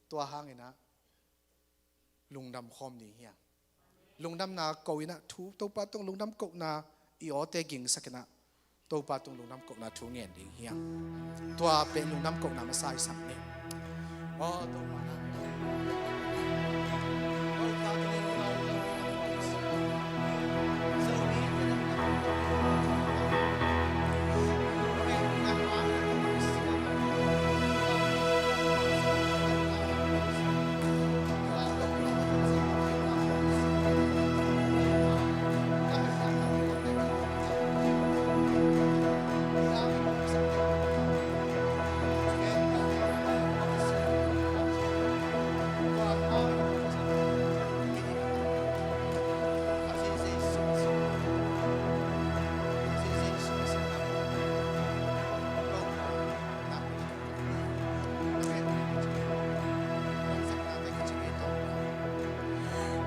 tua hangina ลุงดำคอมดีเฮียลุงดำนาเกาอินะทูตัวปาตรงลุงดำเกานาอีออเตกิงสักนะตัวปาตรงลุงดำเกานาทูเงียนดีเฮียตัวเป็นลุงดำเกานามาใส่สักเนี่ยอ๋อตัวปานะ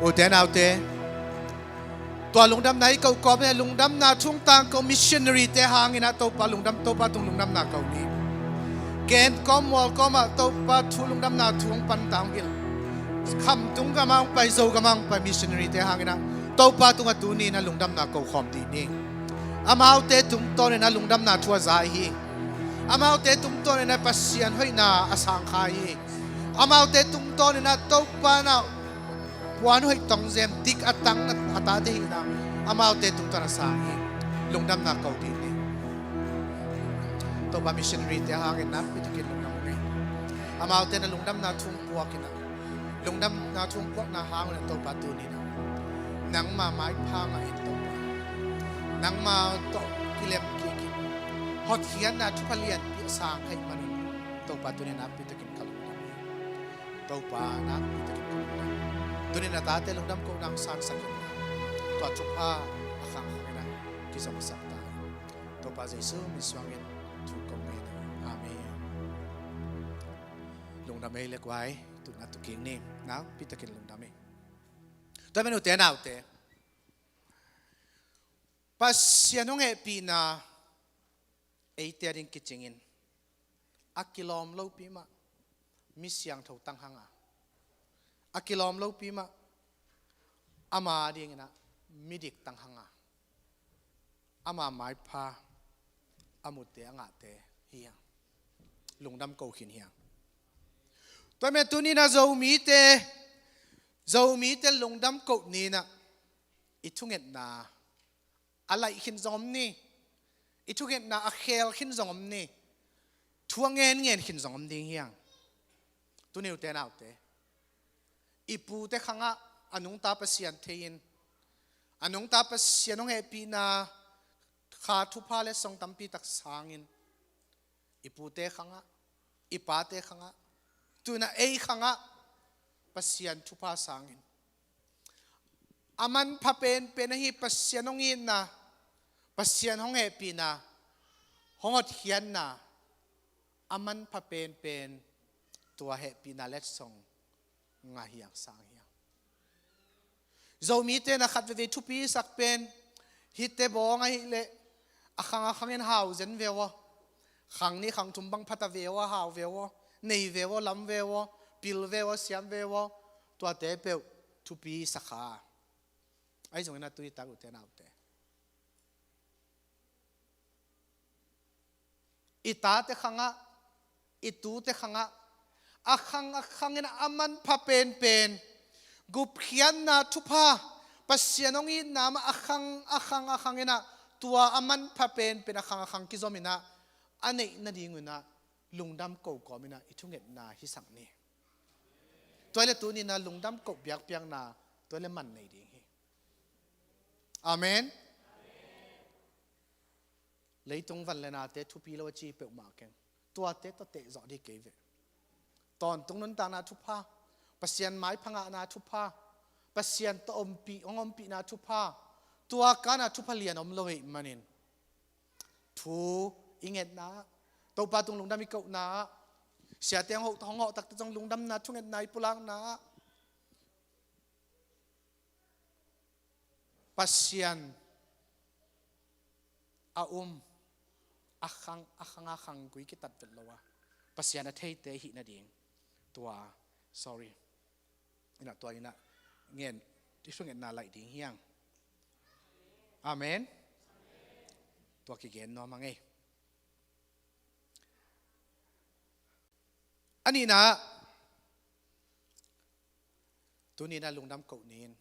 โอ้แต่เอาแต่ตัวลุงดำไหนเขากอบเนี่ยลุงดำนาช่วงต่างเขามิชชันนารีแต่หางอินะตัวปาลุงดำตัวปาตรงลุงดำนาเขานี่เกณฑ์กอมวอลกอมาตัวปาทุลุงดำนาช่วงปันต่างกิลคำตุงกำมังไปโซกำมังไปมิชชันนารีแต่หางอินะตัวปาตุงตัวนี้นะลุงดำนาเขาคอมดีนี่อามาเอาแต่ตุงตัวเนี่ยนะลุงดำนาชัวใจฮีอามาเอาแต่ตุงตัวเนี่ยนะปัสยันให้นาอสังขายอามาเอาแต่ตุงตัวเนี่ยนะตัวปานะวันให้ตองเซมติกอัตังนัดอัตาเดีนะอามาเอาเตตุงตานาสาฮีลุงดำนักเกาดีนี่ตัวบามิชชันนารีเตะหางนับไปตุกินลุงดำนี่อามาเอาเตนะลุงดำนาทุ่งพวกินะลุงดำนาทุ่งพวกนาหางนะตัวปาตูนี่นะนังมาไม้พางอินตัวนังมาตัวกิเลมกิกิฮอตเฮียนนะทุพเลียนพิสางให้มันตัวปาตูนี่นับไปตุกินกัลุงดำนี่ตัวปานับไปตุกินกัลุงดำตัวนี้นะตาเตลุงดำก็นำสารสักตัวจุผ้าอาคังให้นะกิจสมศักดิ์ตายตัวพระเยซูมีสวงเงินทุกกองเงินอาเมนลุงดำเล็กไว้ตุนัดตุกิงนี่นะพิตากินลุงดำตัวเป็นอุเทนเอาเตปัสยานุเงปีนาเอเตียริงกิจงินอักกิลอมโลปีมามิสยังถูกตั้งหังอากิลอมโลปีมาอามาดีงนะมิดิกตังหังอามาไม้พาอามุดเตะงาเตะเฮียลุงดำเกาขินเฮียตัวเมตุนีนะZomiเตลุงดำเกานี่นะอิทุเงตนาอะไรขินซอมนี่อิทุเงตนาอาเคลขินซอมนี่ทัวเงินขินซอมดีเฮียตัวนี้อุเตนเอาเตอีปูเตขังอันนุงตาเปเสียนเทียนอันนุงตาเปเสียนงเอปีนาขาทุพาเลสงตัมปีตักสางินอีปูเตขังอีปาเตขังตัวน่ะเอขังเปเสียนทุพาสางินอามันพะเป็นฮีเปเสียนงอินนะเปเสียนงเอปีนาหงอเทียนนะอามันพะเป็นตัวเฮปีนาเลสงงาเฮียงสังเฮียงZomiเตนะขัดเวทุปีสักเป็นฮิตเตบองไงเละขังเงินหาวเจนเววขังนี้ขังทุ่มบังพัตเววหาวเววในเววลำเววปิลเววเสียมเววตัวเตเปวทุปีสักขาไอ้ส่วนนั้นตุยตากุเตนาอุเตอิตาเตขังอิตูเตขังอาคังเงินอามันพะเป็นกุบเขียนนาทุพาปัสยานงอินนามาอาคังเงินตัวอามันพะเป็นอาคังกิจอมินะอันนี้นาดีงุนะลุงดำเก่ามินะอิทุเงตนาฮิสังนี่ตัวเลตัวนี้นะลุงดำเก่าเบียกเปียงนาตัวเลมันในดีอาเมนเลยตรงวันเลนาเตทุปีโลจีเปิดมาเก่งตัวเตตเตจอดีเกวตอนตรงนั้นตานาทุพาปัสยันไม้พังอานาทุพาปัสยันตอมปีองปีนาทุพาตัวการนาทุพาเลียนอมโลหิมันินทูอิงเอ็ดนาตัวปาตรงลุงดำมีเก่านาเสียเตียงหกท้องหอกตักตรงลุงดำนาทุ่งเอ็ดนายปุลังนาปัสยันอาอาคังกุยกิตัดเป็นละวะปัสยันเทยเตหินาดิงตัว sorry นี่นะตัวนี้นะ nghiền tí số nghiền nào lại tiếng hiang amen tua kỳ kiến nó mà nghe anh đi na tôi nhìn là lùng đam cậu nhìn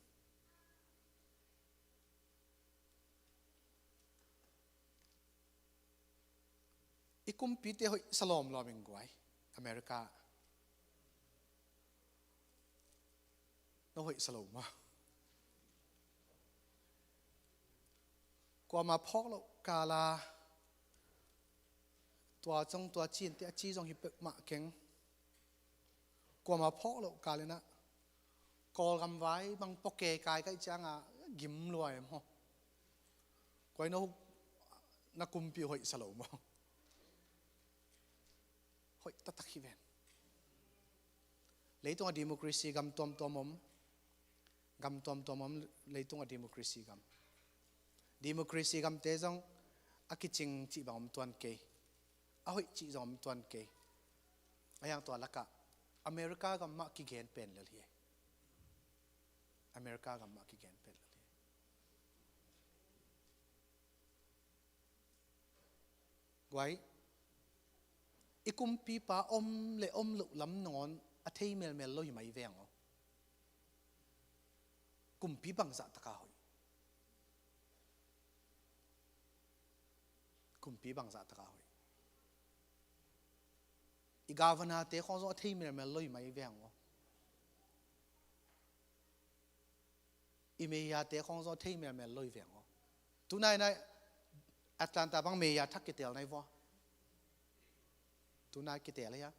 ikum pite hoi salom lo ming guai America nó hoi salom ma qua mà phok lo kala tua trong tua chin te chi trong hip ma keng qua mà phok lo kala na call gam vai bang poke kai cái chang à gim luai em ho quay nó kumpi hoi salom ma hoi tatak hi ven leitung a democracy gam tom tom leitung a democracy gam te jong a kiching chi bang tuan ke a hoi chi jom tuan ke ayang to laka America gam ma ki gen pen le hi America gam ma ki gen pen le guai ikum pi pa om lu lam non a thei mel lo hi mai veng o kum pi bang za taka hoi kum pi bang za taka hoi i governor te khong zo a thei mel lo hi mai veng o i me ya te khong zo thei mel lo hi veng o tu nai Atlanta bang me ya thak ke tel nai vo tu nai ke tel ya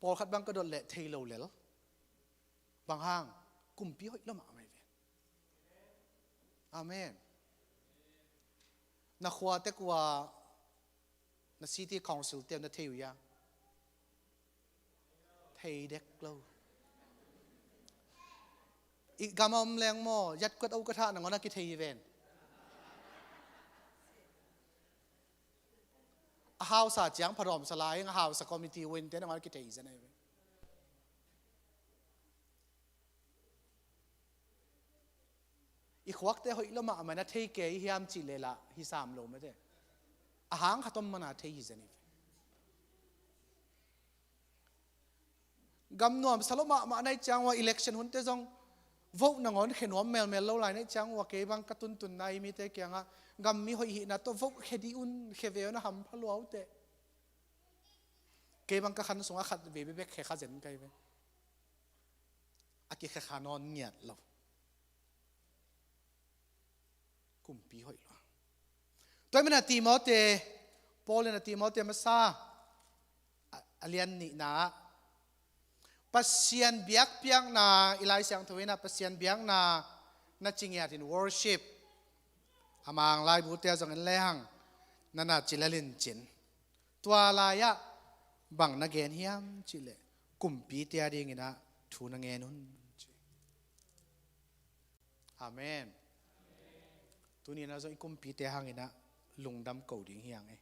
Paul khát bang cái đợt lệ thầy lâu lel bằng hàng cùng pi hội lắm mà mày về amen na khoa te qua na city council te na thầy ya thầy đek lâu i gamam leng mo yat quat au ka tha na ngona ki thei ven a house a chiang pharom salai a house a committee win te na ngona ki thei zanai i khwak te hoi lama ma na thei ke hiam chi lela hi sam lo ma te a hang khatom mana thei hi zani gam nom saloma ma nai chang wa election hun te jong vote na ngon khenom mel lo lai nai chang wa ke bang katun tun nai mi te kyanga gam mi hoi hi na to vote khedi un kheve na ham phalo au te ke bang ka khan songa khat ve be khe kha zen kai ve aki khe khanon nyat lo kum pi hoi lo toy mena Timote Paul na Timote ma sa alian ni na pasian biak piang na ilai siang thuina pasian biang na chingiat in worship amang lai bu te jong en lehang nana chilalin chin tua la ya bang na gen hiam chile kumpi te ading ina thu na nge nun amen tu ni na zo kumpi te hang ina lungdam ko ding hiang e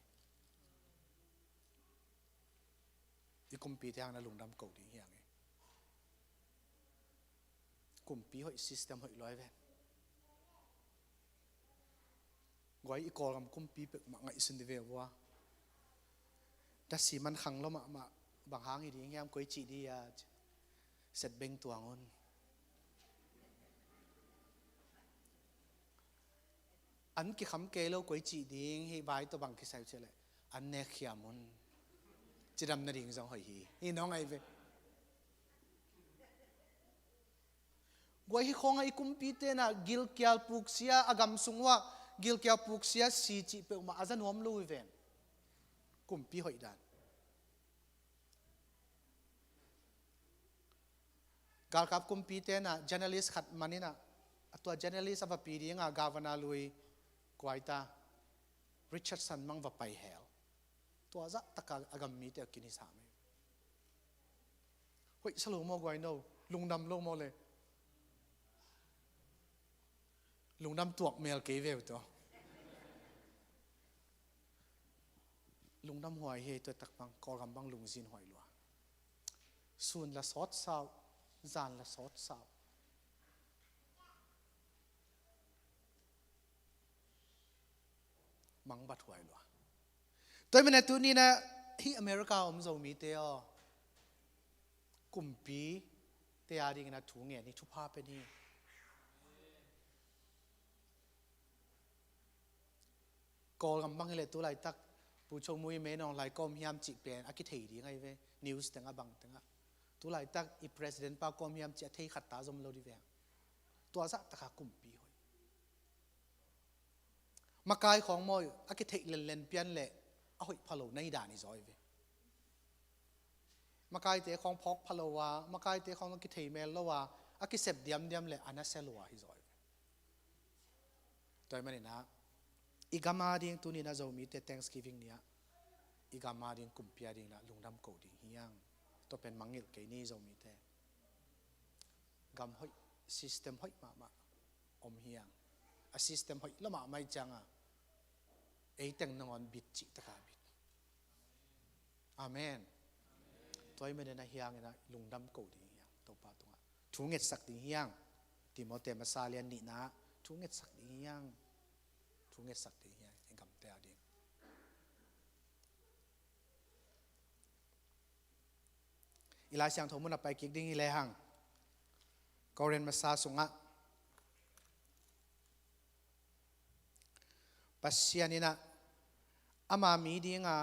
i kumpi te hang na lungdam ko ding hiang e kumpi hoi system hoi loi ven goi i kol gam kumpi pe ma ngai sun de ve wa da si man khang lo ma bang hang i ding yam koi chi di ya set beng tuang on an ki kham ke lo koi chi ding hi bai to bang ki sai chele an ne khiamon chidam na ding jong hoi hi no ngai ve goi hi khong ai kumpi te na gil kyal puksia agam sungwa gil kyal puksia si chi pe ma azan hom lui ven kumpi hoi dan gal kap kumpi te na journalist khat manina atwa journalist ava pi ringa governor lui kwaita Richardson mang va pai hel to za taka agam mi te kini sa me hoi salo mo goi no lungnam lo mo le lungnam tuak mel ke ve to lungnam hoi he to tak bang ko gam bang lungzin hoi lo ส่วนละสอดสาวจานละสอดสาวมังบัดหวยหรอตัวมันตัวนี้นะที่อเมริกาจะมีเตอกุมปีเตอดีกันนะถุงเงี้ยนี่ทุพาเป็นนี่กอลกำบังเลยตัวไรตักผู้ชมมวยเมนองไลก็มียามจิเป็นอากิเทดีไงเว้นิวส์แต่งบังแต่งตัวไรตักอีประธานปาก็มียามจิเทขัดตาจมโลดีเว้ตัวสักตะขากุมปีมากายของมอยอากิเทเล่นเปียนเละเอาหิพะโลในด่านี่จอยเว้มากายเตะของพอกพะโลวามากายเตะของอากิเทเมลละว่าอากิเสพเดียมเละอันนั้นเซลวาฮิจอยตัวมันนี่นะอีกามาดิ่งตัวนี้นะจะมีแต่ Thanksgiving เนี่ยอีกามาดิ่งกุมพียดิ่งนะลุงดำกูดิ่งเฮียงตัวเป็นมังงิลเกนี่จะมีแต่กำห้อย system ห้อยมาอมเฮียงa system ห้อยละมาไม่จังอ่ะไอ้แต่งนอนบิดจิตตะกาบิดอาเมนตัวไม่ได้นะเฮียงนะลุงดำกูดิ่งเฮียงตัวปาตัวทุ่งเง็ดสักดิ่งเฮียงที่มอเตมาซาเลียนนี่นะทุ่งเง็ดสักดิ่งเฮียงทุ่งเงสักดีเนี่ยยังกำเตะดีอีลาเสียงทมุนไปกิกดิ้งอีเลหังก็เรียนมาซาสุงะปัสเซียนี่นะอามามีดิ้งอ่ะ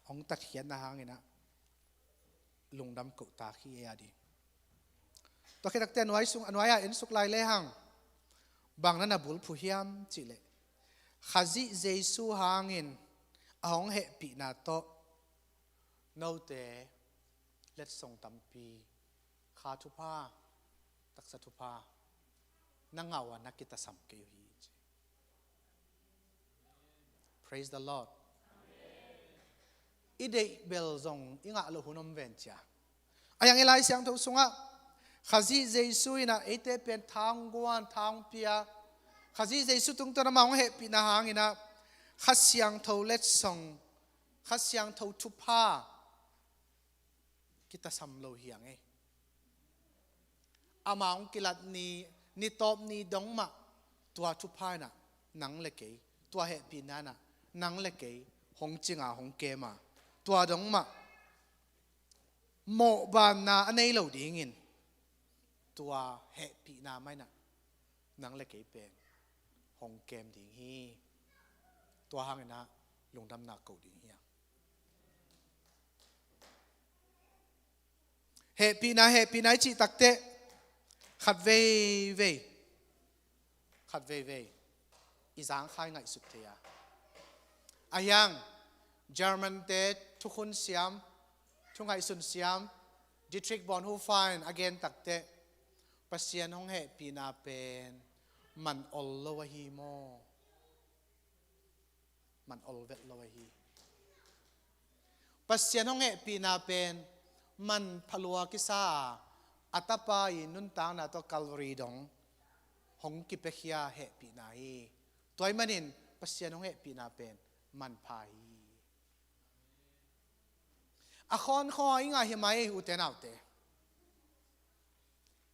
ของตัดเขียนนะหังนี่นะลุงดำกุตาขี้เอดีตัวแค่ตักเต้นไว้สุงอันไว้อ่ะเอ็นสุกไลเลหังบางนั้นนะบุลผู้เฮียมจิเลข้าจิเจสุหางินอ่างเหปีนาโตโนเตเล็ดส่งตัมปีข้าทุพาตักษทุพานังเอาวนักกิตสัมเกยฮี Praise the Lord อีเดย์เบลซงอิงะลุหุนอมเวนจ้าอายังเอไลเสียงทุกสงะข้าจิเจสุอินะเอเตเป็นทางกวนทางเปียข้าจีเจสุตุงตัวน้ำมันเหปีนาหางินะข้าเสียงเท่าเล็ดส่งข้าเสียงเท่าทุพากิตาสัมโลเฮียงเออามาองกิลัดนี่ตอบนี่ดงมาตัวทุพาน่ะนังเล็กตัวเหปีนาน่ะนังเล็กหงจิงหงเกมาตัวดงมาโมบานนาอันนี้เราดีงินตัวเหปีนาไม่น่ะนังเล็กเป็นหงเกมดิ่งฮีตัวหางนะลงดำนาเก่าดิ่งเฮียเฮปีนาจิตักเตะขัดเวอีสานขายไงสุดเทียอายังเยอรมันเตะทุกคนเสียมทุกไงสุนเสียมดิทริกบอลฮูฟายน์againตักเตะปัสเซียนหงเฮปีนาเป็นมันอลลวะฮีโมมันอลเวทลวะฮีปัสเซียนหงเอปีนาเป็นมันพลัวกิซาอัตปายนุนตางนาตกัลรีดงหงกิเปขียเฮปีนาฮีตัวมันนินปัสเซียนหงเอปีนาเป็นมันพายอะคอนคอยง่ายเฮมาเออุเตนเอาเต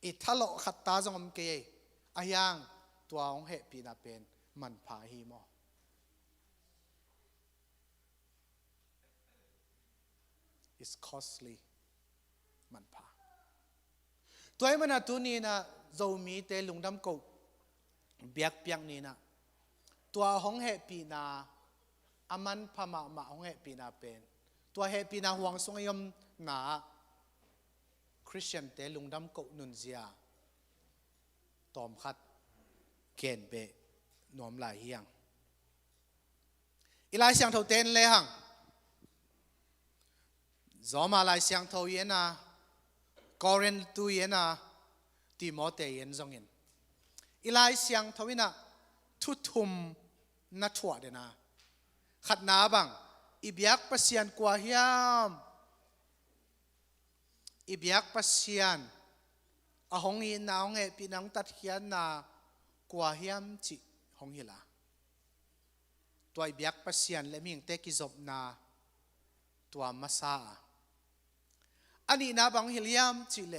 อิทะโลขัดตาจงอมเกยอายังตัวของเหตุปีนาเป็นมันพาฮีโม is costly มันพาตัวไอ้มันตัวนี้นะเรามีแต่ลุงดำกูเบียกเปียงนี่นะตัวของเหตุปีนาอามันพม่าของเหตุปีนาเป็นตัวเหตุปีนาห่วงสงยมนาคริสเตียนแต่ลุงดำกูนุนเซียตอมขัดเกณฑ์เบนอมหลายเฮียงอีหลายเสียงเท่าเต้นเลยหังจอมาหลายเสียงเท่าเย็นนะกอรินตูเย็นนะติโมเตเย็นจงเย็นอีหลายเสียงเท่าวินะทุทุมนัทวดนะขัดนาบังอีเบียกปัสยันกว่าเฮียมอีเบียกปัสยันอาหงยินนาหงเอปีนังตัดเขียนนากว่าเฮียมจิหงฮิลาตัวอีเบียกปัสยันและมิงเตกิจบนาตัวมาซา อันนี้นะบังฮิลยามจิเล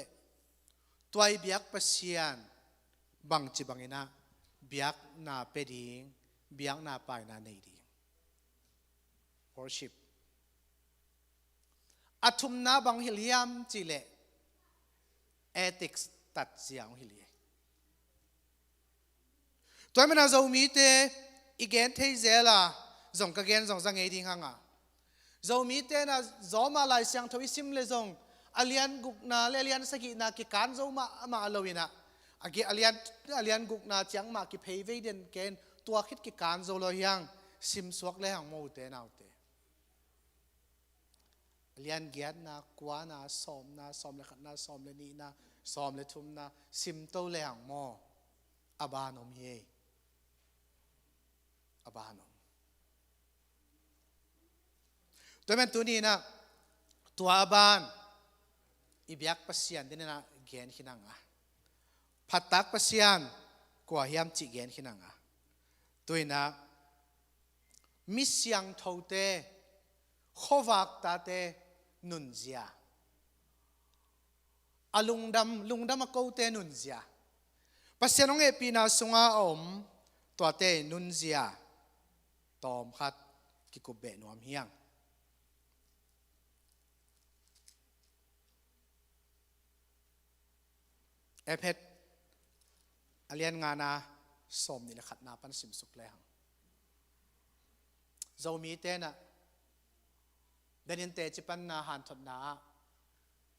ตัวเบียกปัสยานบังจิบังอินะเบียกนาเปดิงเบียกนาไปนาในดิง worship อัตุมนาบังฮิลยามจิเล ethics ตัดเสียงฮิลเยตัวมันจะมีเตอีกเกนเทเซล่าจงกะเกนจงสังเกตดิ่งหางอ่ะจะมีเตนะจอมาลายเสียงทวิสิมเลจงอเลียนกุกนาเลียนสกินากิการจะมาอลวินะอากิอเลียนกุกนาเจียงมากิเพย์เวเดนเกนตัวคิดกิการจะลอยยังซิมสวกเลยหางโมเตนเอาเตเลียนเกียรนะกว่านะซ้อมเลยขัดนะซ้อมเลยนี่นะซ้อมเลยทุ่มนะซิมโตเลยหางโมอบานอมเยอบานอมตัวแม่ตัวนี้นะตัวอบานอีเบียกปัสยันเดนนะเกณฑ์ขินังอ่ะพัดตักปัสยันกว่าเฮียมจิเกณฑ์ขินังอ่ะตัวนะมิสยังเท่าเตขวักตาเตนุนเซียอาลุงดำมาเกาเตนุนเซียปัสยันองเอปีนาสุงาอมตัวเตนุนเซียตอมขัดกิกุเบนวมเฮียงเอเพดอเลียนงานาสมนี่แหละขัดนาปันสิมสุกแรงโซมีเตนะเดนินเตจิปันนาหันทนา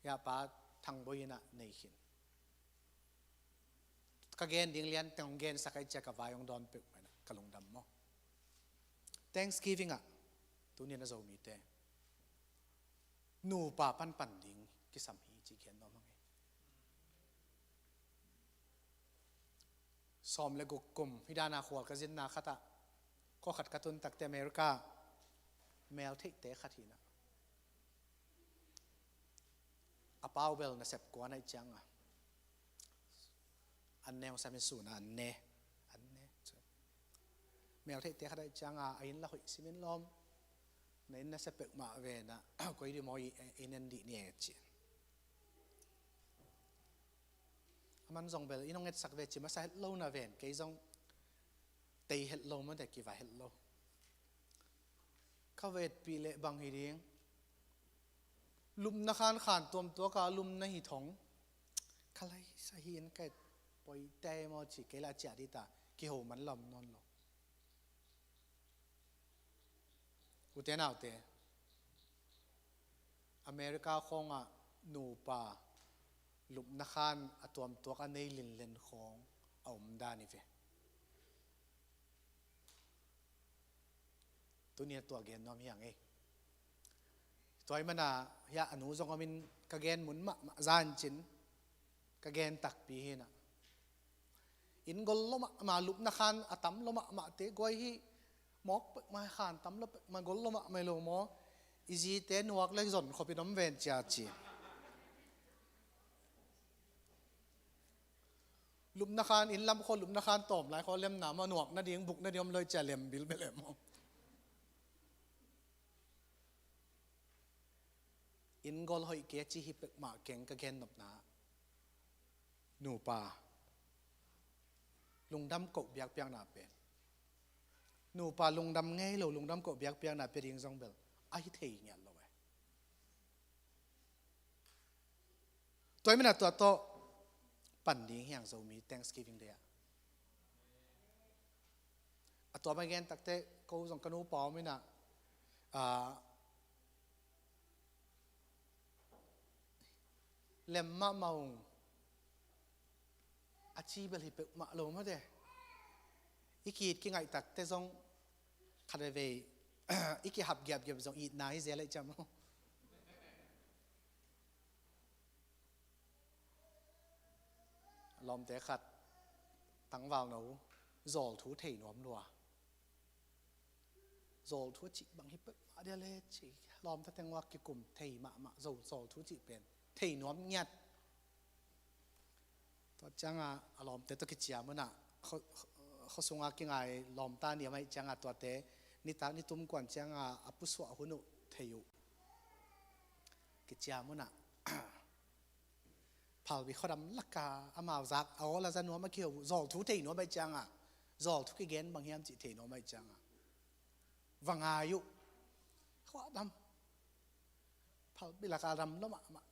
ยาปาทางบอยนะในหินกเกนดิ้งเลียนแต่งเกนสักไอเจกับวายองดอนเปิกไปนะกะลงดำมั้ง Thanksgiving อ่ะตัวนี้นะโซมีเตนูป่าปันดิ้งกิสัมฮีจิเกนนอมังซ้อมเลกุกุมฮิดานาขวดกระจินนาขัดก็ขัดกระตุนตักแต่อเมริกาแมวเทเตะขัดหินะอาเปาเบลนะเสพกวนไอจังอ่ะอันเนวสามิสูนะอันเนแมวเทเตะขัดไอจังอ่ะไอ้นั่นละหอยซิมินลมในนั่นเสพมาเวนะก็ยิ่งมอยไอ้นั่นดีเนี่ยจีมันส่งไปอีน้องเอ็ดสักเวจิมาใส่เฮลโลนะเวนกี่ส่งตีเฮลโลมันแต่กี่ว่าเฮลโลเขาเวทปีเละบางฮีดิ้งลุมนักขานตัวกาลุมในหิทงใครสะฮีนแกปล่อยเตะมอจิเกล้าจ่าดิตากี่หัวมันลำนอนหลงอุเทนเอาเตะอเมริกาคงอ่ะหนูป่าลุมนักขานตัวกันในลินเลนของเอามดานิเวตัวนี้ตัวเกนน้อมอย่างเอตัวมันอ่ะยาอนุสงมินกเกนหมุนมาจานจินกเกนตักปีหินะอินกอลลมาลุบนักขานอัตมลมาเตะกวยฮีหมอกมาขานตั้มลมากอลลมาไม่ลงหมออีจีเตนวักเล็กจนขบิน้ำเวนจ่าจีลุมนักขานอินลำคนลุมนักขานตอมหลายคนเล่มหนามาหนวกนาดีงบุกนาดีมเลยจะเล่มบิลไปเลยมองอินกอลหอยเกจีฮิปมาเก่งกะเกนนบนาหนูป่าลุงดำกบเบียกเปียงนาเป็นหนูป่าลุงดำไงเราลุงดำกบเบียกเปียงนาเป็นยิงซองเบลไอ้เทียงเงี้ยเราเว้ยตัวไม่น่าตัวโตปั่นดิ้งอย่างโซมี Thanksgiving Day อ่ะตัวไม่เงี้ยตักเตะกูส่งกระนูปอไม่น่ะเล่มมะเมาอาชีพบริเปมาลงมาเด้อีกีดกี่ไงตักแต่ซองคาร์เวย์อีกีหับเก็บซองอีดนายเสียเลยจำลมเตะขัดตั้งวาวหนูโจลทูเทนวมดัวโจลทูจิบางฮิปมาเดียเลยจิลมถ้าแตงว่ากิกุมเทมาโจลทูจิเป็นเทนวมเงียดตัวจังอ่ะลมเตะตัวกิจยามันอ่ะเขาส่งอากิงไงลมตาเนี่ยไม่จังอ่ะตัวเตะนิตานิตุ้มกวนจังอ่ะอปุสวะหุนุเทยุกิจยามันอ่ะ พัลวิขดำลักกาอามาจักเอาละจันนัวมาเกี่ยวจอลทุเทนัวไปจังอ่ะจอลทุกเกณฑ์บางยามจิเทนัวไปจังอ่ะวังอายุขวดำพัลวิลักการำแล้วมา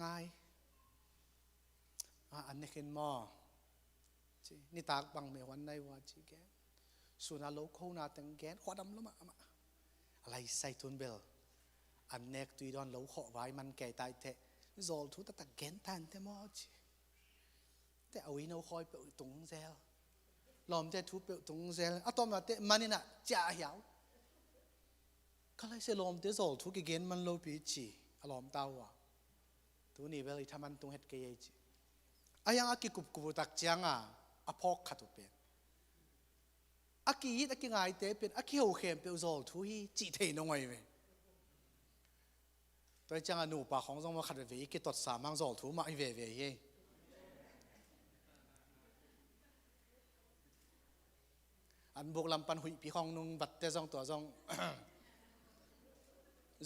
ง่ายอันนี้ขึ้นมอนี่ตากบังเมวันในวันจีแกนสุนัขโลกเขาหน้าตั้งแกนขวดำแล้วมาอะไรใส่ทุนเบลอันเนกตุยดอนโลกเขาไว้มันแก่ตายเทจอลทุตะแกนทันเทมอจีแต่เอาวินเอาคอยเปิดตรงเซลลอมจะทุบเปิดตรงเซลอะตอมมาเตมันนี่น่ะจ่าเหวก็เลยเซลอมเตจอลทุกเกนมันโลปีจีอลอมเต้าอ่ะตัวนี้เวลาทำมันตรงเฮ็ดเกยจีอายังอากิกุบกุบตักจังอ่ะอพอกขัดเป็นอากิยิดอากิง่ายเตเป็นอากิโอเข้มเป็นจอลทุยจีเทนงไงเว้ยตัวจังหนูปากของจงมาขัดเวกิตดสามังจอลทุมาอีเวเย่อันบุกลำปันหุยปีของนุ่งบัดเตจงตัวจง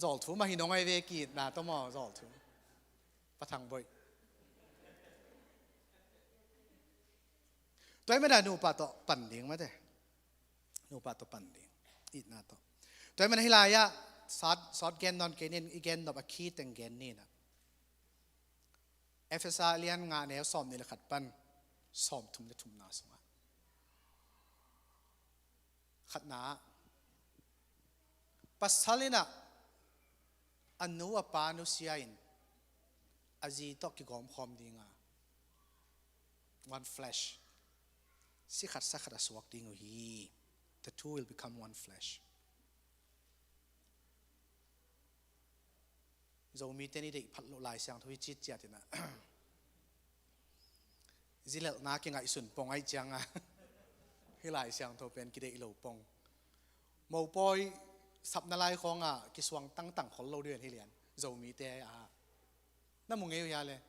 จอลทุมาหินงไงเวกิดนาต้องมอจอลทุประทังบ่อยตัวไม่ได้หนูปาต่อปั่นเลี้ยงมาเด้หนูปาต่อปั่นเลี้ยงอีกนาต่อตัวไม่ได้ฮิลายะซอดแกนนอนแกนนี่อีแกนดอกอักขีแต่งแกนนี่นะเอฟเอสอาเลียนงานเนี่ยซ้อมนี่แหละขัดปั้นซ้อมทุ่มจะทุ่มนาสงะขัดนาปัสสาลินะอันนู้ว่าปานุเซียอินอาจีตอกกิกอมคอมดีงา one flesh สิขัดสักขัดสวกดีงูฮี the two will become one flesh เรามีเทนี่เด็กพัดลายเสียงทุยจิตเจียดนะจิเลน่าเก่งไอ้สุนปงไอ้จังอ่ะให้ลายเสียงทุเป็นกิเลสเหลวปงมอปอยสับนาลายของอ่ะกิสวงตั้งของเราเดือนให้เรียนเรามีเตอ่ะนั่นมึงเงี้ยเลย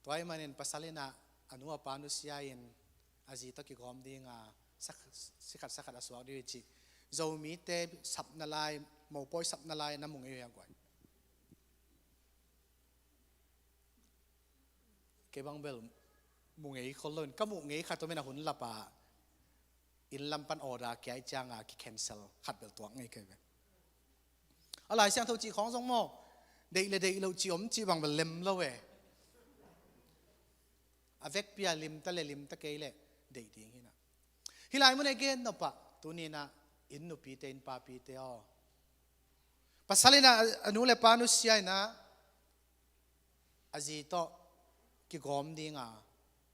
ตัวไอ้มันเองภาษาเลนะอนุปานุสยาอินอาจีตะกิกอมดีงาสิขัดสวกดีจิเรามีเตสับนาลายมอปอยสับนาลายนั่นมึงเงี้ยกว่าเก็บบังเบลมุงเอ๋คนเล่นก็มุงเอ๋ขัดตัวไม่น่าหุ่นลับอ่ะอินลำปันออดาแกจังอ่ะคิแคนเซิลขัดเบลตัวไงเก็บอะไรเสียงทุจีของสองโมเด็กเลยเราจีอมจีบังเบลเล็มแล้วเว้ยอเวกพิอาลิมตะเลลิมตะเกยเลยเด็กดีงี้นะฮิลายมันเองเนาะปะตัวนี้นะอินนุปีเตอินปาปีเตอภาษาเลยนะอนุเลปานุสยายนะอาจีโตกิกอมดีงา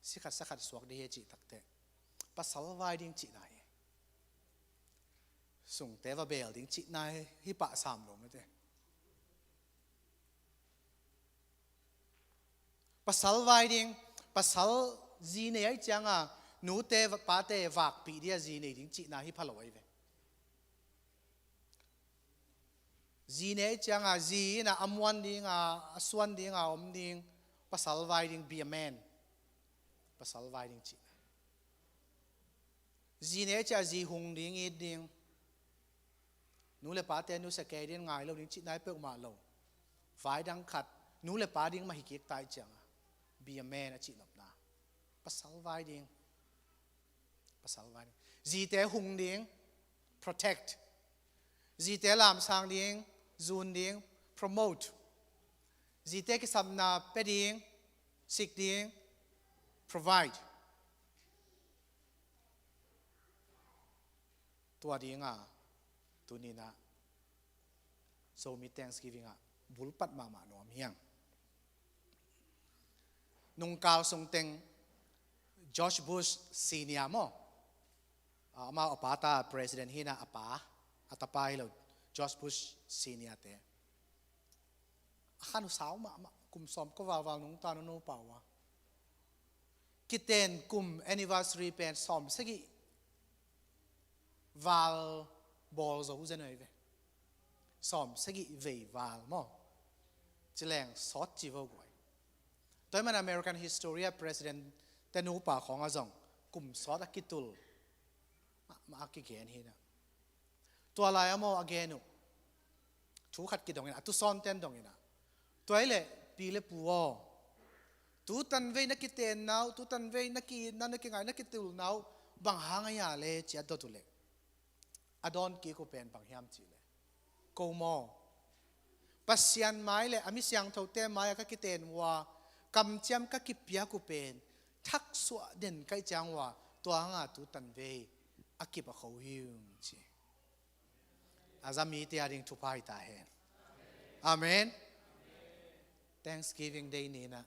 สิขัดสักขัดสวกดีเฮจิตักเตภาษาว่าดิ้งจินายส่งเทวเบลดิ้งจินายฮิปะสามลมไม่เตภาษาว่าดิ้งภาษาจีเนยจังอ่ะหนูเตวปาเตวักปีเดียจีเนยดิ้งจินายฮิพะลอยเวจีเนยจังอ่ะจีน่ะอัมวันดิ้งอ่ะสวนดิ้งอ่ะอมดิ้งภาษาว่าดิ้ง be a man ภาษาว่าดิ้งจิจีเนยจะจีหงดิ้งอีดิ้งหนูเลปาเตนูสเกดิ้งไงเราดิ้งจินายเปิกมาเราฝ่ายดังขัดหนูเลปาดิ้งมาฮิกิกตายจังbe a man จินอบนาภาษาว่าดิ้งภาษาว่าดิ้งจีเตหงดิ้ง protect จีเตลามสางดิ้งจูนดิ้ง promote จีเตกิสัมนาเปดิ้งสิกดิ้ง provide ตัวดิ้งอ่ะตัวนี้นะ Zomi Thanksgiving อ่ะบุลปัดมาหนอมเฮียงนุ่งกาวทรงเต็งจอร์จบุชซีเนียร์มั้งมาอปาตา president ฮีน่ะอปาอัตปายเราจอร์จบุชซีเนียร์เตะขันสาวมากุมสอมก็ว่านุ่งตาโนเปล่าวะกิเตนกุม anniversary เป็นสอมสักกี่วาลบอลจะหูเจนหน่อยเว้ยสอมสักกี่เววาลมั้งจะแรงซอสจีวกวยตัวมัน American Historia President แต่หนูป่าของอาจงกลุ่มซอสกิตุลมาอักเกนฮีนะตัวอะไรอะโมอักเกนุ ทูขัดกิดงเงินตุซ้อนเต้นดงเงินตัวเล่ปีเล่ปัวตูตันเวนักกิเตนนาวตูตันเวนักกินั่นนักกิไงนักกิตุลนาวบางหางยาเล่เจียดตัวเล่อดอนกีกูเป็นบางยามจีเล่กูมอปัสยันไม้เล่อามิเสียงเท่าเต้ไม้ก็กิเตนว่ากำจำก็กิเปียกูเป็นทักษะเด่นใกล้จังว่าตัวหางตูตันเวอากิบเขาหิวจีอาจจะมีที่อะไรทุกภายตาเห็นอาเมน Thanksgiving Day นี้นะ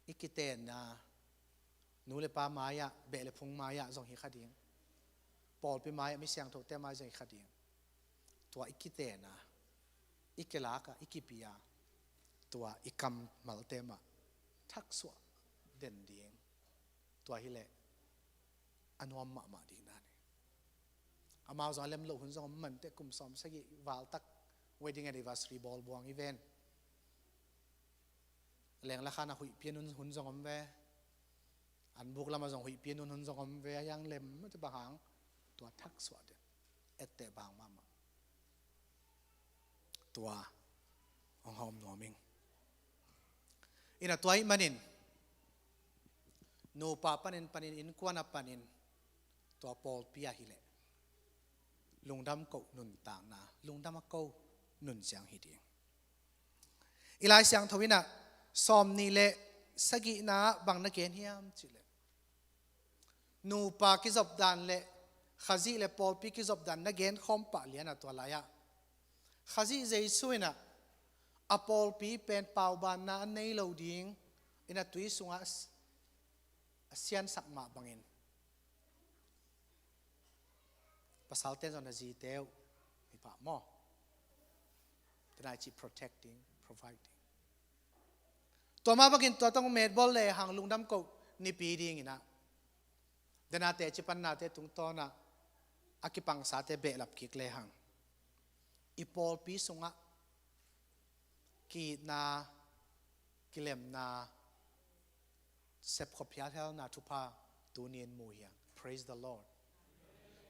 อีกกิเตนนะนูเลปามายะเบลพงมายะส่งหิคดีงปอลไปมายะไม่เสียงถูกแต่มาส่งหิคดีงตัวอีกกิเตนนะอีกเกลากะอีกกิปิยาตัวอีกคำมัลเตมะทักษะเด่นดีงตัวฮิเลอันวมมาดีนั่นอามาส่งเล่มโลหุ่นส่งมันเตะกุมสอมสกิวาลตัก wedding anniversary ball บวงอีเวนแรงราคาหน้าหุยเปียนุนหุ่นส่งอมเวอันบุกเรามาส่งหุยเปียนุนหุ่นส่งอมเวยังเล่มมันจะบางตัวทักษะเด่นเอตเตบางมาตัวองหอมหนัวมิงอินะตัวอีมันินนูปาปันินปันินอินกวนปันินตัวปอลปียฮิเลลุงดำกูนุนต่างนะลุงดำกูนุนเสียงฮิดีอีไลเสียงทวินะซอมนี่เลสกินะบังนักเกณฑ์เฮียมจิเลนูปากิจบดันเลขจีเลปอลปีกิจบดันนักเกณฑ์คอมปะเลียนะตัวลายะขจีเจสุยนะอปอลปีเป็นเป่าบานนะในโลดิงอินะตุยสุงะเสียนสักมาบังอินภาษาเต้นจนจีเตวมีป่ามอแต่ได้จี protecting providing ตัวมาบังอินตัวต้องเมดบอลเลยหางลุงดำกูนี่ปีดิ้งนะเดนาเตจิปันนาเตตุงตัวนะอากิปังสาเตเบลับกิกเลยหางอีปอลปีสุงะกีนากิเลมนาเซปขบยาเท่านาทุพาตูเนียนมูเฮีย praise the Lord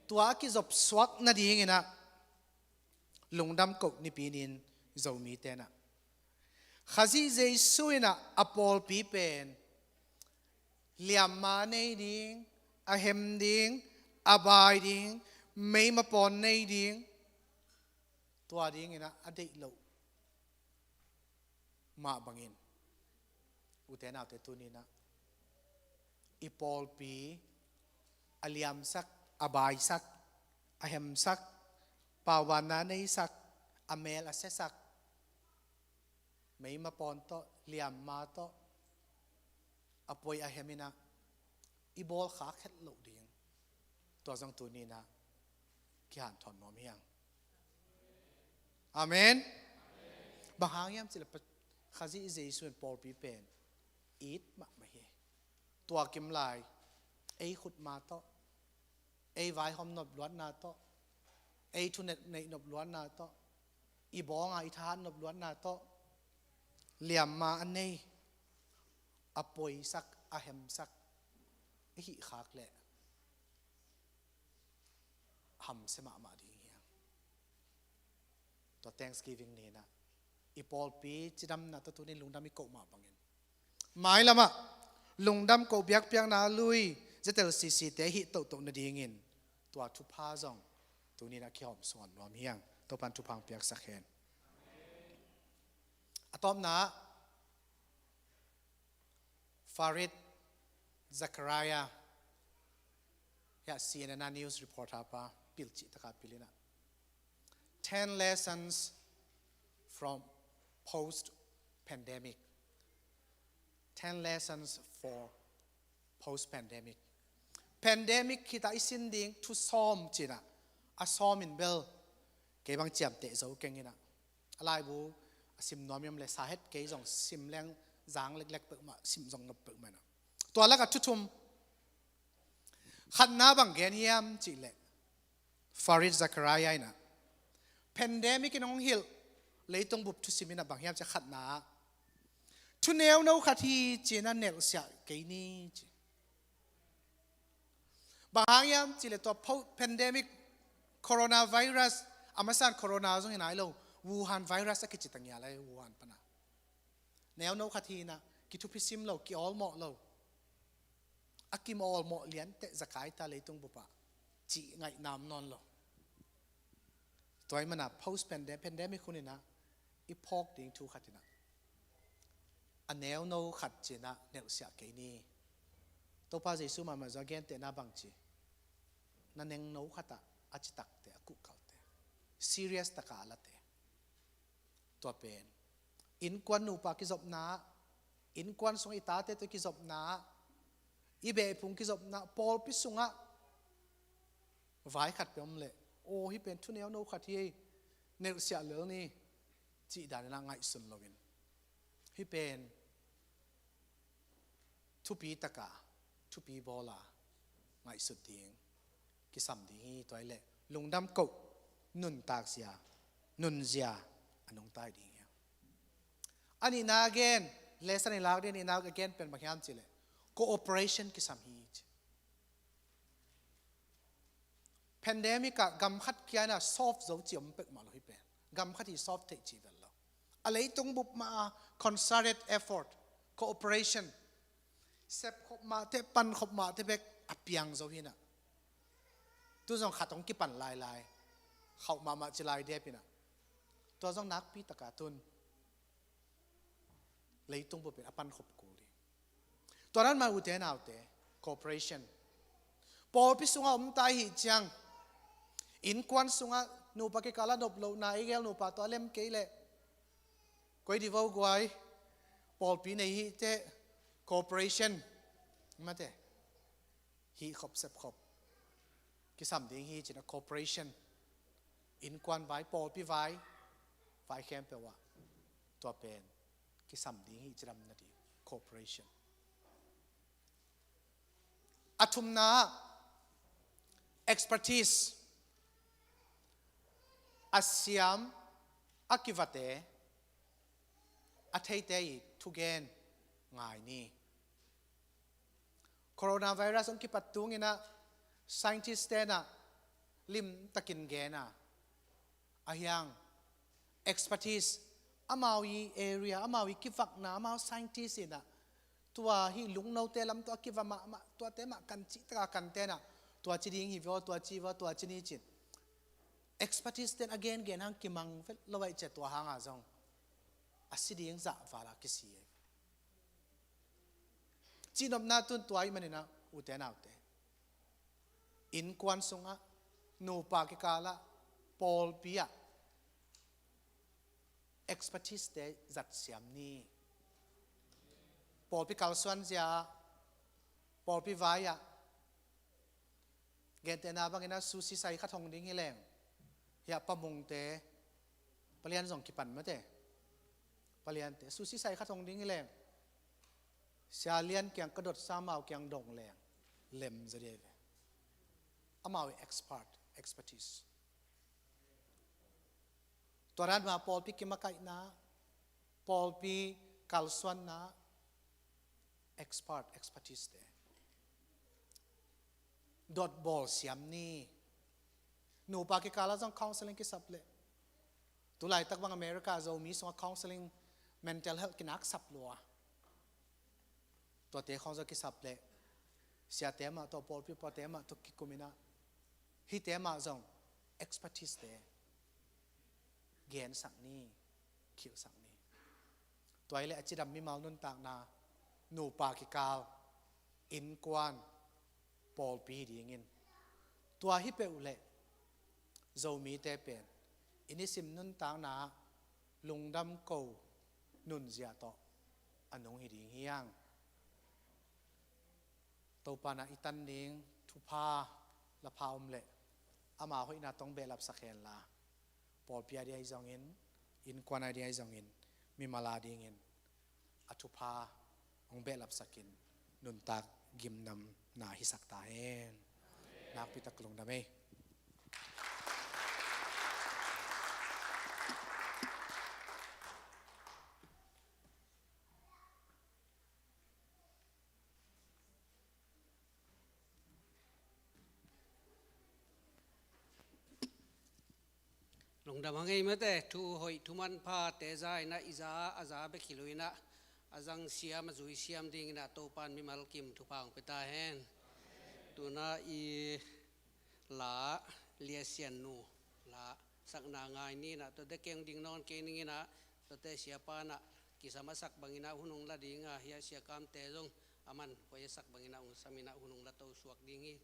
ตัวกิจบสวักนาดีงี้นะลุงดำกกนี่ปีนินโจมีเตนะข้าซีเจสุยนะอปอลปีเป็นเลียมมาในดิ้งอาเฮมดิ้งอาบายดิ้งไม่มาปอนในดิ้งตัวดิ้งงี้นะอดีตโลมาบังอินอุเทนาเตตุนีนะอีปอลปีอเลียมสักอบายสักอเฮมสักปาวานาในสักอเมลอเซสักไม่มาปอนโตเลียมมาโตอปอยอเฮมินะอีบอลขาแค่หลุดดิ้งตัวจังตุนีนะqui han thon nom hiang amen bahang yam chila khazi jesun por pi pen eat ma ma he tua kim lai ei khut ma to ei vai hom nop luan na to ei thu net nei nop luan na to i bong ai than nop luan na to liam ma an nei apoi sak ahem sak hi khak le ham sema ma ding hiang to Thanksgiving ni na i pol pi chidam na to tunin lungdam i ko ma bangin mai lama lungdam ko biak piang na lui ZLCC te hi to to na dingin to thu pha jong tunin a khiom son nom hiang to pan thu phang piak sakhen atom na Farid Zachariah ya CNN news report apa pilchi taka pilina 10 lessons from post pandemic 10 lessons for post pandemic kita isin ding to som china a som in bel ke bang chiam te zo kengina alai bu sim nomiam le sa het ke jong sim leng jang lek lek pe ma sim jong nop pe ma na to la ka thuthumขันน้าบังเกียนยามจิเลFarid Zachariahนะ pandemic น้องฮิลเลยต้องบุบทุสิมินะบางยามจะขัดน้าทุนแนวโน้ขัดที่จีน่าเนลเสียกี่นี้ บางอย่างจิเลตัว pandemic coronavirus อามาสันโคโรนาจงเห็นไหนเราวูฮันไวรัสกิจตังยาเลยวูฮันปะนะแนวโน้ขัดทีนะกิทุพิซิมเรากิออลหมอเราอากิมอลหมอเลี้ยนเตะสกายตาเลยตรงบุปผาจีไงน้ำนอนเราตัวมันนะ post pandemic คนนี้นะอีพอกดิ้งทูขัดนะอันแนวโน้ขัดจีนะแนวเสียเกนี่ตัวป้าเยซูมาจะเกนเตะน้าบังจีนั่นเองโน้ขัดอะอาจตักเตะกุกเขาเตะ serious ตะกาละเตะตัวเป็นอินควันนูปากิจบนาอินควันสงอิตาเตตัวกิจบนาอีเบพุงกิจบนาปอลพิสุงะไว้ขัดเป็นเลยโอ้ฮิเป็นทุนเนวโนขัดที่เนลเสียเหลืองนี่จีดานนางไงสุนลวินฮิเป็นทุปีตะกาทุปีบอลาไงสุดทิ้งกิสัมดีตัวเล่ลุงดำกุนุนตากเสียนุนเสียอันนงใต้ดีอันนี้นาเกนเลสันในลากเดนี่นาเกนเป็นบางอย่างจิเล cooperation กิสัมฮีจ pandemic กับกำคัดเกียร์น่ะ soft จะจีมเป็กมาเลยเป็นกำคัดที่ soft เทจีเวลล์อะไรตรงบุบมา concerted effort cooperation เซฟขบมาเทปันขบมาเทเป็กอภิยังจะหินะตัวจงขัดตรงกี่ปันลายเข้ามาจิลายเดียปินะตัวจงนักปีตะกาตุนเลยตรงบุเป็นอปันขบกูเลยตอนนั้นมาอุเทนเอาเตะ cooperation พอพิสุงอมตายหิจังอินควันสุงะนูปะเกกาลาดบโลนาอีเกลนูปะตัวเล่มเกลก้อยดีวาวกวยพอปีในหิเตะ cooperation มาเตะหิขบเสพขบกิสัมดีหิจินะ cooperation อินควันไว้พอปีไว้แคมเปว่าตัวเป็นกิสัมดีหิจรำนาดี cooperation อัตุมนา expertise อาเซียมอากิวัตเตอาเทเตยทุกเกนง่ายนี่โคโรนาไวรัสองกิปัตตุงินะ scientist เตนะลิมตะกินเกนะอายัง expertise อามาวี area อามาวีกิฟักนะอามา scientist นะตัวฮีลุงเราเตลัมตัวกิวมาตัวเตมากันจิตระกันเตนะตัวจีดิงฮิวตัวจีวตัวจีนิจิต expertise เตน again ฮังกิมังเฟลลอยเจตัวหางอาจงอาศิดิงจะฟาลากิสีจีนอมนาตุนตัวไอ้มันนี่นะอุเตนเอาเตอินควันสุงะนูปากิกาละปอลปีย expertise เตจัดเสียมนี่ปอลปีกาลสวนเสียปอลปีวายะเกณฑ์เตนาบางเงินะซูซิไซขัดทองดิ้งให้แรงอย่าประมงเตปเลียนส่งกิปันมาเตปเลียนเตซูซิไซขัดทองดิ้งให้แรงเสียเลียนเกียงกระโดดซ้ำเอาเกียงดงแรงเล็มจะเดียวอามาวิ expertise ตัวนั้นมาปอลปีกิมาไกนะปอลปีกาลสวนนะ expertise เตดอทบอลเสียมนี่หนูปากิกาลาจง counseling กิสับเลยตุลายตักบังอเมริกาจะมีส่วน counseling mental health กินักสับลัวตัวเตะเขาจะกิสับเลยเสียเตะมาตัวบอลพี่พอเตะมาตัวกิคุมินะฮิเตะมาจง expertise เตะเกณฑ์สักนี่คิวสักนี่ตัวไอ้เล่อจิดำมีมาลุนต่างนาหนูปากิกาลอินกวนปอลปีดีเงินตัวฮิเปอุเล่โจมีเตเป็นอินิสิมนุนต่างนาลุงดำโกนุนเสียต่ออันนงฮิดีเฮียงตัวปานาอิตันนิงทุพาละพาอมเล่อามาหอยนาต้องเบลับสักแคนลาปอลปีอาดีไอจงเงินอินกวนอาดีไอจงเงินมีมาลาดีเงินอัทุพาองเบลับสักินนุนตากกิมนำนาฮิสักตาเองนักพิทักษ์ลงดำเอ lung dam hangai mate thu hoi thuman pha te zai na iza aza be khiluina azang siam zui siam ding na to pan mi mal kim thu pang peta hen tuna i la lia sian nu la sakna ngai ni na to de keng ding non ke ning na to te sia pa na kisama sak bangina hunung la dinga hia sia kam te jong aman poye sak bangina ung samina hunung la to suak dingi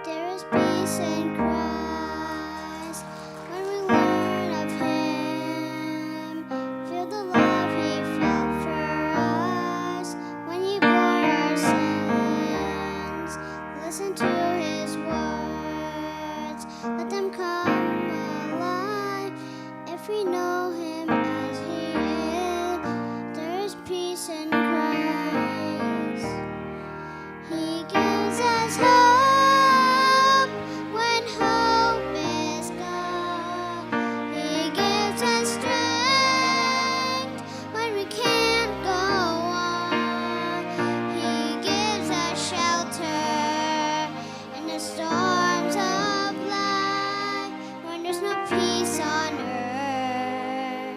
There is peace in Christ when we learn of Him. Feel the love He felt for us when He bore our sins. Listen to His words, let them come alive. If we know Him as He is, there is peace in Christ. He gives us hope when hope is gone. He gives us strength when we can't go on. He gives us shelter in the storms of life when there's no peace on earth.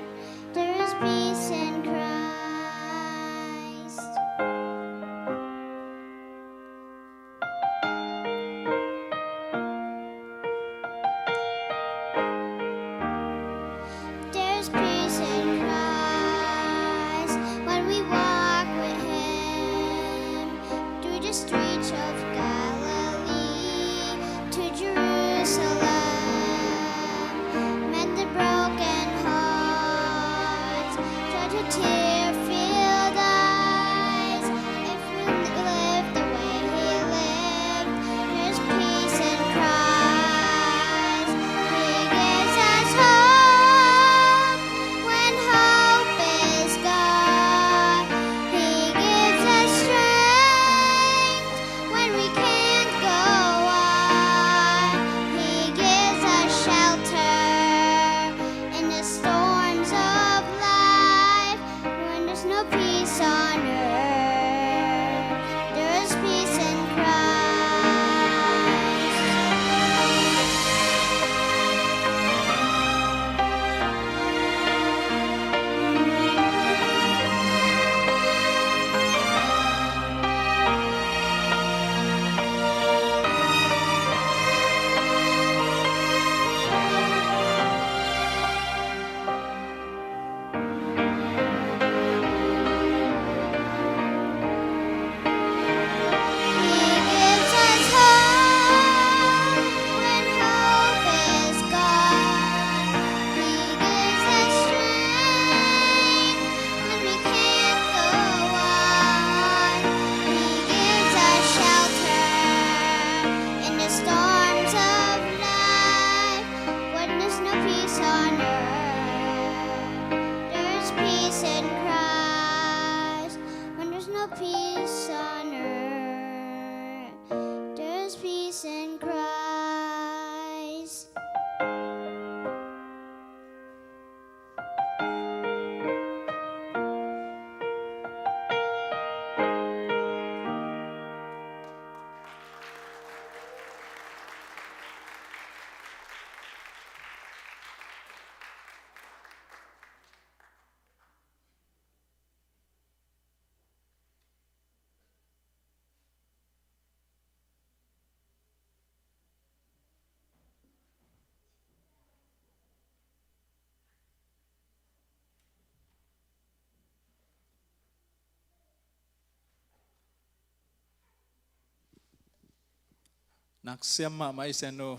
นักเสียมมาไม่เสียนู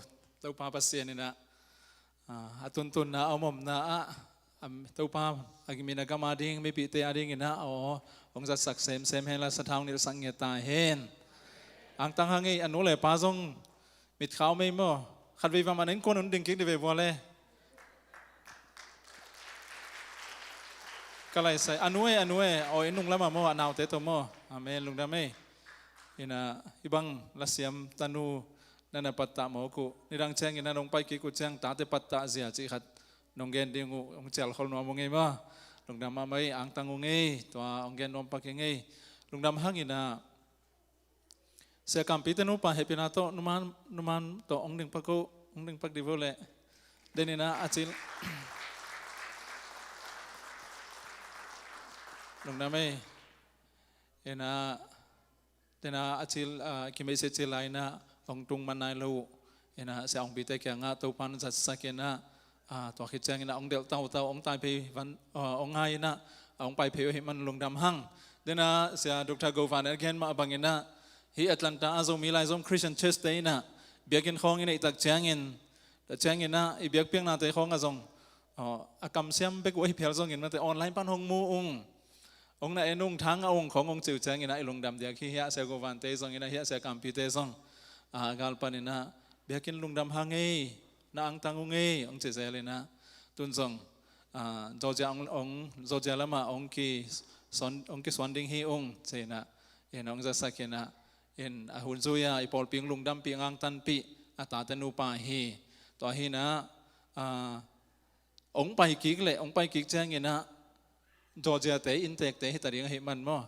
ตัวป้าปัสเซียนี่นะตุนนะเอาหม่อมนะตัวป้าอากิมินากามาดิ้งไม่ปีเตอดิ้งนะองค์จัดสักเซมเฮลัสทาวนิลสังเกตาเฮนอังตังหังไงอันนู้นเลยป้าทรงมิดเขาไม่มั่วขัดวิวามันนั้นคนนั้นดึงกิ๊กดิเวบัวเลยก็เลยใส่อันนู้นเอาไอ้นุ่งแล้วมามั่วหนาวเตะตัวมั่วอเมนลุงดำไม่อินะอิบังลัสยามตันูนั่นน่ะปัตตะหมอกูนี่ดังเชิงอินะลงไปกิ๊กกูเชิงตาเตปัตตะเสียจีขัดนงเกนดิ้งกูองเจลคนนัวมงไงมั่วลุงดำมาไม่อังตังงไงตัวองเกนนอมปักยังไงลุงดำหังอินะเสียกรรมปีเตนุปะเฮปินาโตนุมันโตองดึงปักกูองดึงปักดิโวเลเดนินะอาจิลลงน้ำไม่เอ็นะเดนะอาจิลคิมเอเซจิลายนะองตุงมันนายลูเอ็นะเสียองปีเตแกงะตัวปันจัดสักเนะตัวขิดแจงนะองเดลเต้าองตายไปวันองไงนะองไปเพลให้มันลงดำหั่งเดนะเสียดร.โกฟานเอเกนมาบังเงินะฮีแอตแลนตาอาโซมีไลซอมคริสเตียนเชสเตย์นะเบียกินของอินอิตักแจงอินแต่แจงอินนะอีเบียกเพียงนาเตของอาซงอากรรมเสียมเบกไว้เพียรซงอินมาแต่ออนไลน์ปันหงมูองค์นั้นนุ่งทั้งองค์ขององค์จิ๋วแจงอินะไอลงดำเดียกที่เฮียเสกวันเตซงอินะเฮียเสกัมพีเตซงกาลปันอินะเบียกินลงดำหางเงยนาอังตังงเงยองค์เจเซเลยนะตุนซงโจเจองโจเจละมาองค์กีสวนดิ้งฮีองค์เจนะเอ็นองค์จะสักนะเอ็นหุ่นซุยาอีปอลปิงลงดำปิงอังตันปีตาเตนูปาฮีตัวฮีนะองค์ไปกิกเลยองค์ไปกิกแจงอินะจอร์เจียเตอินเตกเตฮิตารีงเหมันมั่ว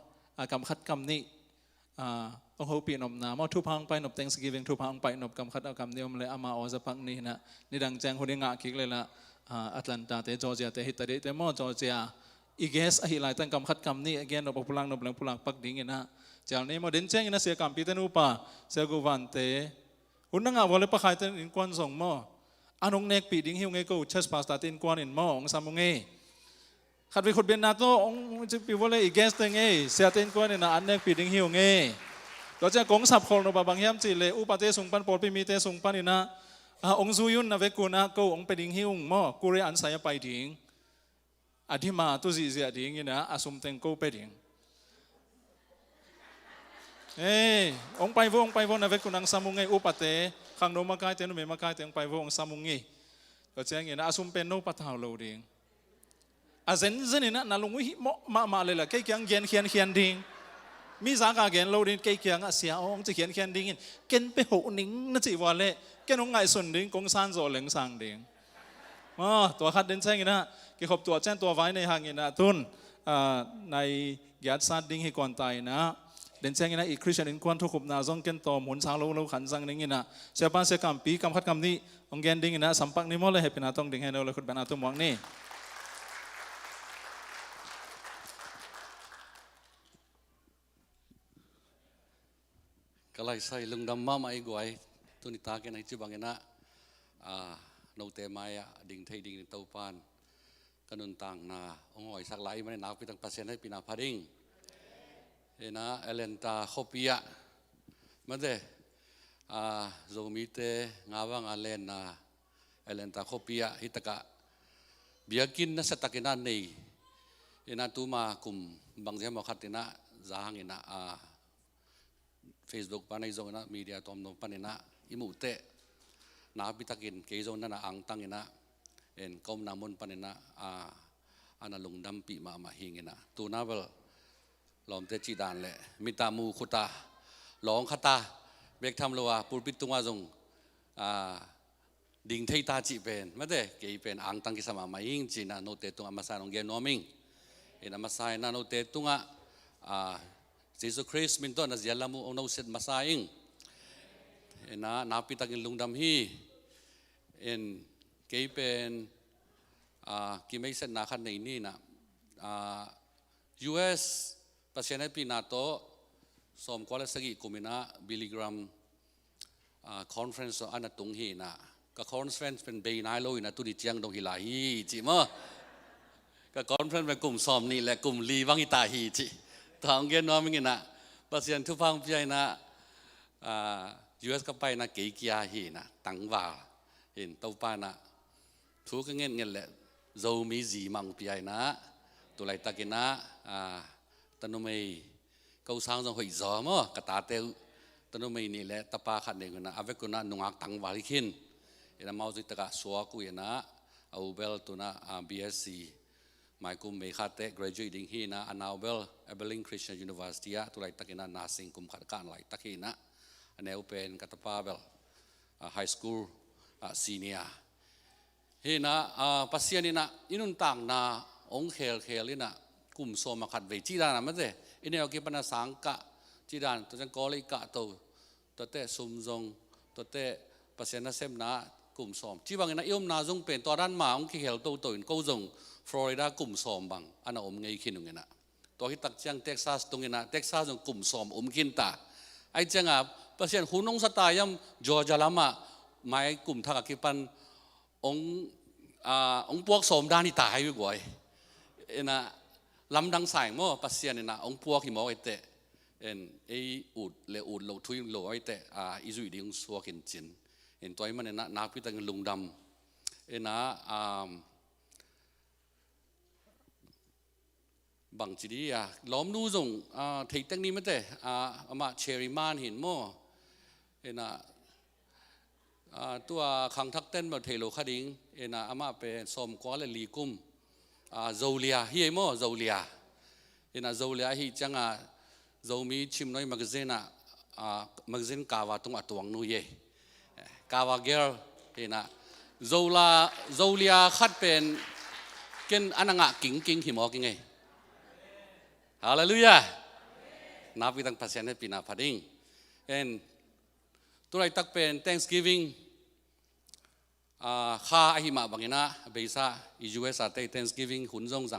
กำคัดกำนี้องค์ฮูปีนบนามั่วทุพังไปนบ Thanksgiving ทุพังไปนบกำคัดเอากำนี้อมเลยอามาอจะพักนี้นะนี่ดังแจงคนนี้งะกิกเลยละแอตแลนตาเตจอร์เจียเตฮิตารีเตมั่วจอร์เจียอีเกสอหิไลตังกำคัดกำนี้เกนนบพลังนบหลังพลังปักดิ้งนะเจ้านี้มั่วเดินแจงนะเสียกำปีเตนูปะเสียกุวันเตหุ่นนั่งเอาวอลเลยปะใครเตอินกวนส่งมั่วอันองเนกปีดิ้งหิวเงกูเชสปาสตาตินกวนอินมั่วองสามงเงขัดไปขุดเบียนนาโต้องจะปีว่าเลยอีกแกสต์เงยเสียเต้นกวนเนี่ยนะอันเนกปีดิ้งหิวเงยเราจะกงสับคนเราบางยามจีเลยอุปเตสุงปันปอลปีมีเตสุงปันนี่นะองซูยุนนะเวกุนะก็องไปดิ้งหิวมั่วกูเรอันสายไปดิ้งอธิมาตุจีเสียดิ้งนี่นะอาสมเต็งกูไปดิ้งองไปวงนะเวกุนังสามุงเงยอุปเตขังโนมาไกเตนุเมมาไกเตงไปวงสามุงเงยเราจะเงี้ยนะอาสมเป็นโนปัตหาโลดิ้งอาเซนนี่นะนาลุงวิมาเลยล่ะแค่เขียนดิ้งมีสากาเขียนเราดิ้งแค่เขียนเสียองจะเขียนดิ้งเกินไปหกนิ้งนั่นสิว่าเลยแค่น้องไงส่วนดิ้งกงซานโซเหลงสังดิ้งตัวขัดเดินใช่ไงนะเกี่ยวกับตัวแจ้งตัวไว้ในหางไงนะทุนในญาติสัตว์ดิ้งให้ก่อนตายนะเดินใช่ไงนะอีกคริสเตียนควรทุกขุมนาซองเกินต่อหมุนช้างเราขันสังดิ้งนะเสียป้าเสียกรรมปีกรรมขัดกรรมนี้องเกนดิ้งนะสัมปักนิมอลเลยให้เป็นอาต้องดิ้งให้เราเลยขุดเป็นอาต้องมองนี่ก็เลยใส่ลุงดำมาไม่กวยตุนิตาแกในจีบังเงินะโนเตมายดิ่งไทยดิ่งเตาปานกันนุนต่างนาองหอยสักไหลมันนาพิทังปัสเซนให้ปีนาพาดิ่งเห็นนะเอเลนตาโคปียมันเดโซมิเตงาวังอาเลนนาเอเลนตาโคปียฮิตกะเบียกินนะสตักินันนี่เห็นนะตูมาคุมบางเสียมาขัดนะจางเห็นนะFacebook ปานในโซนนะมีเดียตอมนปานนะอิมุเตนาพิทักินเกโซนนะอังตังนะเอ็นกอมนามนปานนะอันนั้นลงดำปีมาหิงนะตูน่าเวลลอมเตจีดานเลยมิตามูขุตาหลองขตาเบกทำลัวปูปิตุงวาจงดิ่งไทยตาจีเป็นไม่ได้เกี่ยเป็นอังตังกิสมามาหิงจีนะโนเตตุงอามาสายนองเกนโนมิงเอ็นอามาสายนะโนเตตุงJesus Christ minto na ziyala mo ono set masaing na napitag in lungdam hi en keipen kimay set na kan ni na US pasyenay pinato som kwala sagi kumina Billy Graham conference anatung hi na ka conference pen bay na lo ina tu di chiang dong hilahi chi mo ka conference pen kum som ni le kum li wang ita hi chiทางเกณฑ์น้อมิงินะปัสยันทุพังพิจารณา US ก็ไปนะเกียร์หินะตังว่าเห็นตัวป้านะทุกเงี้ยแหละเรามีจีมังปีไอนะตัวไรตะกินะตนุไม่เขาสร้างจงหอยจอมกตาเตวตนุไม่นี่แหละตะปาขัดเองนะเอาไว้กูนะนุ่งอักตังวาลิขินเอ็นมาอุตตะสัวกูยนะเอาเบลตัวนะ BSc หมายกุมไม่ขัดเตะ graduating ฮีนะอันเอาเบล Abilene Christian University ตัวไรตะกินะนาสิงกุมขัดการไรตะกินะอันนี้เป็นกัตปาเบล high school senior ฮีนะปัสยานี่นะอินุนต่างนะองเคลนี่นะกุมโซมาขัดเวจีดานะมันเดอินเดียกิปนาสังกะจีดานตัวจังกอลิกะตัวเตะซุมจงตัวเตะปัสยานะเซมนะกุมโซมจีบังนะอิมนาจงเป็นตัวด้านมาองเคลตัวอินกูจงฟลอริดากุมโซมบังอันนั้นอมไงขินุงนะตัวที่ตักจังเท็กซัสตรงนะเท็กซัสจงกุมโซมขินตาไอจังอ่ะปัสยาหุ่นองสตายัมจอร์จาลามาไม่กุมทักกิปันองพวกโสมด้านนี่ตายอยู่ก่อยนะลำดังสายมั่วปัสยานี่นะองพวกหิมเอาไอเตะไออุดเลอุดเราทุยเราไอเตะอิจุยดิ้งสัวกินจินตัวมันเนี่ยนับพิจารณาลุงดำนะบางทีล้อมนู้จงที่ตั้งนี้ไม่เตะมาเชอริมานเห็นมั่วนะตัวขังทักเต้นแบบเทโลคดิ้งนะอามาเป็นสมกว่าเลยลีกุมโซเลียเฮียโมโซเลียนะโซเลียฮีจังโซมีชิมน้อยมักเซนมักเซนกาวาตุงตัวงนุยกาวาเกลนะโซเลียขัดเป็นเกินอันนั้นกิ่งหิมอกิงไงฮาเลลูยานับวิตังภาษาเนี่ยปีนาพัดดิ้งตัวไรตักเป็น Thanksgiving ข้าอหิมะบางอย่างนะเบซ่าUS อาเต Thanksgiving หุ่นจงจั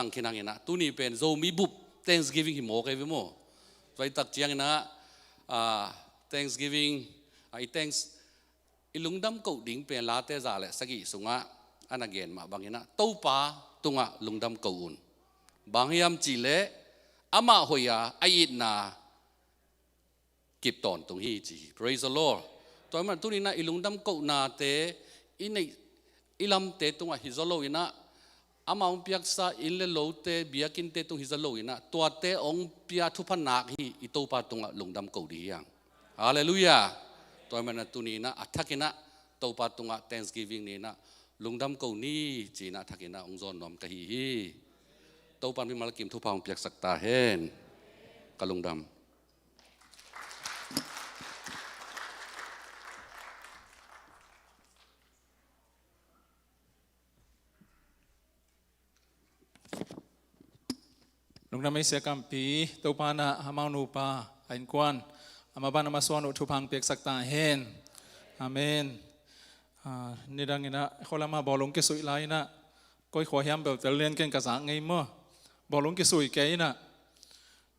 งขินังอย่างนะตัวนี้เป็น Zomi บุบ Thanksgiving หิมะกันวิโมตัวไรตักเจียงนะThanksgiving ไอ้ Thanks อิลุงดำกูดิ่งเป็นลาเตจ่าเลยสักกี่สุงะอันนั้นเกณฑ์มาบางอย่างนะตู้ปาตุงะลุงดำกูอุ่นบางยามจีเล่อามาหอยไอ้อินนากิบตอนตรงนี้จี praise the Lord ตัวมันตัวนี้นะอิลุงดำกูนาเตอินอิลำเตตรงฮิซาโลอินะอามาองเปียกซาอินเลโลเตบียกินเตตรงฮิซาโลอินะตัวเตองเปียทุพนักฮีอิโตปาตรงลุงดำกูดีอย่างฮาเลลูยาตัวมันตัวนี้นะอัฐกินะโตปาตรง Thanksgiving นี่นะลุงดำกูนี่จีนะอัฐกินะองค์จอนนอมกะฮีโตปานพิมาลกิมทุพาองเปียกสักตาเฮนกะลุงดำลุงดำไม่เสียกำปีตัวปานะหามานูปาอินควันอามาบ้านมาสวนุทุพังเปียกสักตาเฮนอาเมนนี่ดังนี้นะเขาละมาบอลงกิสุยไลนะก้อยขอแฮมแบบจะเรียนเก่งกระสังไงมั่วบอลงกิสุยแกนะ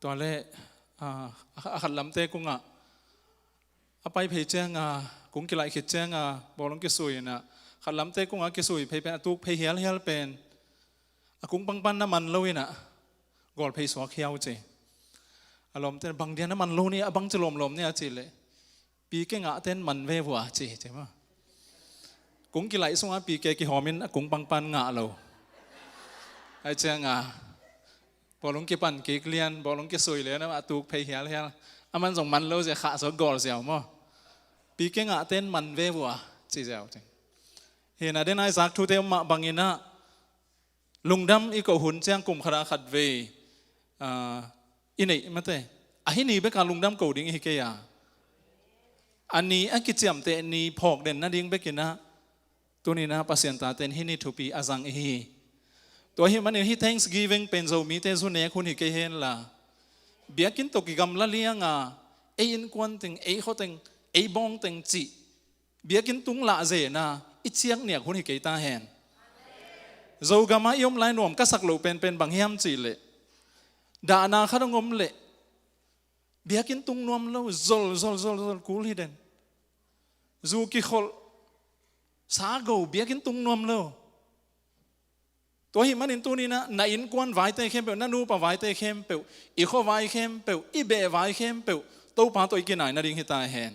ตัวเล่ขัดลำเตกุ้งไปเพจเจงกุ้งกิไลขิดเจงบอลงกิสุยนะขัดลำเตกุ้งกิสุยเพเป็นตุกเพเฮียลเป็นกุ้งปังน้ำมันเลยนะกอดเพย์สวกเขียวจีอารมณ์แต่บางเดียนน้ำมันโลนี่บางจะลมเนี่ยจีเลยปีเก่งเต้นมันเวหัวจีใช่ไหมกุ้งกิไหลสงปีเกกี่หอมินกุ้งปันงะเราไอ้เจ้างบอลงกี่ปันกี่เลียนบอลงกี่สวยเลยนะตูกเพย์เฮียเลยมันส่งมันเราจะขาสกอลเสียวมั้งปีเก่งเต้นมันเวหัวจีเสียวจริงเห็นอะไรนายสักทุเตมบางอย่างนะลุงดำอีกหุ่นเจ้างกลุ่มคณะขัดเวอินี่มาเตะอันนี้เป็นการลุงดำกูดิ้งฮิเกียอันนี้อันกิจยมเตนี่พอกเด่นนั่นดิ้งไปกินนะตัวนี้นะภาษาตาเต้นฮินี่ทุปีอาจังฮีตัวฮิมันฮิ Thanksgiving เป็นโซมีเตสุเนคุณฮิเกเฮนล่ะเบียกินตกิกำละเลี้ยงเอินควันติงเขาติงบองติงจีเบียกินตุงละเจนะอิเชียงเนี่ยคุณฮิเกตาเฮนโจกามาย่อมไล่หน่วมก็สักหลูเป็นบางเฮียมจีเลยด่านาข้าต้องงมเลยเบียกินตุงนวมแล้วโจลกูลีเดนจูกิขลสาโกเบียกินตุงนวมแล้วตัวหิมันอินตัวนี้นะนายอินกวนไว้เตะเข้มเปล่านั่นนูปะไว้เตะเข้มเปล่าอีกข้อไว้เข้มเปล่าอีเบะไว้เข้มเปล่าตัวปาตัวอีกไหนนั่นดิ้งหิตาเห็น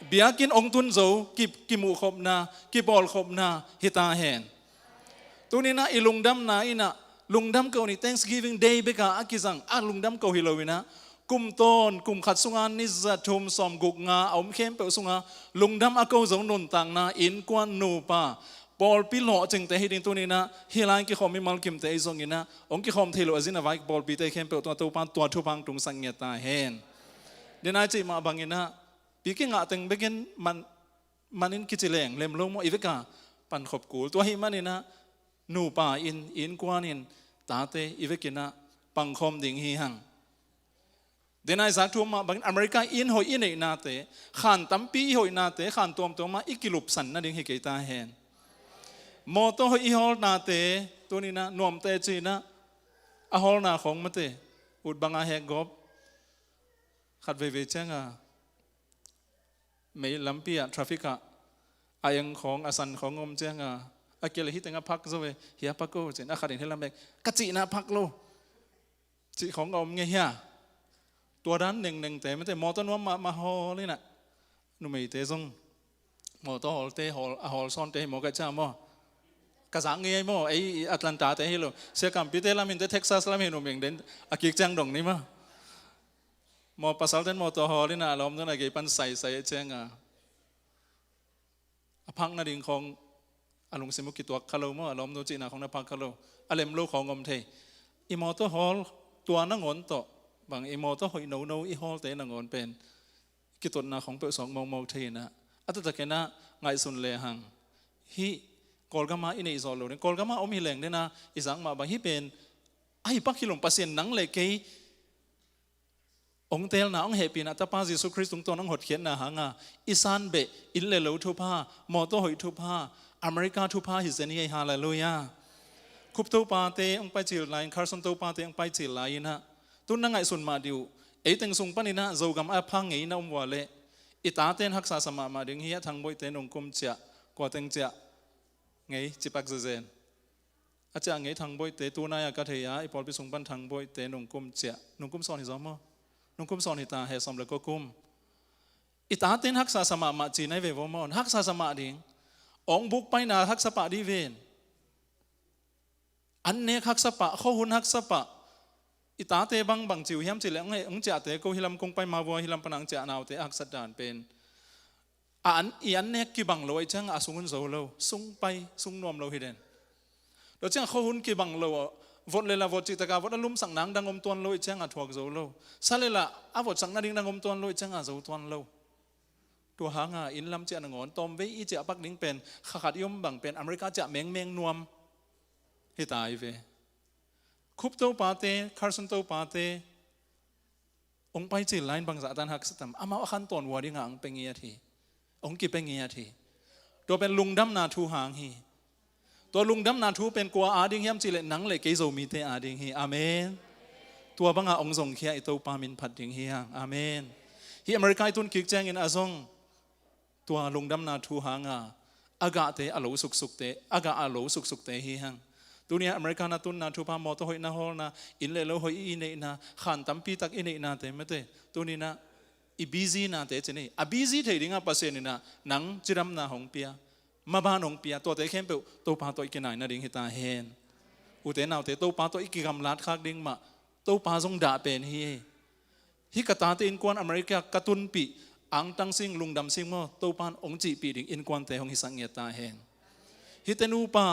เบียกินองตุนโจกิมูขบนากิบอลขบนาฮิตาเฮนตัวนี้นะอีลุงดำนาอีนะลุงดำเกานี่ Thanksgiving Day เบกาอากิซังลุงดำเกาฮิโลวินะกุมต้นกุมขัดสุงานนิจะทุมสอมกุกงาเอาเข้มเปลสุงาลุงดำอาเกาจงนนต่างนาอินกวนนูปาบอลปิโลจึงแต่ฮิดิงตัวนี้นะฮิลานกิขอมมิมัลกิมแต่อีซงอินะองกิขอมเทโลอซินะไว้บอลปีเตเข้มเปลตัวปานตัวทุพังตุงสังเงตาเฮนเดนายจิมาบังอินะปีกิงะตึงเบกินมันอินกิจิเลงเลมลงโมอีเวกาปันขบกูตัวหิมันนี่นะนูปาอินกวานินตาเตอีเวกินะปังคอมดิ่งฮีหังเดนายสักทัวมาบังอเมริกาอินหอยอินเอนาเตขันตั้มปีหอยนาเตขันตัวมาอีกิลุปสันนั่นดิ่งฮีเกตาเฮนมอโตหอยฮอลนาเตตัวนี้นะนวมเตจีนะอะฮอลนาของมาเตอุดบังอาเฮกอบขัดเวเจงาไม่ลำปีอะทราฟิกอะอายังของอาสันของงมเจงาอาเกลฮิตงาพักซะเวเฮียพักโกเจนอาขัดเห็นให้ลำเบกกะจีนะพักโลจีของงมไงเฮียตัวด้านหนึ่งแต่ไม่แต่มอต้นว่ามาฮอเลยนะนุ่มไม่เตะซงมอต้นฮอลเตะฮอลซ้อนเตะหมอกระจ้ามอกระสังเงยมอไอแอตแลนตาเตะฮิโลเสียกัมพิเตลามินเตเท็กซัสลามินนุ่มเองเด่นอากิกจังดงนี่มามอปัสสาวะเต้นมอต้นฮอลเลยนะล้อมนั่นอะไรปันใส่เจงอ่ะพังนาดิ่งของอารมณ์สมุกิตัวคาร์โลมอล้อมโนจีนาของนักพักคาร์โลอเลมโลของงมเทอิมอต้นฮอลตัวนั่งงอนโตบางอิโมต้หอยโนอีฮอลเตนังอนเป็นกิตนาของเปสองมองเทนะอัตตะเกนะไงสุนเลหังฮิกอลกามาอินอิซอลโลนกอลกามาอมิเลงเดนะอิสังมาบางฮิเป็นไอปักขิลงปัสเซนนังเลกีองเตลนะองเฮปีนะตาปาจิสุคริสตุงตัวนังหดเขียนนะหางาอิซานเบอินเลโลทุพามอต้หอยทุพาอเมริกาทุพาฮิเซนีฮาเลลูยาคุปโตปาเตองไปจิลไลน์คาร์สันโตปาเตองไปจิลไลน์นะตุนนั่งไงสุนมาดิวไอ้ตึงสุงปนินะโจกำอาพังไงนะวาเลอิตาเตนหักษาสมามาดึงเฮียทางบอยเตนองคุมเจาะกว่าเตงเจาะไงจิปักเจนอาจารย์ไงทางบอยเตตัวนายกาเทียไอ้พอลไปสุงปันทางบอยเตนองคุมเจาะนองคุมสอนหิซอมนองคุมสอนหิตาเฮสอมเลก็คุมอิตาเตนหักษาสมามาจีนไอเววมอนหักษาสมาดิ่งองบุกไปนาหักษาปะดีเวนอันเนกหักษาปะข้อหุ่นหักษาปะอิตาเตบังจิวเฮียมจิเลงไงองเจาเตก็ฮิลัมคงไปมาวัวฮิลัมปนังเจานาวเตอักษดานเป็นอันเนกกีบังโลไอจังอาสุงุนโซโลสุงไปสุงนวมโลฮิเดนโดยจังข้อหุ่นกีบังโลวดเลลาวดจิตกาวดอลุมสังนังดังอมตวนโลไอจังอาทวกโซโลซาเลละอาวดสังนาดิงดังอมตวนโลไอจังอาโซตวนโลตัวหางาอินลำเจานงอนตอมเวอีเจปักดิ้งเป็นขัดยมบังเป็นอเมริกาจะเมงนวมฮิตายเวคุปโตปาเตคาร์สันโตปาเตองไปจิลไลน์บางจากตันหักสตัมอามาขันตอนวัวดิ่งางเป็นเงียทีองกิเป็นเงียทีตัวเป็นลุงดำนาทูหางฮีตัวลุงดำนาทูเป็นกัวอาดิ่งเฮียมจิเลนังเลยเกโซมีเตอาดิ่งฮีอาเมนตัวบางองทรงเขียไอโตปามินผัดดิ่งฮีฮังอาเมนฮีอเมริกาตุนกิกแจงอินอาซงตัวลุงดำนาทูหางอากาเตอโลสุกเตอากาอโลสุกเตฮีฮังตัวนี้อเมริกานาตุนนาทุพามอตหอยนาฮอลนาอินเลโลหอยอินเนนาขันตัมปีตักอินเนนาเตมเตตัวนี้นะอีบีซีนาเตเจนี่อบีซีเทดิ้งอาปัสเซนินะหนังจิรัมนาหงเปียมาบ้านหงเปียตัวเตเข้มเปตัวปาตัวอีกหน่อยนาดิ้งฮิตาเฮนอุเตนเอาเตตัวปาตัวอีกกำลัดคักดิ้งมาตัวปาทรงด่าเป็นฮิกตาเตอินกวนอเมริกากระตุนปีอังตังซิงลุงดำซิงมอตัวปานองจีปีดิ้งอินกวนเตหงฮิสังเงตาเฮนฮิเตนูปา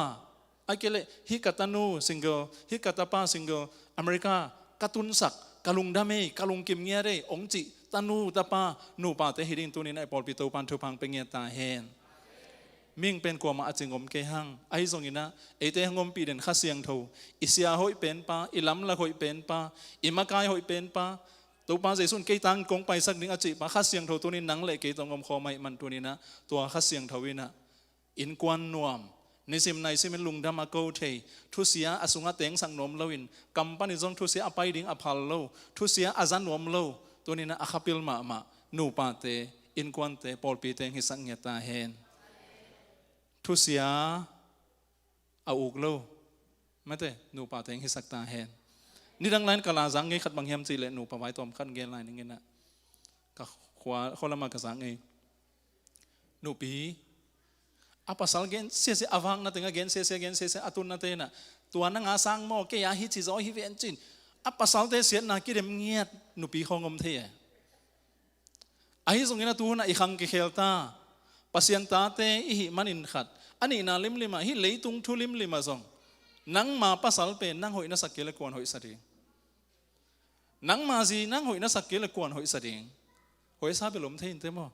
ไอ้เกลฮิกาตานูซิงเกิลฮิกาตาปาซิงเกิลอเมริกากาตุนสักกาลุงดาเมกาลุงกิมเงียเรองจิตานูตาปานูปาเตฮิดิงตัวนี้ในปอลปิโตปันทุพังเป็นเงียตาเฮนมิ่งเป็นกว่ามาจิงอมเกหังไอ้ทรงนี้นะไอ้เตหงอมปีเด่นข้าเสียงทูอิเสียหอยเป็นปาอิลัมละหอยเป็นปาอิมากายหอยเป็นปาตัวปาเจสุนเกตังกงไปสักนึงอจิปาข้าเสียงทูตัวนี้นังเละเกตงอมคอไม่มันตัวนี้นะตัวข้าเสียงทวินะอินกวนนวมในสิมในสิมลุงดามาโกเททุเสียอสุงะเตงสังนมลวินกัมปานิจงทุเสียอภัยดิ้งอภัลโลทุเสียอาจันนวมโลตัวนี้นะอาคาปิลมานูปาเตอินกวนเตปอลปีเตงฮิสังเงตาเฮนทุเสียอาอุกโลไม่เตนูปาเตงฮิสักตาเฮนนี่ดังนั้นกลาสังเงขัดบางเฮียมจีเลนูปะไว้ตอมขัดเกลไลน์นึงนะก็ขวาคนละมากระสังเง nu pi apa sal gen se avang na tenga gen se atun na te na tua na nga sang mo ke ya hi chi zo hi ven chin apa sal te sian na ki dem ngiat nu pi khongom the ai zong ina tu na i khang ke khelta pasien ta te i hi manin khat ani na lim lima hi leitung thu lim lima zong nang ma pasal pe nang hoi na sakele kon hoi sari nang ma ji nang hoi na sakele kon hoi sari hoi sa be lom thein te mo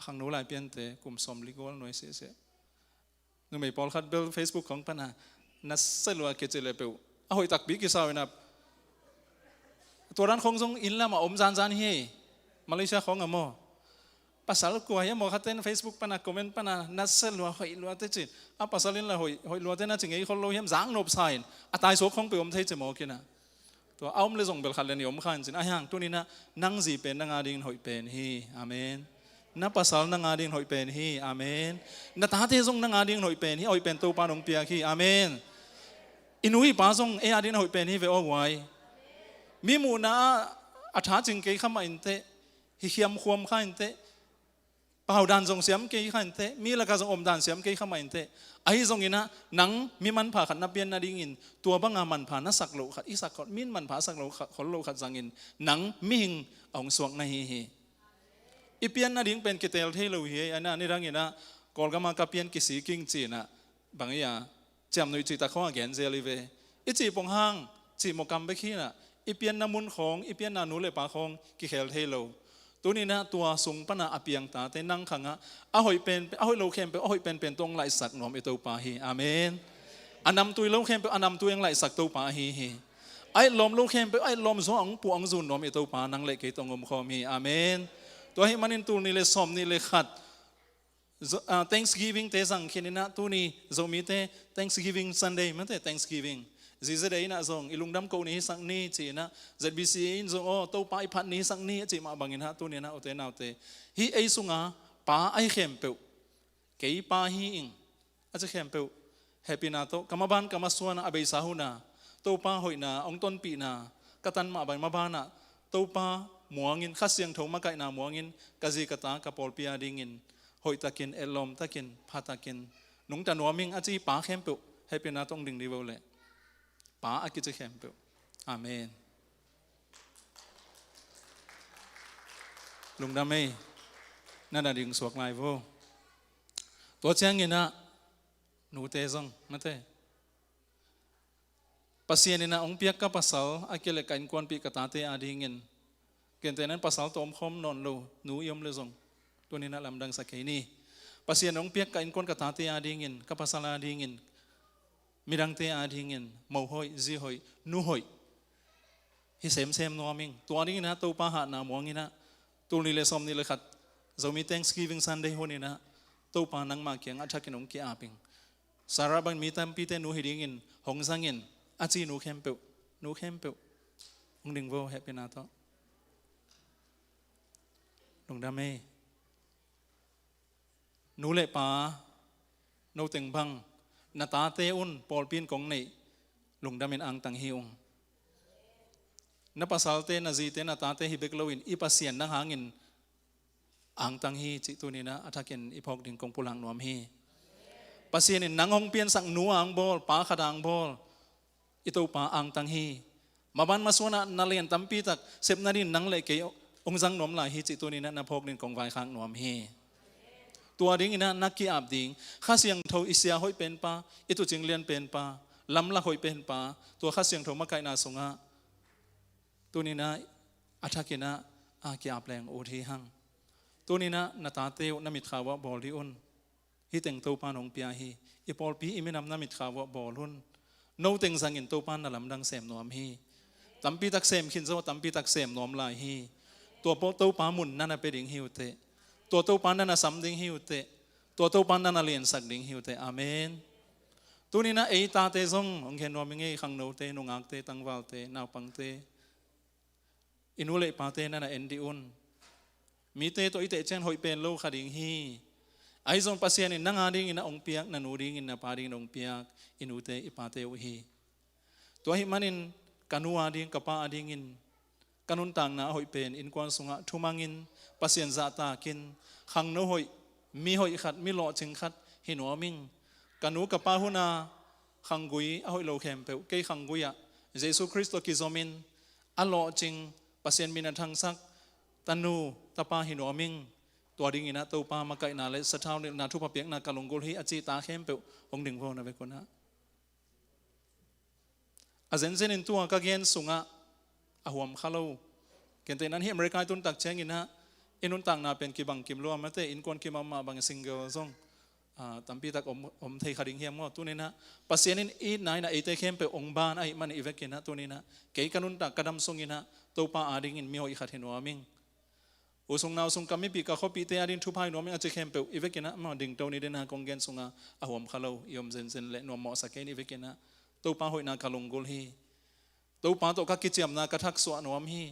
khang no lai pian te kum som li gol noi se nu mei pol khat bel Facebook khong pana na selwa ke chele pe a hoi tak bi ki saw na toran khong jong in la ma om jan hi Malaysia khong amo pasal ko ya mo khaten Facebook pana comment pana na selwa hoi lo te chin a pasalin la hoi lo te na chingei khol lo hiam jang nop sain a tai so khong pe om thei che mo kina to aum le jong bel khat le ni om khan chin a hang tu ni na nang ji pen na nga ding hoi pen hi amen na pasal na nga ding hoi pen hi amen na ta te jong na nga ding hoi pen hi hoi pen to pa nong pia hi amen inui pa jong e adin hoi pen hi ve o wai mi mu na a tha ching ke khama in te hi hiam khom kha in te pau dan jong siam ke kha in te mi la ka jong om dan siam ke khama in te ai jong ina nang mi man pha khat na pian na ding in tua banga man pha na sak lo khat i sak khot min man pha sak lo khol lo khat jang in nang mi hing ong suak na hi ipian na ding pen ketel thei lo hi ana ni rang ina kolgama ka pian ki si king chi na bangya cham noi chi ta khong again zeli ve ichi pong hang chi mo kam be khi na ipian na mun khong ipian na nu le pa khong ki khel thei lo tuni na tua sung pana apiang ta te nang khanga a hoi pen a hoi lo khem pe a hoi pen tong lai sak nom e to pa hi amen anam tui lo khem pe anam tu yang lai sak to pa hi ai lom lo khem pe ai lom zo ang pu ang zun nom e to pa nang le ke tong om khom hi amen to hi manin tu ni le som ni le khat Thanksgiving te sang khinina tu ni zomi te Thanksgiving Sunday mate Thanksgiving zizadei na zong ilungdam ko ni sang ni chi na ZBC in zo o to pa iphat ni sang ni chi ma bangin ha tu ni na ote na te hi ei sunga pa ai khem pe ke pa hi ing a che khem pe happy na to kamaban kamaswana abei sahuna to pa hoina ong ton pi na katan ma bang ma bana to pa muangin khasyang thoma kai na muangin kazi kata kapol pia dingin hoi takin elom takin phatakin nung ta noming achi pa khem pe happy na tong ding diwole pa akiche khem pe amen lungdam ei nana ding suak lai vo to chang ina nu te zong mate pasien ina ong piak ka pasal akele kain kon pi kata te adingin kentenan pasal tom khom non lo nu yom le zong tunina lamdang sakeni pasien ong piak kain kon kata te adingin ka pasal adingin mirang te adingin mo hoi zi hoi nu hoi hi sem no aming to ading na to pa ha na mongina tuni le som ni le khat zomi Thanksgiving Sunday honina to pa nang ma kyang athakin ong ki aping sarabang mitam pi te nu hidingin hong sangin achi nu khem pe ong ding vo happy na to nong da me nu le pa no teng bang na ta te un pol pin kong nei lung damin ang tang hiung na pasal te na zi te na ta te hi beklowin ipasian nang hangin ang tang hi chi tu ni na athakin ipok ding kong pulang nuam hi pasien in nangong pian sang nu ang bol pa khadang bol ito pa ang tang hi maban masuna nalian tampi tak sep na din nang le ke ong jang nom la hi chi tu ni na pok din kong vai khang nuam hi tua ding ina naki ap ding khasiang tho isia hoi pen pa itu jinglian pen pa lamla hoi pen pa tua khasiang tho makai na sunga tunina athakina a ki ap leng o thi hang tunina natate namit khawa bol ri un hi teng to pa nong pia hi ipol pi iminam namit khawa bol hun no teng sangin to pan na lamdang sem nom hi tampi tak sem khin zo tampi tak sem nom lai hi tua po to pa mun nana pe ding hiu te tua to pan na sam ding hiu te tua to pan na lien sak ding hiu te amen tunina ei ta te zong ong khen nom nge khang no te nungak te tangwal te naw pang te inule pa te na endi un mi te to ite chen hoi pen lo khading hi ai zong pasien in nanga ding ina ong piak na nu ding in na pa ding ong piak inute ipate u hi to hi manin kanua ding kapa ading in kanun tang na hoi pen in kwan sunga thumangin pasien za ta kin khang no hoi มีหอยขัดมีหล่อจึงขัดหินหัวมิงกันนูกับป้าหุนาขังกุยเอาหอยโลเข้มเปลเกยขังกุยอะเยซูคริสต์กิโซมินอัลลอฮ์จึงปัสเซียนมินันทังซักตันนูตาป้าหินหัวมิงตัวดิ่งนะตัวป้ามาไกนาเลสะเท้าเนี่ยนาทุบเปียกนากะลงกุลฮีอจิตาเข้มเปลองดึงพ่อนะเวคนนะอาเซนเซนินตัวก็เกณฑ์สุงะอาหวมข้าลูเกณฑ์แต่นั้นที่อเมริกาตุนตักเชงินฮะอินุนต่างนาเป็นกิบังกิมลัวมาเตอินกวนกิมมาบางซิงเกิลซงตัมปีตักอมไทยขัดิงเฮียมว่าตัวนี้นะปัสเซียนินอีนายนะไอเตเข้มเปองบานไอมันอีเวกินนะตัวนี้นะเกย์กันุนตักกระดมซงอินฮะตัวป้าอาดิงินมีหอยขัดเห็นว่ามิงอุสงนาวสงกามิปีกะเขาปีเตอาดินทุพายนวมิงอาจจะเข้มเปอีเวกินนะมาดิ่งตัวนี้เดนะกงเกนสุงะอาหวมข้าลูยอมเซนเซนเละนวมมอสักเกนอีเวกินนะตัวป้าหอยนากะลงกุลฮีตัวป้าตัวกักกิจยมนากระทักสวนวมฮี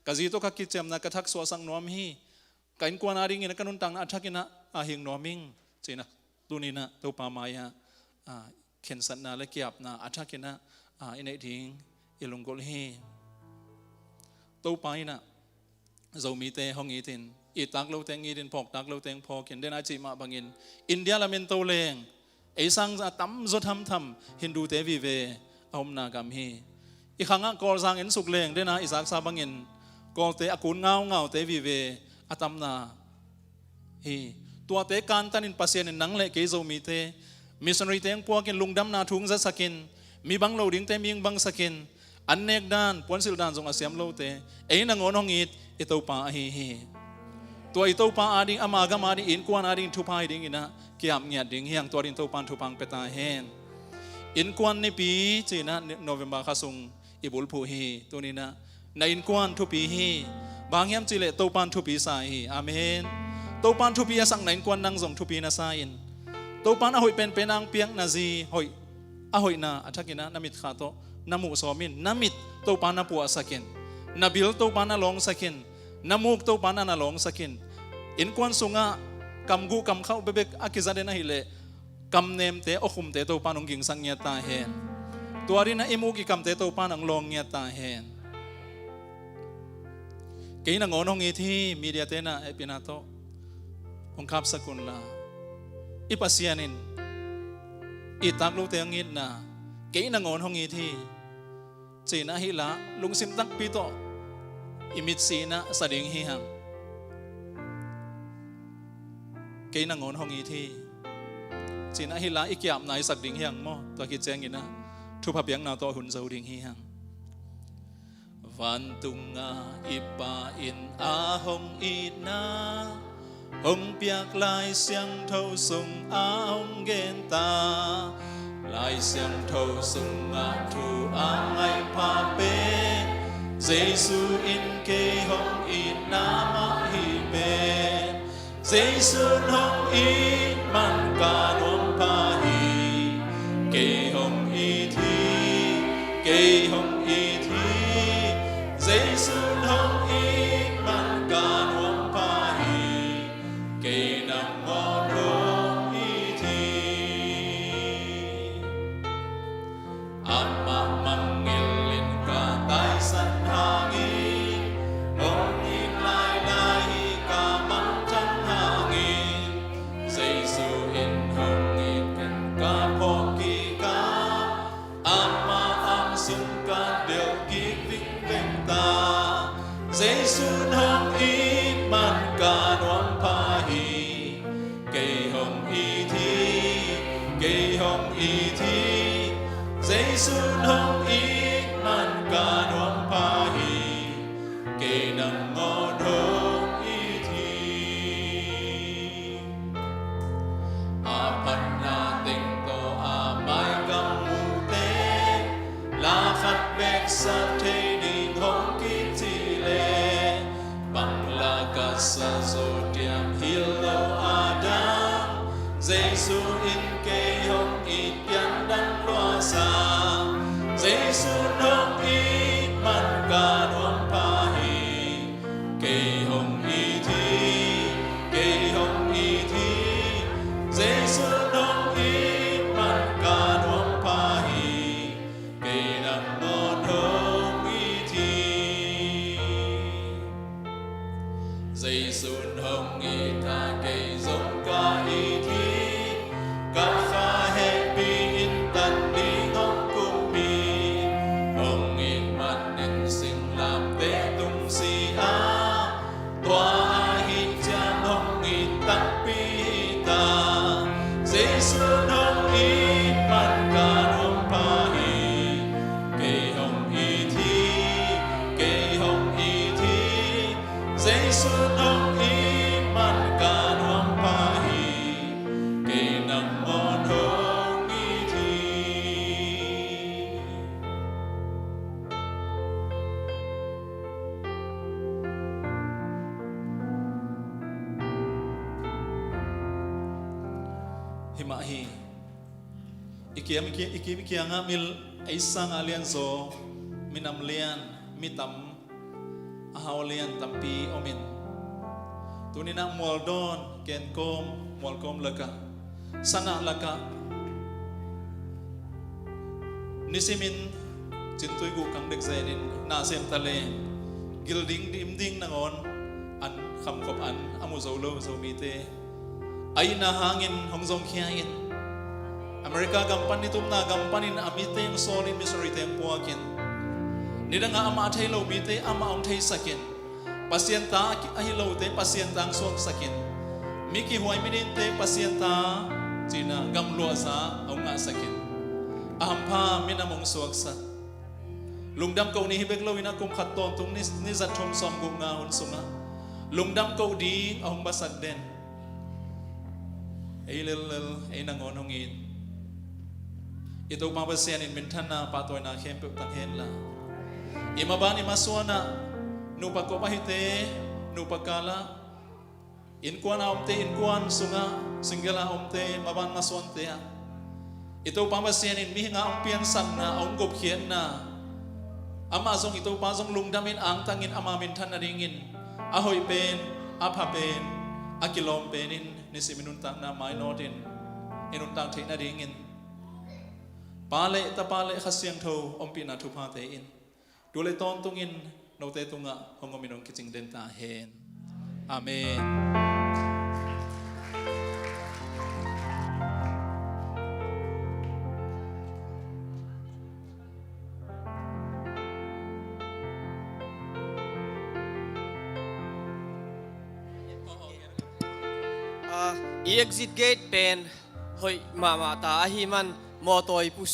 กะจีตัวกักกิจยมนากระทักสวนสังนวมฮีกันกวนอาดิงินกันุนตังอาทักินะอาหิงนวมิงจีนะตัวนี้นะตัวป้ามายะเข็นสันนาและเกียบนะอาทักินะอินเอทิงอิลงกุลฮีตัวป้านะZomi Thanksgiving itin itak lo teng itin pok tak lo teng pok ken den achi ma bangin India la men to leng ei sang tam zo tham tham Hindu te vi ve om na gam hi I khanga kol sang en suk leng den a isak sa bangin kol te akun ngau te vi ve atam na hi tua te kan tanin pasien nang le ke Zomi te missionary teng pok ken lungdam na thung za sakin mi bang lo ding te ming bang sakin annek dan ponsil dan jong asiam lo te ei na ngon hongit ito pa hi tua ito pa ading amaga mari in kwan ading thupai ding ina kiam nya ding hiang tua din to pan thupang peta hen in kwan ni pi china November khasung ibul phu hi tunina na in kwan thu pi hi bangyam chile to pan thu pi sa hi amen to pan thu pi asang na in kwan nang jong thu pi na sa in to pan a hoi pen penang piang na ji hoi a hoi na athakina namit kha to namu somin namit to pan na pu asakin nabil to pana long sakin namuk to pana na long sakin in kwan sunga kamgu kam khau bebek akizade na hile kam nem te okhum te to panong ging sang nya ta hen tuari na imu ki kam te to panang long nya ta hen ke na ngon hong I thi media te na epinato ong kap sakun la ipasianin itak lo te ngit na ke na ngon hong I thi china hila lungsim tak pito imit sina sa ding hihang kay nangon hong iti china hila ikiam na isak ding hihang mo to ki cheng ina thu phapiang na to hun zo ding hihang van tunga ipa in a hong ina hong piak lai siang thâu sung a hong gen ta lai siang thâu sung a thu a ngai pa pe Giêsu in ke hong in nama hi pe Giêsu hong in man ka nom pa hi ke hong I thi Giêsu hong in man ka nom pa hi ke nam ngon hong I thi ama mangilin ka tai san Giêsu hong in man ka nom pa hi ke hong I thi Giêsu hong in man ka nom pa hi ke nam ngon hong I thi apan na ting to a mai kam mu te la khat bek sa the ding hong ki sa zodiam hilo adam Giêsu in ke hong I pian dan loa sa Giêsu hong I man ka nom pa hi ke hong I thi Giêsu hong I man ka nom pa hi ke nam ngon hong I thi Giêsu hong I ta ke giống ca hima hi ikiam nga mil aisang alian zo minam lian mitam ahaw lian tampi omin tunina mualdon kenkom mualkom laka sana laka nisimin cintuy gu kang dek zainin na sem tale gilding dimding nangon an kham kop an amu zolo zomi te ay na hangin hongzong khiain Amerika gampan nitum na gampanin amite ang solin misori te puakin nida nga ama thai lo bite ama ong thai sakin pasyenta ahilo te pasyenta ang suak sakin miki huay mininte pasyenta China gamlo sa ang nga sakin ahampa minamong suak sa lungdam kau ni hibek lo ina kum khaton tung ni zat thom som gung nga hun sunga lungdam kau di ahong basag den ay lel ay nangon hongin ito mabasyan in mintana patoy na kempe tanghen la imabani maswana nupako pahite nupakala inkuan omte inkuan sunga singgala omte maban maswante ito pamasian in mihinga ang piansan na ang gopkien na amazong ito pasong lungdamin ang tangin amamin tanadingin ahoy pen apapen akilom penin nisi minuntang na mainotin inuntang tinadingin pale tapale khasyang tho ompi na thupatein dule ton tungin note tunga hongominong kiching denta hen amen exit gate pen hoi mama ta ahiman motoi pusu